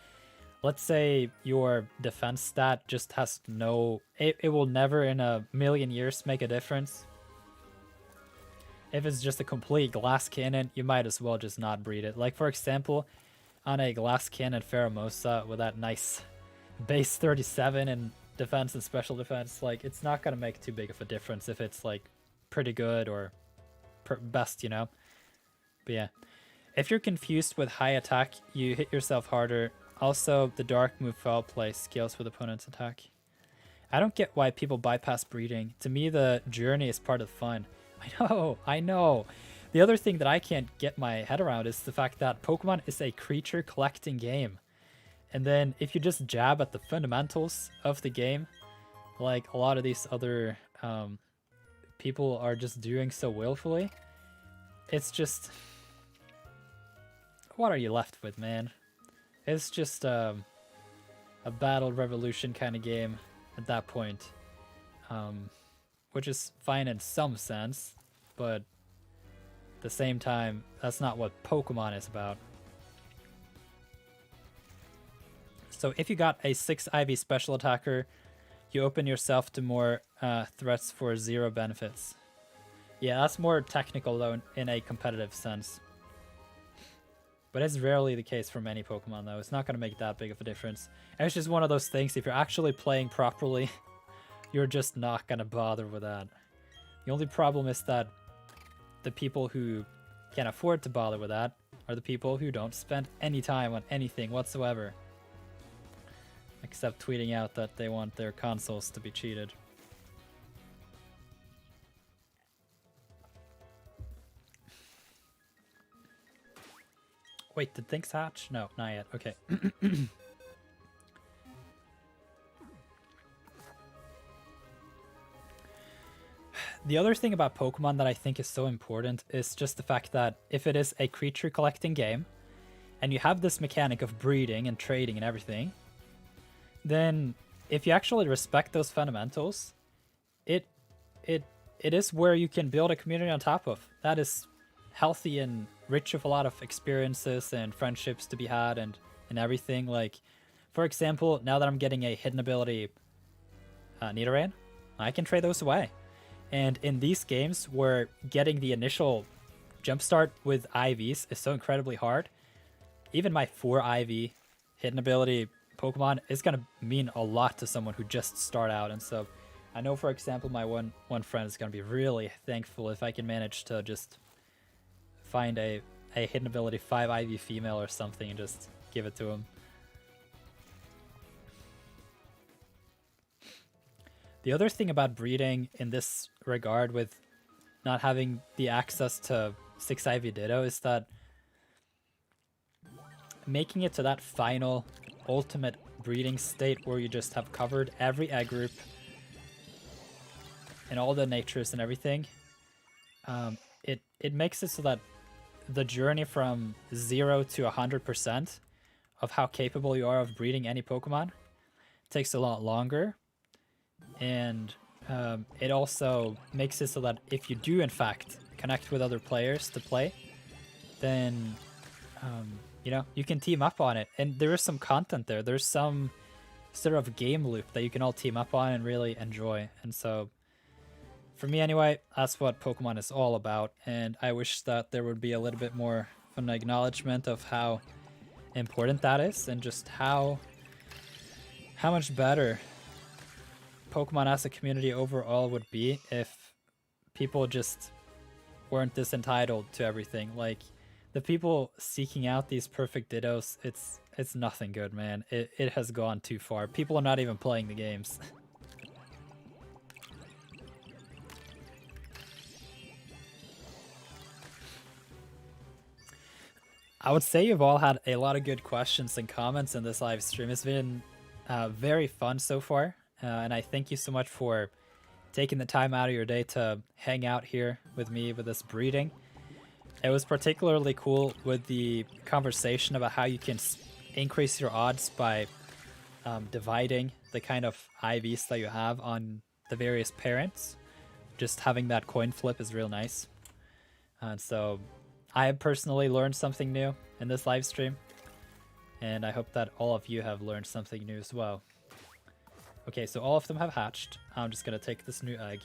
let's say your defense stat just has no, it will never in a million years make a difference. If it's just a complete glass cannon, you might as well just not breed it. Like for example, on a glass cannon Pheromosa with that nice base 37 in defense and special defense, like it's not gonna make too big of a difference if it's like pretty good or best, you know. But yeah, if you're confused with high attack, you hit yourself harder. Also, the dark move foul play scales with opponent's attack. I don't get why people bypass breeding. To me, the journey is part of the fun. I know. The other thing that I can't get my head around is the fact that Pokemon is a creature collecting game. And then if you just jab at the fundamentals of the game, like a lot of these other people are just doing so willfully, it's just... what are you left with, man? It's just a battle revolution kind of game at that point. Which is fine in some sense, but at the same time, that's not what Pokemon is about. So if you got a 6 IV special attacker, you open yourself to more threats for 0 benefits. Yeah, that's more technical though in a competitive sense. But it's rarely the case for many Pokemon though. It's not going to make that big of a difference. And it's just one of those things, if you're actually playing properly, you're just not going to bother with that. The only problem is that the people who can afford to bother with that are the people who don't spend any time on anything whatsoever. except tweeting out that they want their consoles to be cheated. Wait, did things hatch? No, not yet. Okay. The other thing about Pokemon that I think is so important is just the fact that if it is a creature collecting game, and you have this mechanic of breeding and trading and everything, then if you actually respect those fundamentals, it is where you can build a community on top of. That is healthy and rich of a lot of experiences and friendships to be had and everything. Like, for example, now that I'm getting a hidden ability Nidoran, I can trade those away. And in these games where getting the initial jumpstart with IVs is so incredibly hard, even my 4 IV hidden ability Pokemon is going to mean a lot to someone who just start out. And so I know, for example, my one friend is going to be really thankful if I can manage to just find a hidden ability 5 IV female or something and just give it to him. The other thing about breeding in this regard with not having the access to 6 IV Ditto is that making it to that final ultimate breeding state where you just have covered every egg group and all the natures and everything, it makes it so that the journey from 0 to 100% of how capable you are of breeding any Pokemon takes a lot longer. And it also makes it so that if you do in fact connect with other players to play, then you know, you can team up on it. And there is some content there. There's some sort of game loop that you can all team up on and really enjoy. And so for me anyway, that's what Pokemon is all about. And I wish that there would be a little bit more of an acknowledgement of how important that is and just how much better Pokemon as a community overall would be if people just weren't this entitled to everything. Like, the people seeking out these perfect Dittos, it's nothing good, man. It has gone too far. People are not even playing the games. I would say you've all had a lot of good questions and comments in this live stream. It's been very fun so far. And I thank you so much for taking the time out of your day to hang out here with me with this breeding. It was particularly cool with the conversation about how you can increase your odds by dividing the kind of IVs that you have on the various parents. Just having that coin flip is real nice. And so I have personally learned something new in this live stream. And I hope that all of you have learned something new as well. Okay, so all of them have hatched. I'm just going to take this new egg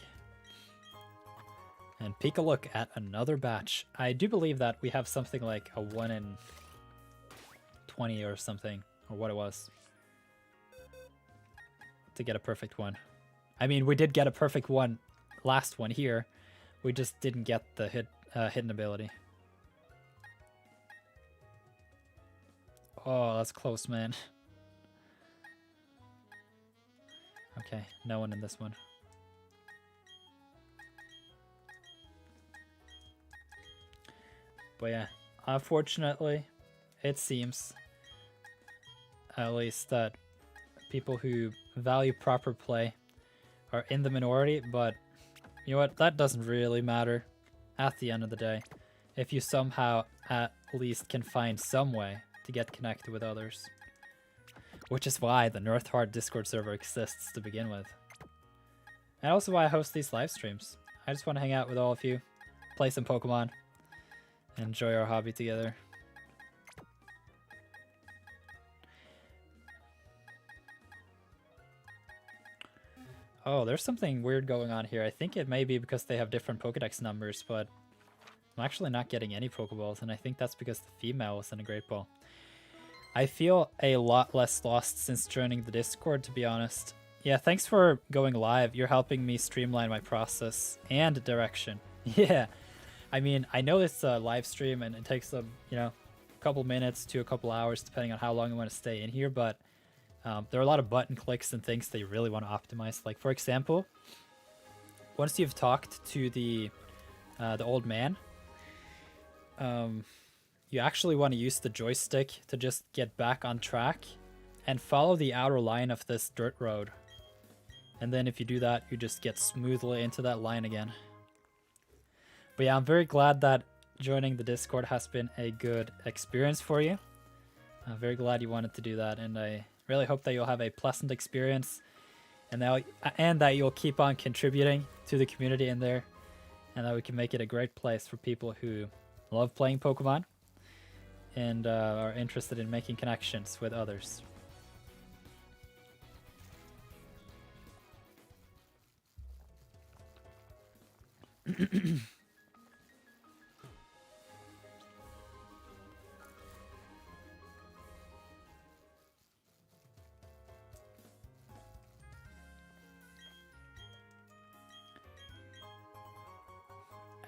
and take a look at another batch. I do believe that we have something like a 1 in 20 or something, or what it was, to get a perfect one. I mean, we did get a perfect one last one here. We just didn't get the hidden ability. Oh, that's close, man. Okay, no one in this one. But yeah, unfortunately, it seems, at least, that people who value proper play are in the minority, but you know what, that doesn't really matter at the end of the day, if you somehow at least can find some way to get connected with others. Which is why the Nirth Discord server exists to begin with. And also why I host these live streams. I just want to hang out with all of you, play some Pokemon, and enjoy our hobby together. Oh, there's something weird going on here. I think it may be because they have different Pokedex numbers, but I'm actually not getting any Pokeballs, and I think that's because the female was in a Great Ball. I feel a lot less lost since joining the Discord, to be honest. Yeah, thanks for going live. You're helping me streamline my process and direction. Yeah, I mean, I know it's a live stream and it takes a couple minutes to a couple hours depending on how long I want to stay in here, but There are a lot of button clicks and things that you really want to optimize. Like, for example, once you've talked to the old man, you actually want to use the joystick to just get back on track and follow the outer line of this dirt road. And then if you do that, you just get smoothly into that line again. But yeah, I'm very glad that joining the Discord has been a good experience for you. I'm very glad you wanted to do that, and I really hope that you'll have a pleasant experience and that you'll keep on contributing to the community in there, and that we can make it a great place for people who love playing Pokemon and are interested in making connections with others.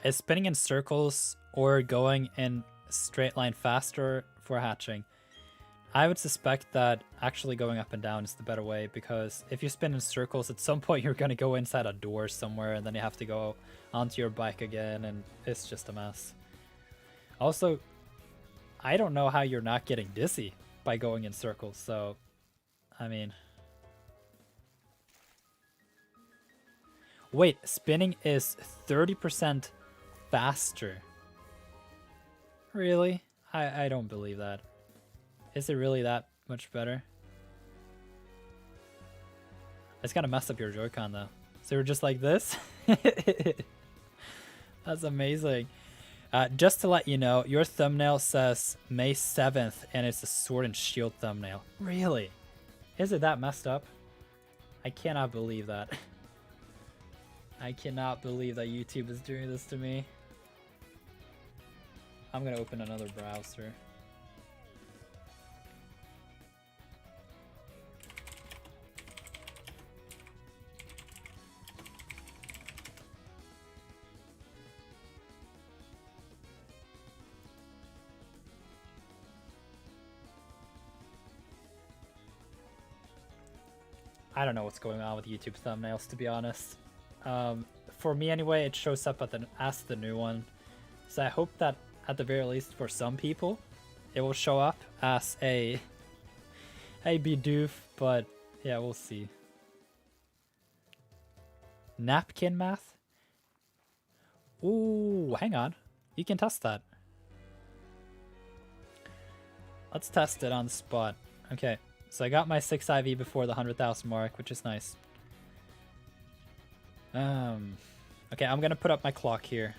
Is spinning in circles or going in a straight line faster for hatching? I would suspect that actually going up and down is the better way, because if you spin in circles, at some point you're going to go inside a door somewhere, and then you have to go onto your bike again, and it's just a mess. Also, I don't know how you're not getting dizzy by going in circles, so, I mean... Wait, spinning is 30% faster. Really? I don't believe that. Is it really that much better? It's gonna mess up your Joy-Con though. So we're just like this? That's amazing. Just to let you know, your thumbnail says May 7th and it's a Sword and Shield thumbnail. Really? Is it that messed up? I cannot believe that. I cannot believe that YouTube is doing this to me. I'm gonna open another browser. I don't know what's going on with YouTube thumbnails, to be honest. For me anyway, it shows up as the new one. So I hope that at the very least for some people, it will show up as a Bidoof, but yeah, we'll see. Napkin math? Ooh, hang on. You can test that. Let's test it on the spot. Okay, so I got my 6 IV before the 100,000 mark, which is nice. Okay, I'm gonna put up my clock here.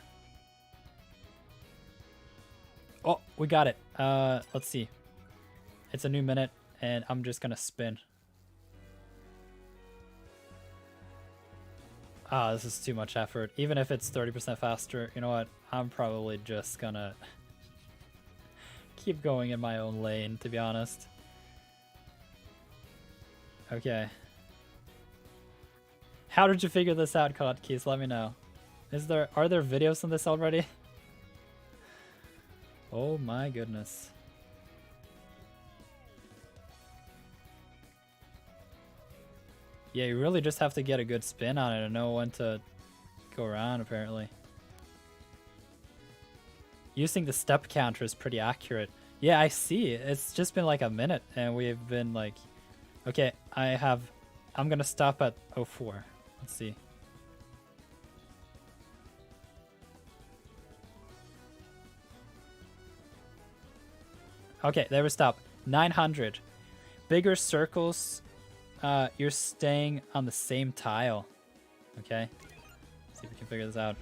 Oh, we got it. Let's see. It's a new minute, and I'm just gonna spin. Ah, this is too much effort. Even if it's 30% faster, you know what? I'm probably just gonna keep going in my own lane, to be honest. Okay. How did you figure this out, Hotkeys? Let me know. Are there videos on this already? Oh my goodness. Yeah, you really just have to get a good spin on it and know when to go around, apparently. Using the step counter is pretty accurate. Yeah, I see. It's just been like a minute and we've been like... Okay, I'm gonna stop at 04. Let's see. Okay, there we stop. 900. Bigger circles, you're staying on the same tile. Okay, let's see if we can figure this out.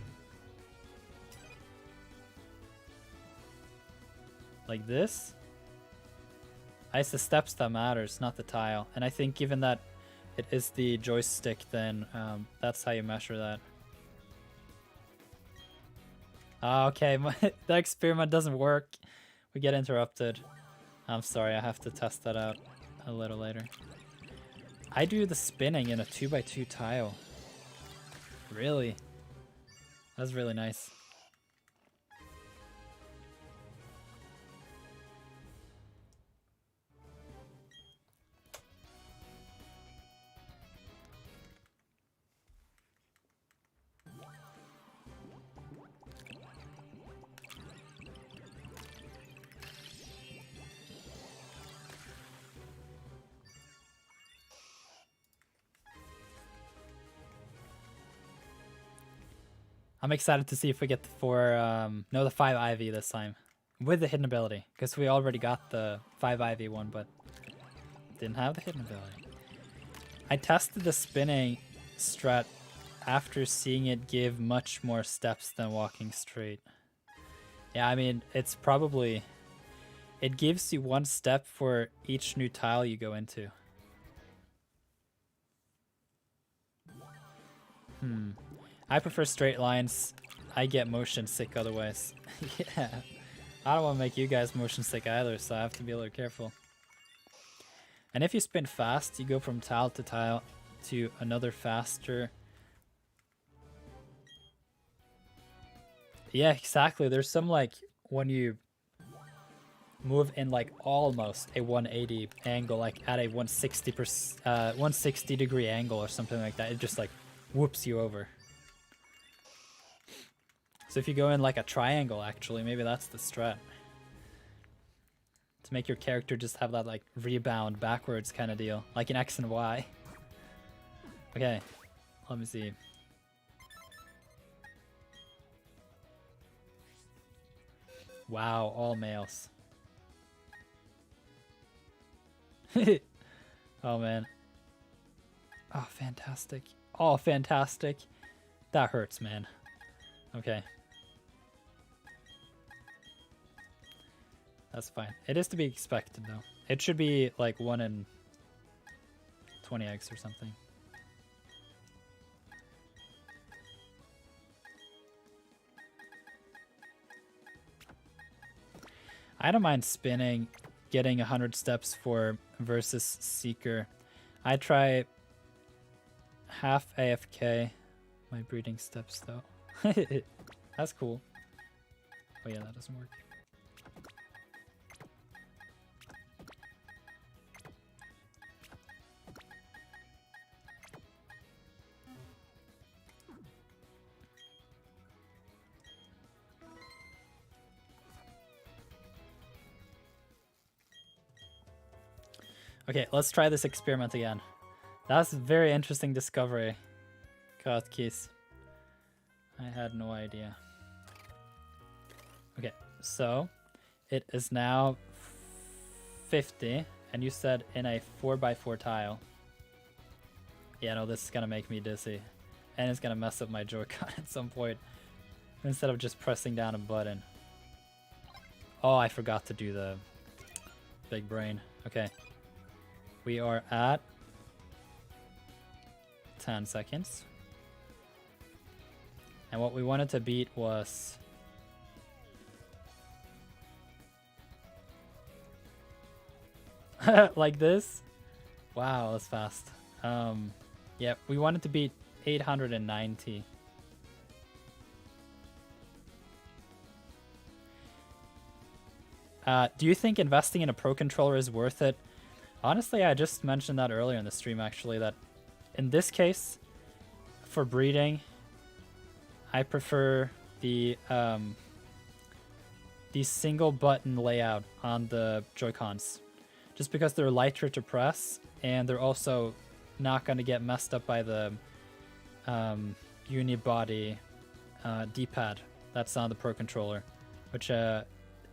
Like this? It's the steps that matters, not the tile. And I think given that it is the joystick, then that's how you measure that. Okay, the experiment doesn't work. We get interrupted. I'm sorry, I have to test that out a little later. I do the spinning in a 2x2 tile. Really? That's really nice. I'm excited to see if we get the 5 Ivy this time. With the hidden ability. Because we already got the 5 Ivy one, but didn't have the hidden ability. I tested the spinning strat after seeing it give much more steps than walking straight. Yeah, I mean, it's probably... It gives you 1 step for each new tile you go into. I prefer straight lines. I get motion sick otherwise. Yeah. I don't want to make you guys motion sick either, so I have to be a little careful. And if you spin fast, you go from tile to tile to another faster. Yeah, exactly. There's some like when you move in like almost a 180 angle, like at a 160 degree angle or something like that, it just like whoops you over. So if you go in like a triangle, actually, maybe that's the strat. To make your character just have that like rebound backwards kind of deal, like in X and Y. Okay, let me see. Wow, all males. Oh man. Oh, fantastic. Oh, fantastic. That hurts, man. Okay. That's fine. It is to be expected, though. It should be like 1 in 20 eggs or something. I don't mind spinning, getting 100 steps for versus Seeker. I try half AFK my breeding steps, though. That's cool. Oh yeah, that doesn't work. Okay, let's try this experiment again. That's a very interesting discovery, Kotkeys. I had no idea. Okay, so it is now 50, and you said in a 4x4 tile. Yeah, no, this is gonna make me dizzy, and it's gonna mess up my Joy-Con at some point instead of just pressing down a button. Oh, I forgot to do the big brain. Okay. We are at 10 seconds. And what we wanted to beat was... like this? Wow, that's fast. Yeah, we wanted to beat 890. Do you think investing in a Pro Controller is worth it? Honestly, I just mentioned that earlier in the stream, actually, that in this case, for breeding, I prefer the single button layout on the Joy-Cons. Just because they're lighter to press, and they're also not going to get messed up by the unibody D-pad that's on the Pro Controller, which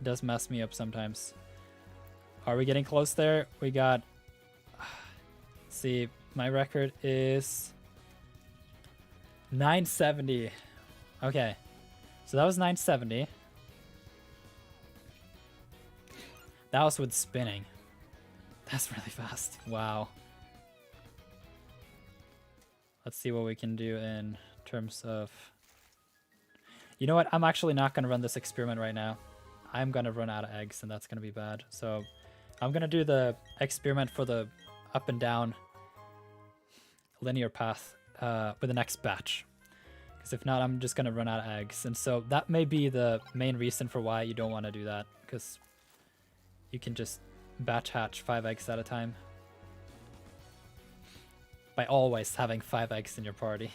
does mess me up sometimes. Are we getting close there? We got... see, my record is 970. Okay, so that was 970. That was with spinning. That's really fast. Wow. Let's see what we can do in terms of... You know what? I'm actually not going to run this experiment right now. I'm going to run out of eggs, and that's going to be bad. So I'm going to do the experiment for the up and down linear path with the next batch. Because if not, I'm just going to run out of eggs. And so that may be the main reason for why you don't want to do that. Because you can just batch hatch 5 eggs at a time. By always having 5 eggs in your party.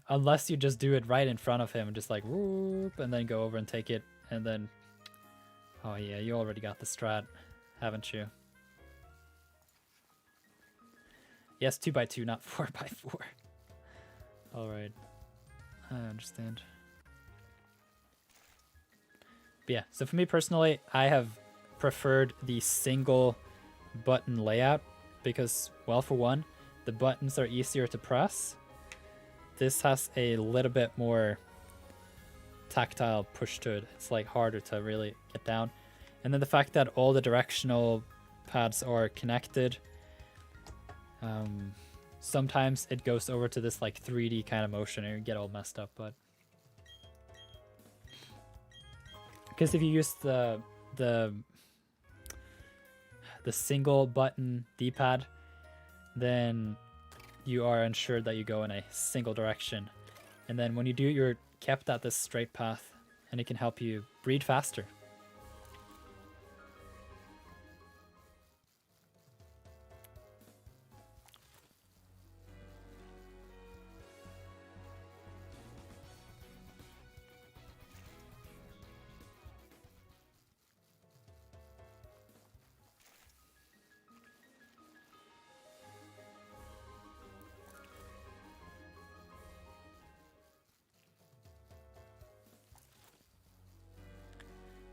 Unless you just do it right in front of him and just like whoop, and then go over and take it. And then... oh yeah, you already got the strat, haven't you? Yes, 2x2, not 4x4. Alright. I understand. But yeah, so for me personally, I have preferred the single button layout because, well, for one, the buttons are easier to press. This has a little bit more tactile push to it. It's like harder to really get down. And then the fact that all the directional pads are connected. Sometimes it goes over to this like 3D kind of motion and you get all messed up, but because if you use the single button D-pad, then you are ensured that you go in a single direction. And then when you do, you're kept at this straight path, and it can help you breed faster.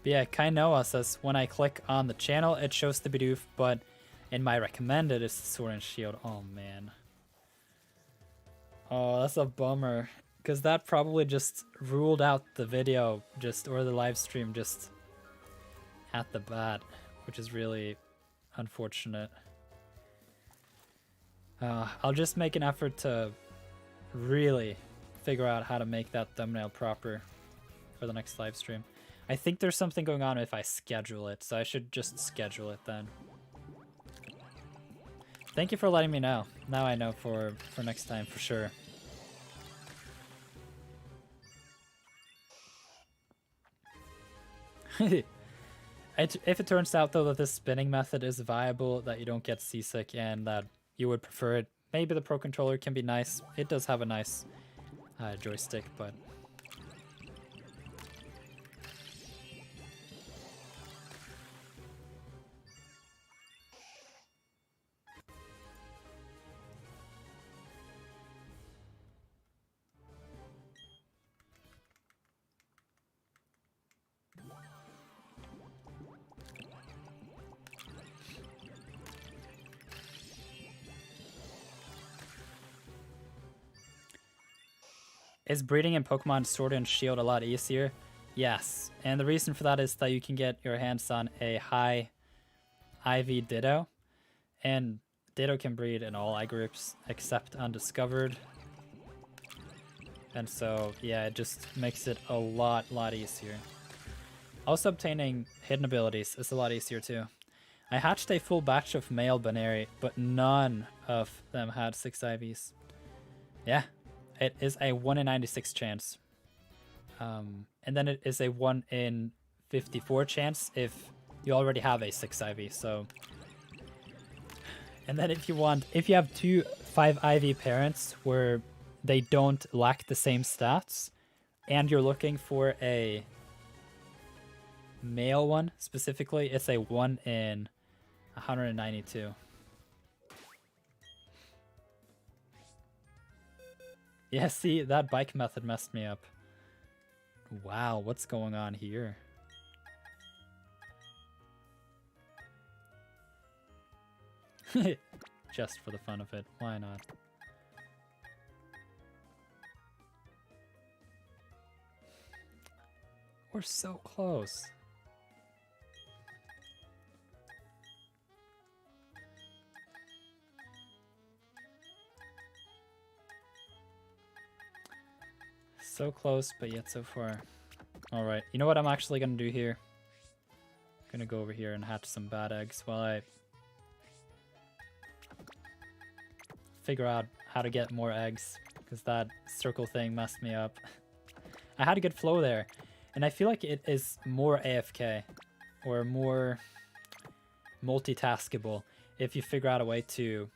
But yeah, Kainoa says, when I click on the channel, it shows the Bidoof, but in my recommended, it's the Sword and Shield. Oh, man. Oh, that's a bummer. Because that probably just ruled out the video, or the live stream just at the bat, which is really unfortunate. I'll just make an effort to really figure out how to make that thumbnail proper for the next live stream. I think there's something going on if I schedule it, so I should just schedule it then. Thank you for letting me know. Now I know for next time, for sure. If it turns out, though, that this spinning method is viable, that you don't get seasick, and that you would prefer it, maybe the Pro Controller can be nice. It does have a nice joystick, but... Is breeding in Pokemon Sword and Shield a lot easier? Yes, and the reason for that is that you can get your hands on a high IV Ditto, and Ditto can breed in all eye groups except Undiscovered. And so, yeah, it just makes it a lot easier. Also, obtaining hidden abilities is a lot easier too. I hatched a full batch of male Baneri, but none of them had 6 IVs. Yeah. It is a 1 in 96 chance. And then it is a 1 in 54 chance if you already have a 6 IV, so... And then if you have 2 5 IV parents where they don't lack the same stats, and you're looking for a male one specifically, it's a 1 in 192. Yeah, see, that bike method messed me up. Wow, what's going on here? Just for the fun of it, why not? We're so close. So close, but yet so far. Alright, you know what I'm actually going to do here? I'm going to go over here and hatch some bad eggs while I figure out how to get more eggs, because that circle thing messed me up. I had a good flow there, and I feel like it is more AFK, or more multitaskable, if you figure out a way to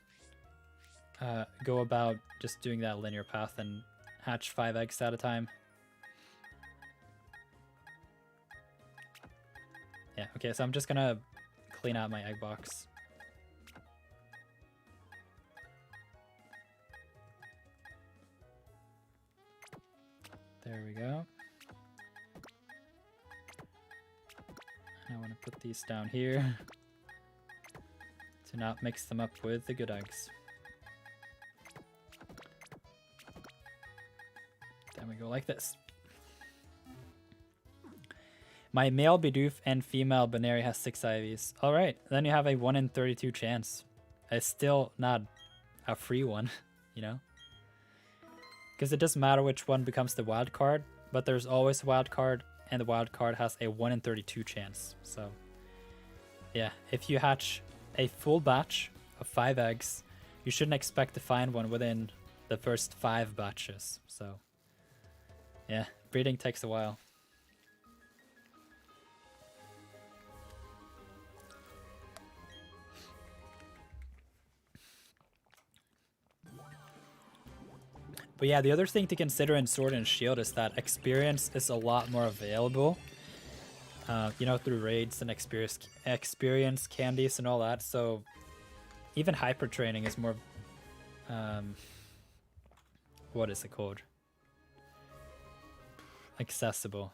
go about just doing that linear path and hatch 5 eggs at a time. Yeah, okay, so I'm just gonna clean out my egg box. There we go. I want to put these down here to not mix them up with the good eggs. Then we go like this. My male Bidoof and female Binary has 6 IVs. Alright, then you have a 1 in 32 chance. It's still not a free one, you know? Because it doesn't matter which one becomes the wild card, but there's always a wild card, and the wild card has a 1 in 32 chance. So, yeah, if you hatch a full batch of 5 eggs, you shouldn't expect to find one within the first 5 batches. So, yeah, breeding takes a while. But yeah, the other thing to consider in Sword and Shield is that experience is a lot more available, you know, through raids and experience candies and all that. So even hyper training is more, what is it called? Accessible.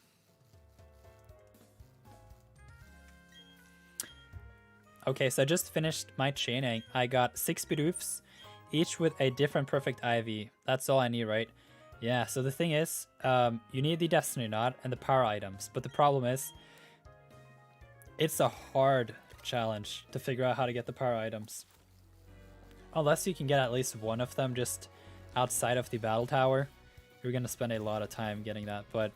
Okay, so I just finished my chaining. I got 6 Bidoofs, each with a different perfect IV. That's all I need, right? Yeah, so the thing is, you need the Destiny Knot and the power items, but the problem is, it's a hard challenge to figure out how to get the power items. Unless you can get at least one of them just outside of the battle tower, you're gonna spend a lot of time getting that. But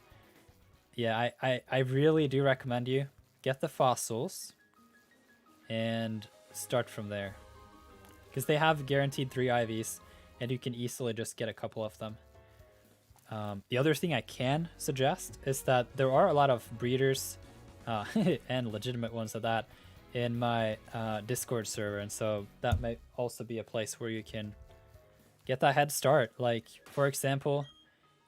yeah, I really do recommend you get the fossils and start from there. Because they have guaranteed 3 IVs, and you can easily just get a couple of them. The other thing I can suggest is that there are a lot of breeders, and legitimate ones at that, in my Discord server, and so that might also be a place where you can get that head start. Like, for example,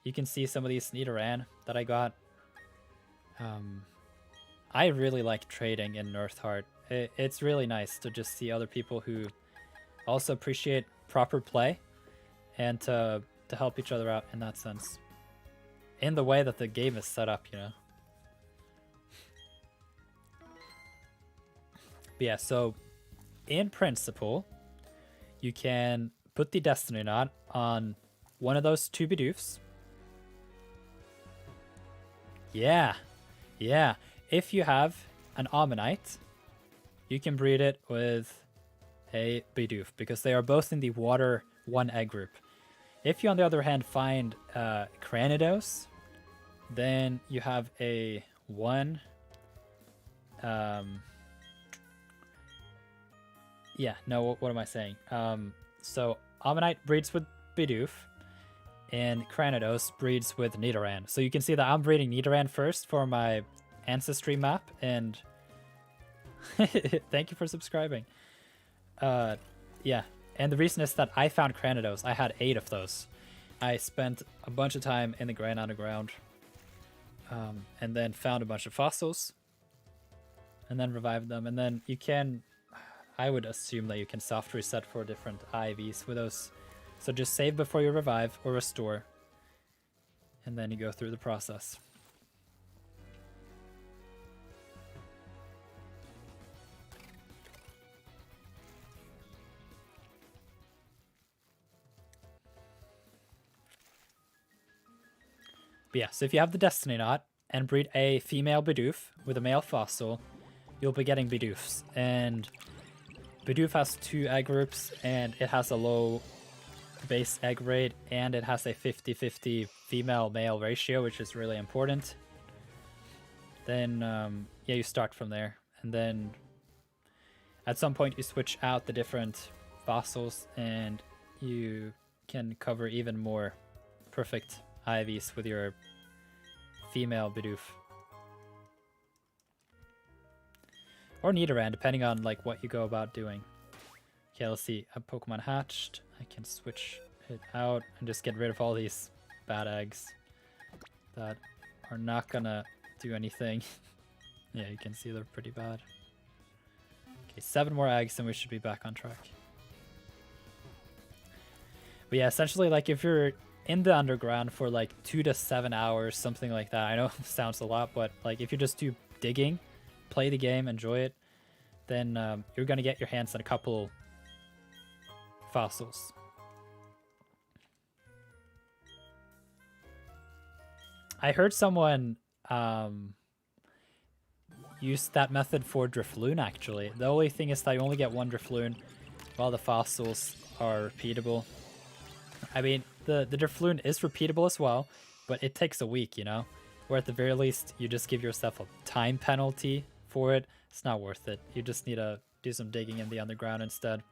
you can see some of these Nidoran that I got. I really like trading in Nirth. It's really nice to just see other people who also appreciate proper play and to help each other out in that sense. In the way that the game is set up, you know. But yeah, so in principle, you can put the Destiny Knot on one of those 2 Bidoofs. Yeah, yeah. If you have an Ammonite, you can breed it with a Bidoof, because they are both in the water 1 egg group. If you, on the other hand, find Cranidos, then you have a 1... yeah, no, what am I saying? So Ammonite breeds with Bidoof, and Cranidos breeds with Nidoran. So you can see that I'm breeding Nidoran first for my Ancestry map, and thank you for subscribing. Yeah, and the reason is that I found Cranidos. I had 8 of those. I spent a bunch of time in the Grand Underground, and then found a bunch of fossils, and then revived them. And then you can, I would assume that you can soft reset for different IVs with those. So just save before you revive or restore, and then you go through the process. But yeah, so if you have the Destiny Knot and breed a female Bidoof with a male fossil, you'll be getting Bidoofs. And Bidoof has 2 egg groups, and it has a low base egg rate, and it has a 50-50 female-male ratio, which is really important. Then, yeah, you start from there. And then at some point you switch out the different fossils, and you can cover even more perfect IVs with your female Bidoof. Or Nidoran, depending on like what you go about doing. Okay, let's see. A Pokemon hatched. I can switch it out and just get rid of all these bad eggs that are not gonna do anything. Yeah, you can see they're pretty bad. Okay, 7 more eggs and we should be back on track. But yeah, essentially, like if you're in the underground for like 2 to 7 hours, something like that. I know it sounds a lot, but like if you just do digging, play the game, enjoy it, then you're gonna get your hands on a couple fossils. I heard someone use that method for Drifloon, actually. The only thing is that you only get one Drifloon, while the fossils are repeatable. I mean, the Drifloon is repeatable as well, but it takes a week, you know? Or at the very least, you just give yourself a time penalty for it. It's not worth it. You just need to do some digging in the underground instead.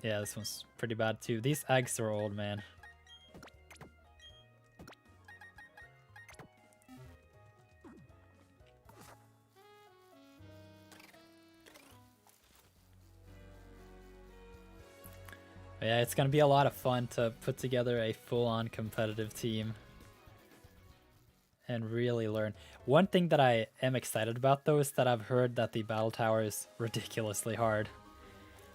Yeah, this one's pretty bad too. These eggs are old, man. But yeah, it's gonna be a lot of fun to put together a full-on competitive team and really learn. One thing that I am excited about though is that I've heard that the battle tower is ridiculously hard.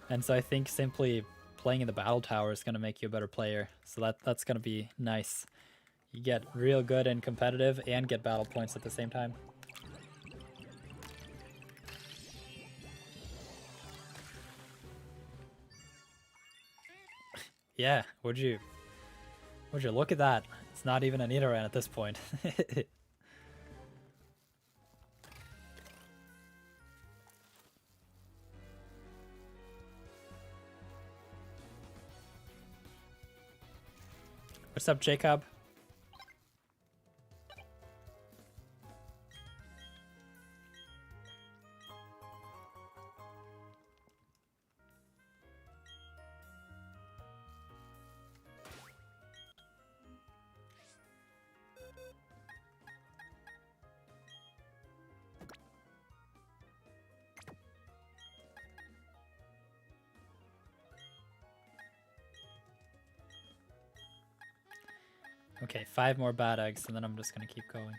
And so I think simply playing in the battle tower is going to make you a better player. So that's going to be nice. You get real good and competitive and get battle points at the same time. Yeah, would you look at that? It's not even an Nidoran at this point. What's up, Jacob? Okay, 5 more bad eggs, and then I'm just gonna keep going.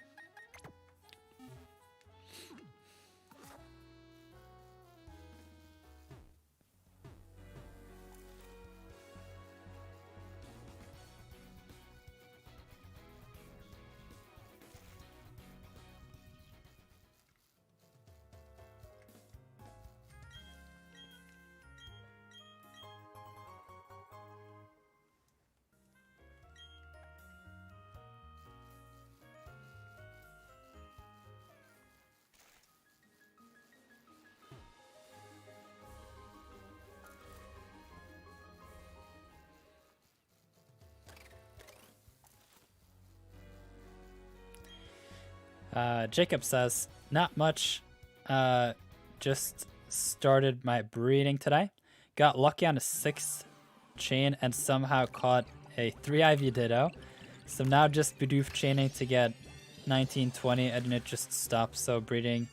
Jacob says, not much, just started my breeding today. Got lucky on a 6th chain and somehow caught a 3 IV Ditto. So now just Bidoof chaining to get 19, 20, and it just stops. So breeding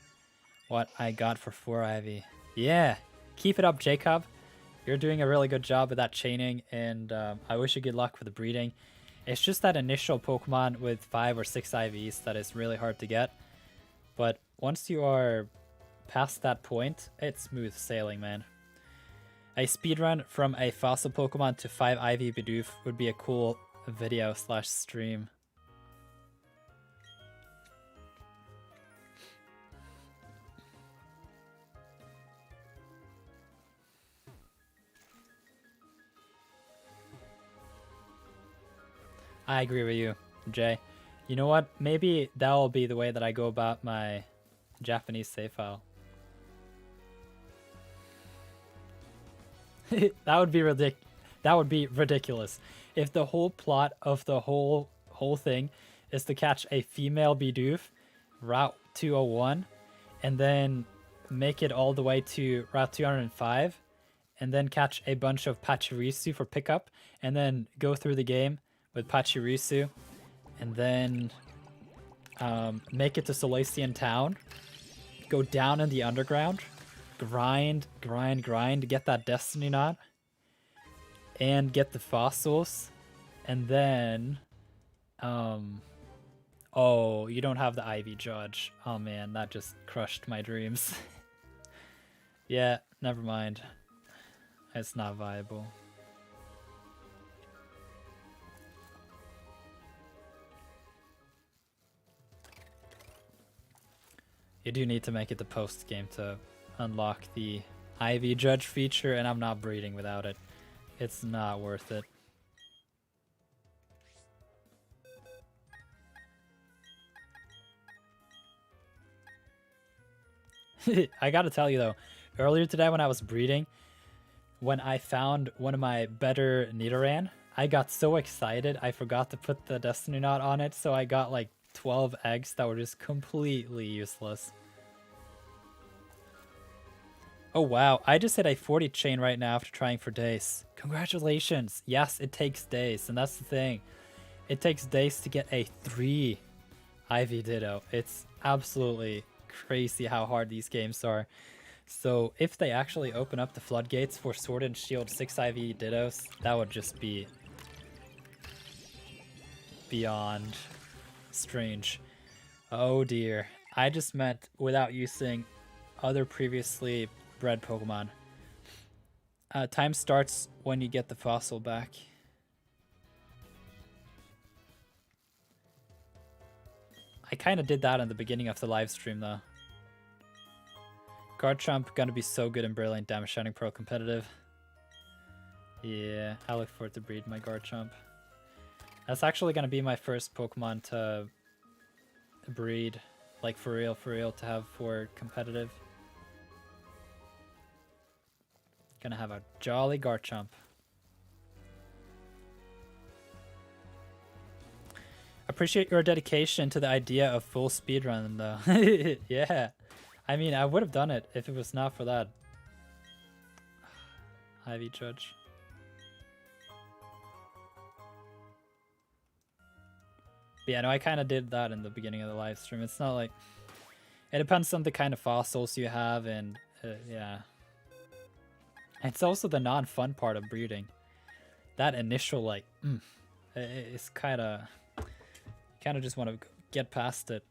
what I got for 4 IV. Yeah, keep it up, Jacob. You're doing a really good job with that chaining, and I wish you good luck with the breeding. It's just that initial Pokemon with 5 or 6 IVs that is really hard to get. But once you are past that point, it's smooth sailing, man. A speedrun from a fossil Pokemon to 5 IV Bidoof would be a cool video / stream. I agree with you, Jay. You know what? Maybe that'll be the way that I go about my Japanese save file. That would be ridiculous. If the whole plot of the whole thing is to catch a female Bidoof, Route 201, and then make it all the way to Route 205, and then catch a bunch of Pachirisu for pickup, and then go through the game with Pachirisu, and then make it to Solacean Town, go down in the underground, grind, get that Destiny Knot, and get the fossils, and then, oh, you don't have the Ivy Judge. Oh man, that just crushed my dreams. Yeah, never mind. It's not viable. You do need to make it the post game to unlock the IV Judge feature, and I'm not breeding without it. It's not worth it. I gotta tell you though, earlier today when I was breeding, when I found one of my better Nidoran, I got so excited I forgot to put the Destiny Knot on it, so I got like 12 eggs that were just completely useless. Oh wow, I just hit a 40 chain right now after trying for days. Congratulations! Yes, it takes days, and that's the thing. It takes days to get a 3 IV Ditto. It's absolutely crazy how hard these games are. So if they actually open up the floodgates for Sword and Shield 6 IV Dittos, that would just be beyond strange. Oh dear. I just meant without using other previously bred Pokemon. Time starts when you get the fossil back. I kind of did that in the beginning of the live stream though. Garchomp gonna be so good in Brilliant Damage Shining Pro competitive. Yeah, I look forward to breed my Garchomp. That's actually gonna be my first Pokemon to breed, like for real to have for competitive. Gonna have a jolly Garchomp. Appreciate your dedication to the idea of full speedrun though. Yeah. I mean, I would have done it if it was not for that. Ivy Judge. But yeah, no, I kind of did that in the beginning of the live stream. It's not like... It depends on the kind of fossils you have, and yeah. It's also the non-fun part of breeding. That initial, like, it's kind of just want to get past it.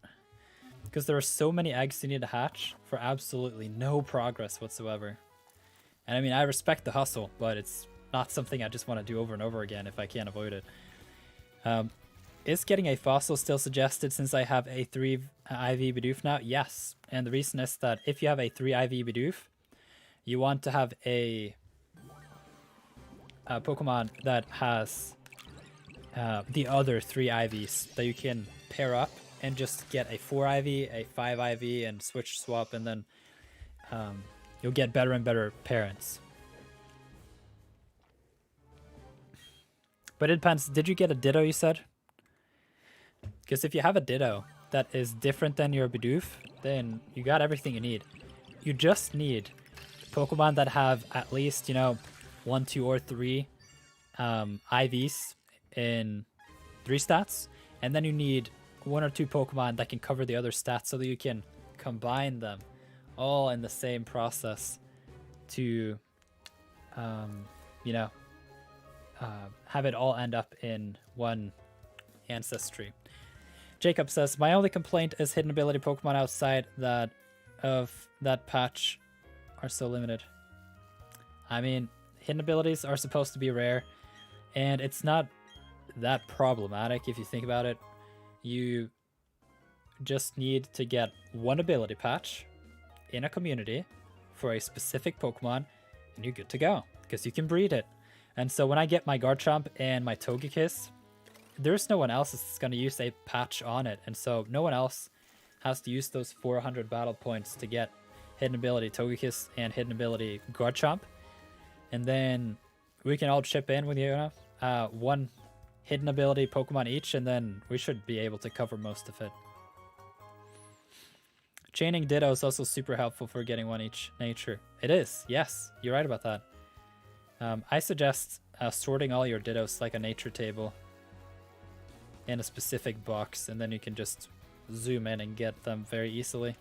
Because there are so many eggs you need to hatch for absolutely no progress whatsoever. And I mean, I respect the hustle, but it's not something I just want to do over and over again if I can't avoid it. Is getting a fossil still suggested since I have a 3 IV Bidoof now? Yes. And the reason is that if you have a 3 IV Bidoof, you want to have a Pokemon that has the other 3 IVs that you can pair up and just get a 4 IV, a 5 IV, and switch swap, and then you'll get better and better parents. But it depends. Did you get a Ditto, you said? Because if you have a Ditto that is different than your Bidoof, then you got everything you need. You just need Pokemon that have at least, you know, 1, 2, or 3 IVs in 3 stats, and then you need 1 or 2 Pokemon that can cover the other stats so that you can combine them all in the same process to, you know, have it all end up in one Ancestry. Jacob says, my only complaint is hidden ability Pokemon outside of that patch are so limited. I mean, hidden abilities are supposed to be rare, and it's not that problematic if you think about it. You just need to get 1 ability patch in a community for a specific Pokemon, and you're good to go, because you can breed it. And so when I get my Garchomp and my Togekiss, there's no one else that's going to use a patch on it, and so no one else has to use those 400 battle points to get hidden ability Togekiss and hidden ability Garchomp. And then we can all chip in with, you know, 1 hidden ability Pokemon each, and then we should be able to cover most of it. Chaining Ditto is also super helpful for getting 1 each nature. It is, yes, you're right about that. I suggest sorting all your Dittos like a nature table in a specific box, and then you can just zoom in and get them very easily.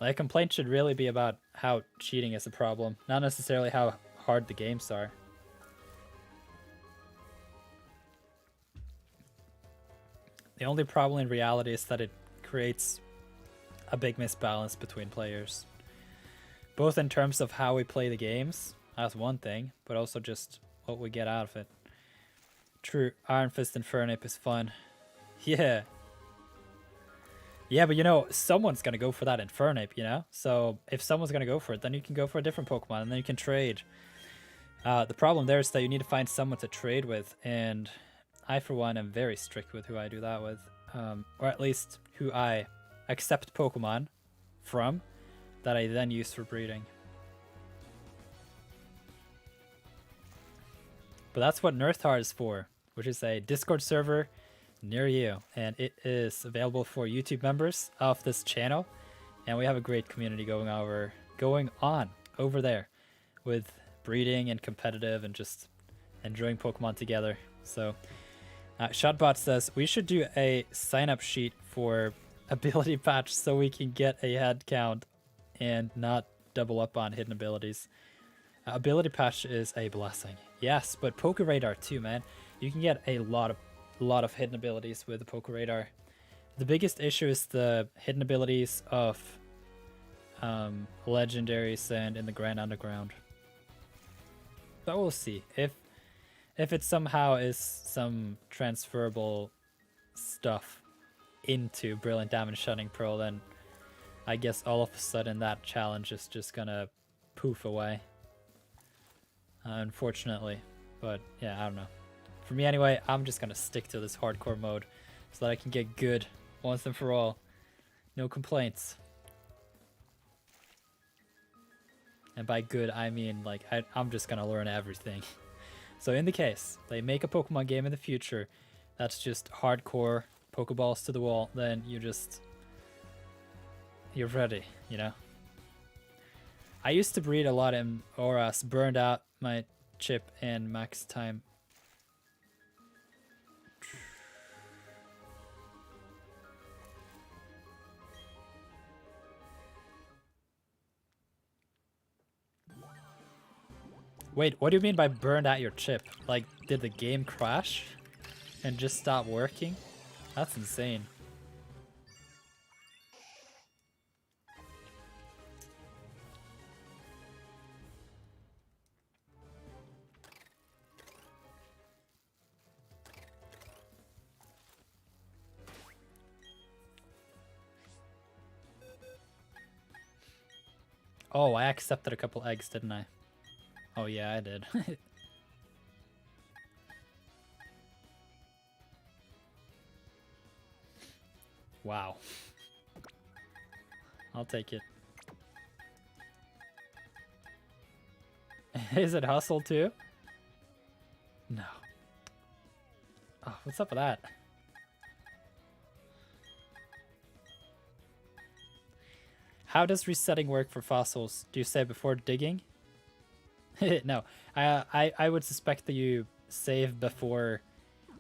Like, a complaint should really be about how cheating is a problem, not necessarily how hard the games are. The only problem in reality is that it creates a big misbalance between players. both in terms of how we play the games, that's one thing, but also just what we get out of it. True, Iron Fist Infernape is fun. Yeah. Yeah, but you know, someone's gonna go for that Infernape, you know? So if someone's gonna go for it, then you can go for a different Pokemon, and then you can trade. The problem there is that you need to find someone to trade with, and I, for one, am very strict with who I do that with. Or at least who I accept Pokemon from that I then use for breeding. But that's what Nirth is for, which is a Discord server near you, and it is available for YouTube members of this channel, and we have a great community going on over there with breeding and competitive and just enjoying Pokemon together. So Shotbot says we should do a sign-up sheet for ability patch so we can get a head count and not double up on hidden abilities. Ability patch is a blessing, yes, but Poke Radar too, man. You can get a lot of hidden abilities with the Poke Radar. The biggest issue is the hidden abilities of legendaries and in the Grand Underground. But we'll see if it somehow is some transferable stuff into Brilliant Diamond Shining Pearl, then I guess all of a sudden that challenge is just gonna poof away. Unfortunately, but yeah, I don't know. For me anyway, I'm just gonna stick to this hardcore mode so that I can get good once and for all. No complaints. And by good, I mean like I'm just gonna learn everything. So in the case they make a Pokemon game in the future that's just hardcore Pokeballs to the wall, then you're ready, you know? I used to breed a lot in Auras, burned out my chip and max time. Wait, what do you mean by burned out your chip? Like, did the game crash and just stop working? That's insane. Oh, I accepted a couple eggs, didn't I? Oh yeah, I did. Wow. I'll take it. Is it hustle too? No. Oh, what's up with that? How does resetting work for fossils? Do you say before digging? No, I would suspect that you save before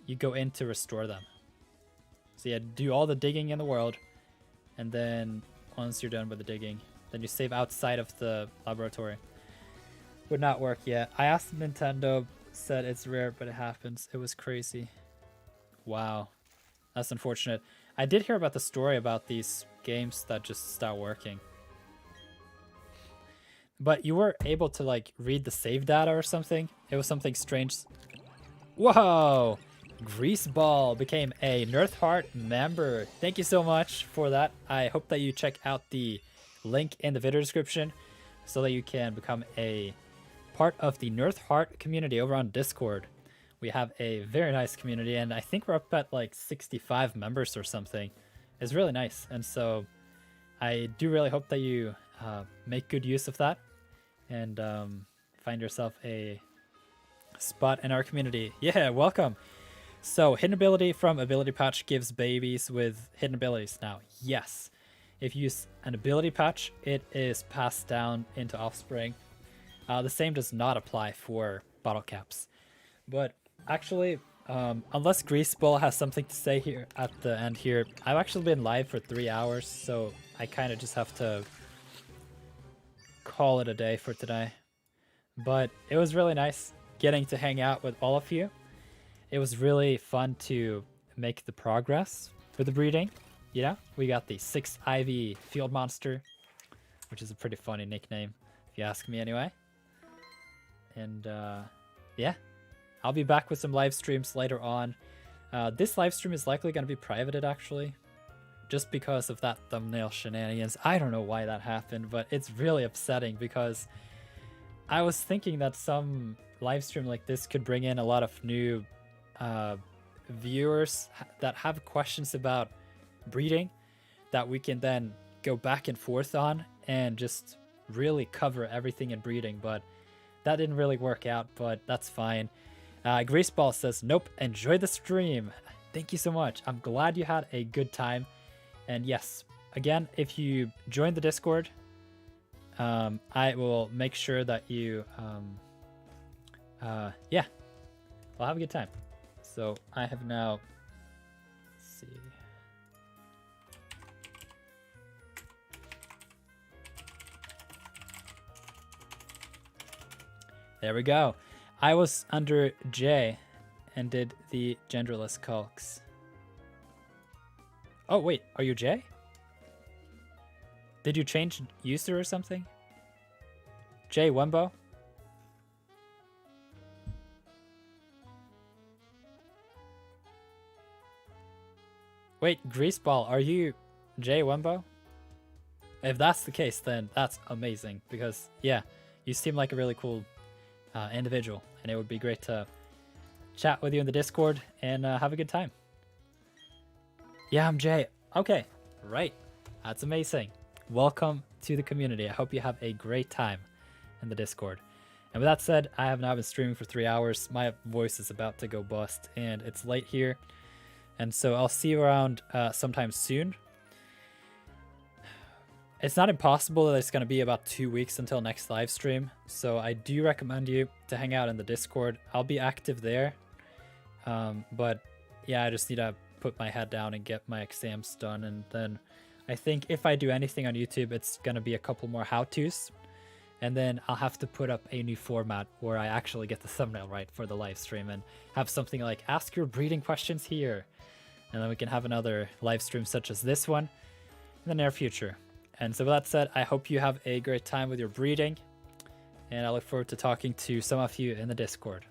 you go in to restore them. So yeah, do all the digging in the world, and then once you're done with the digging, then you save outside of the laboratory. Would not work yet. I asked Nintendo, said it's rare, but it happens. It was crazy. Wow, that's unfortunate. I did hear about the story about these games that just start working. But you were able to like read the save data or something? It was something strange. Whoa! Greaseball became a Nirth member. Thank you so much for that. I hope that you check out the link in the video description so that you can become a part of the Nirth community over on Discord. We have a very nice community, and I think we're up at like 65 members or something. It's really nice, and so I do really hope that you make good use of that and find yourself a spot in our community. Yeah, welcome. So hidden ability from ability patch gives babies with hidden abilities. Now, yes, if you use an ability patch, it is passed down into offspring. The same does not apply for bottle caps. But actually, unless Greaseball has something to say here at the end here, I've actually been live for 3 hours, so I kind of just have to call it a day for today. But it was really nice getting to hang out with all of you. It was really fun to make the progress with the breeding. You know, we got the 6 Ivy Field Monster, which is a pretty funny nickname. if you ask me anyway. And yeah, I'll be back with some live streams later on. This live stream is likely going to be privated, actually, just because of that thumbnail shenanigans. I don't know why that happened, but it's really upsetting because I was thinking that some live stream like this could bring in a lot of new viewers that have questions about breeding that we can then go back and forth on and just really cover everything in breeding, but that didn't really work out, but that's fine. Greaseball says, nope, enjoy the stream. Thank you so much. I'm glad you had a good time. And yes, again, if you join the Discord, I will make sure that you, yeah, we'll have a good time. So I have now, let's see. There we go. I was under J and did the genderless calcs. Oh, wait, are you J? Did you change user or something? J Wembo? Wait, Greaseball, are you J Wembo? If that's the case, then that's amazing because, yeah, you seem like a really cool individual, and it would be great to chat with you in the Discord and have a good time. Yeah, I'm Jay. Okay, right. That's amazing. Welcome to the community. I hope you have a great time in the Discord. And with that said, I have now been streaming for 3 hours. My voice is about to go bust, and it's late here. And so I'll see you around sometime soon. It's not impossible that it's going to be about 2 weeks until next live stream, so I do recommend you to hang out in the Discord. I'll be active there, but yeah, I just need to put my head down and get my exams done, and then I think if I do anything on YouTube, it's going to be a couple more how-tos, and then I'll have to put up a new format where I actually get the thumbnail right for the live stream and have something like ask your breeding questions here, and then we can have another live stream such as this one in the near future. And so with that said, I hope you have a great time with your breeding, and I look forward to talking to some of you in the Discord.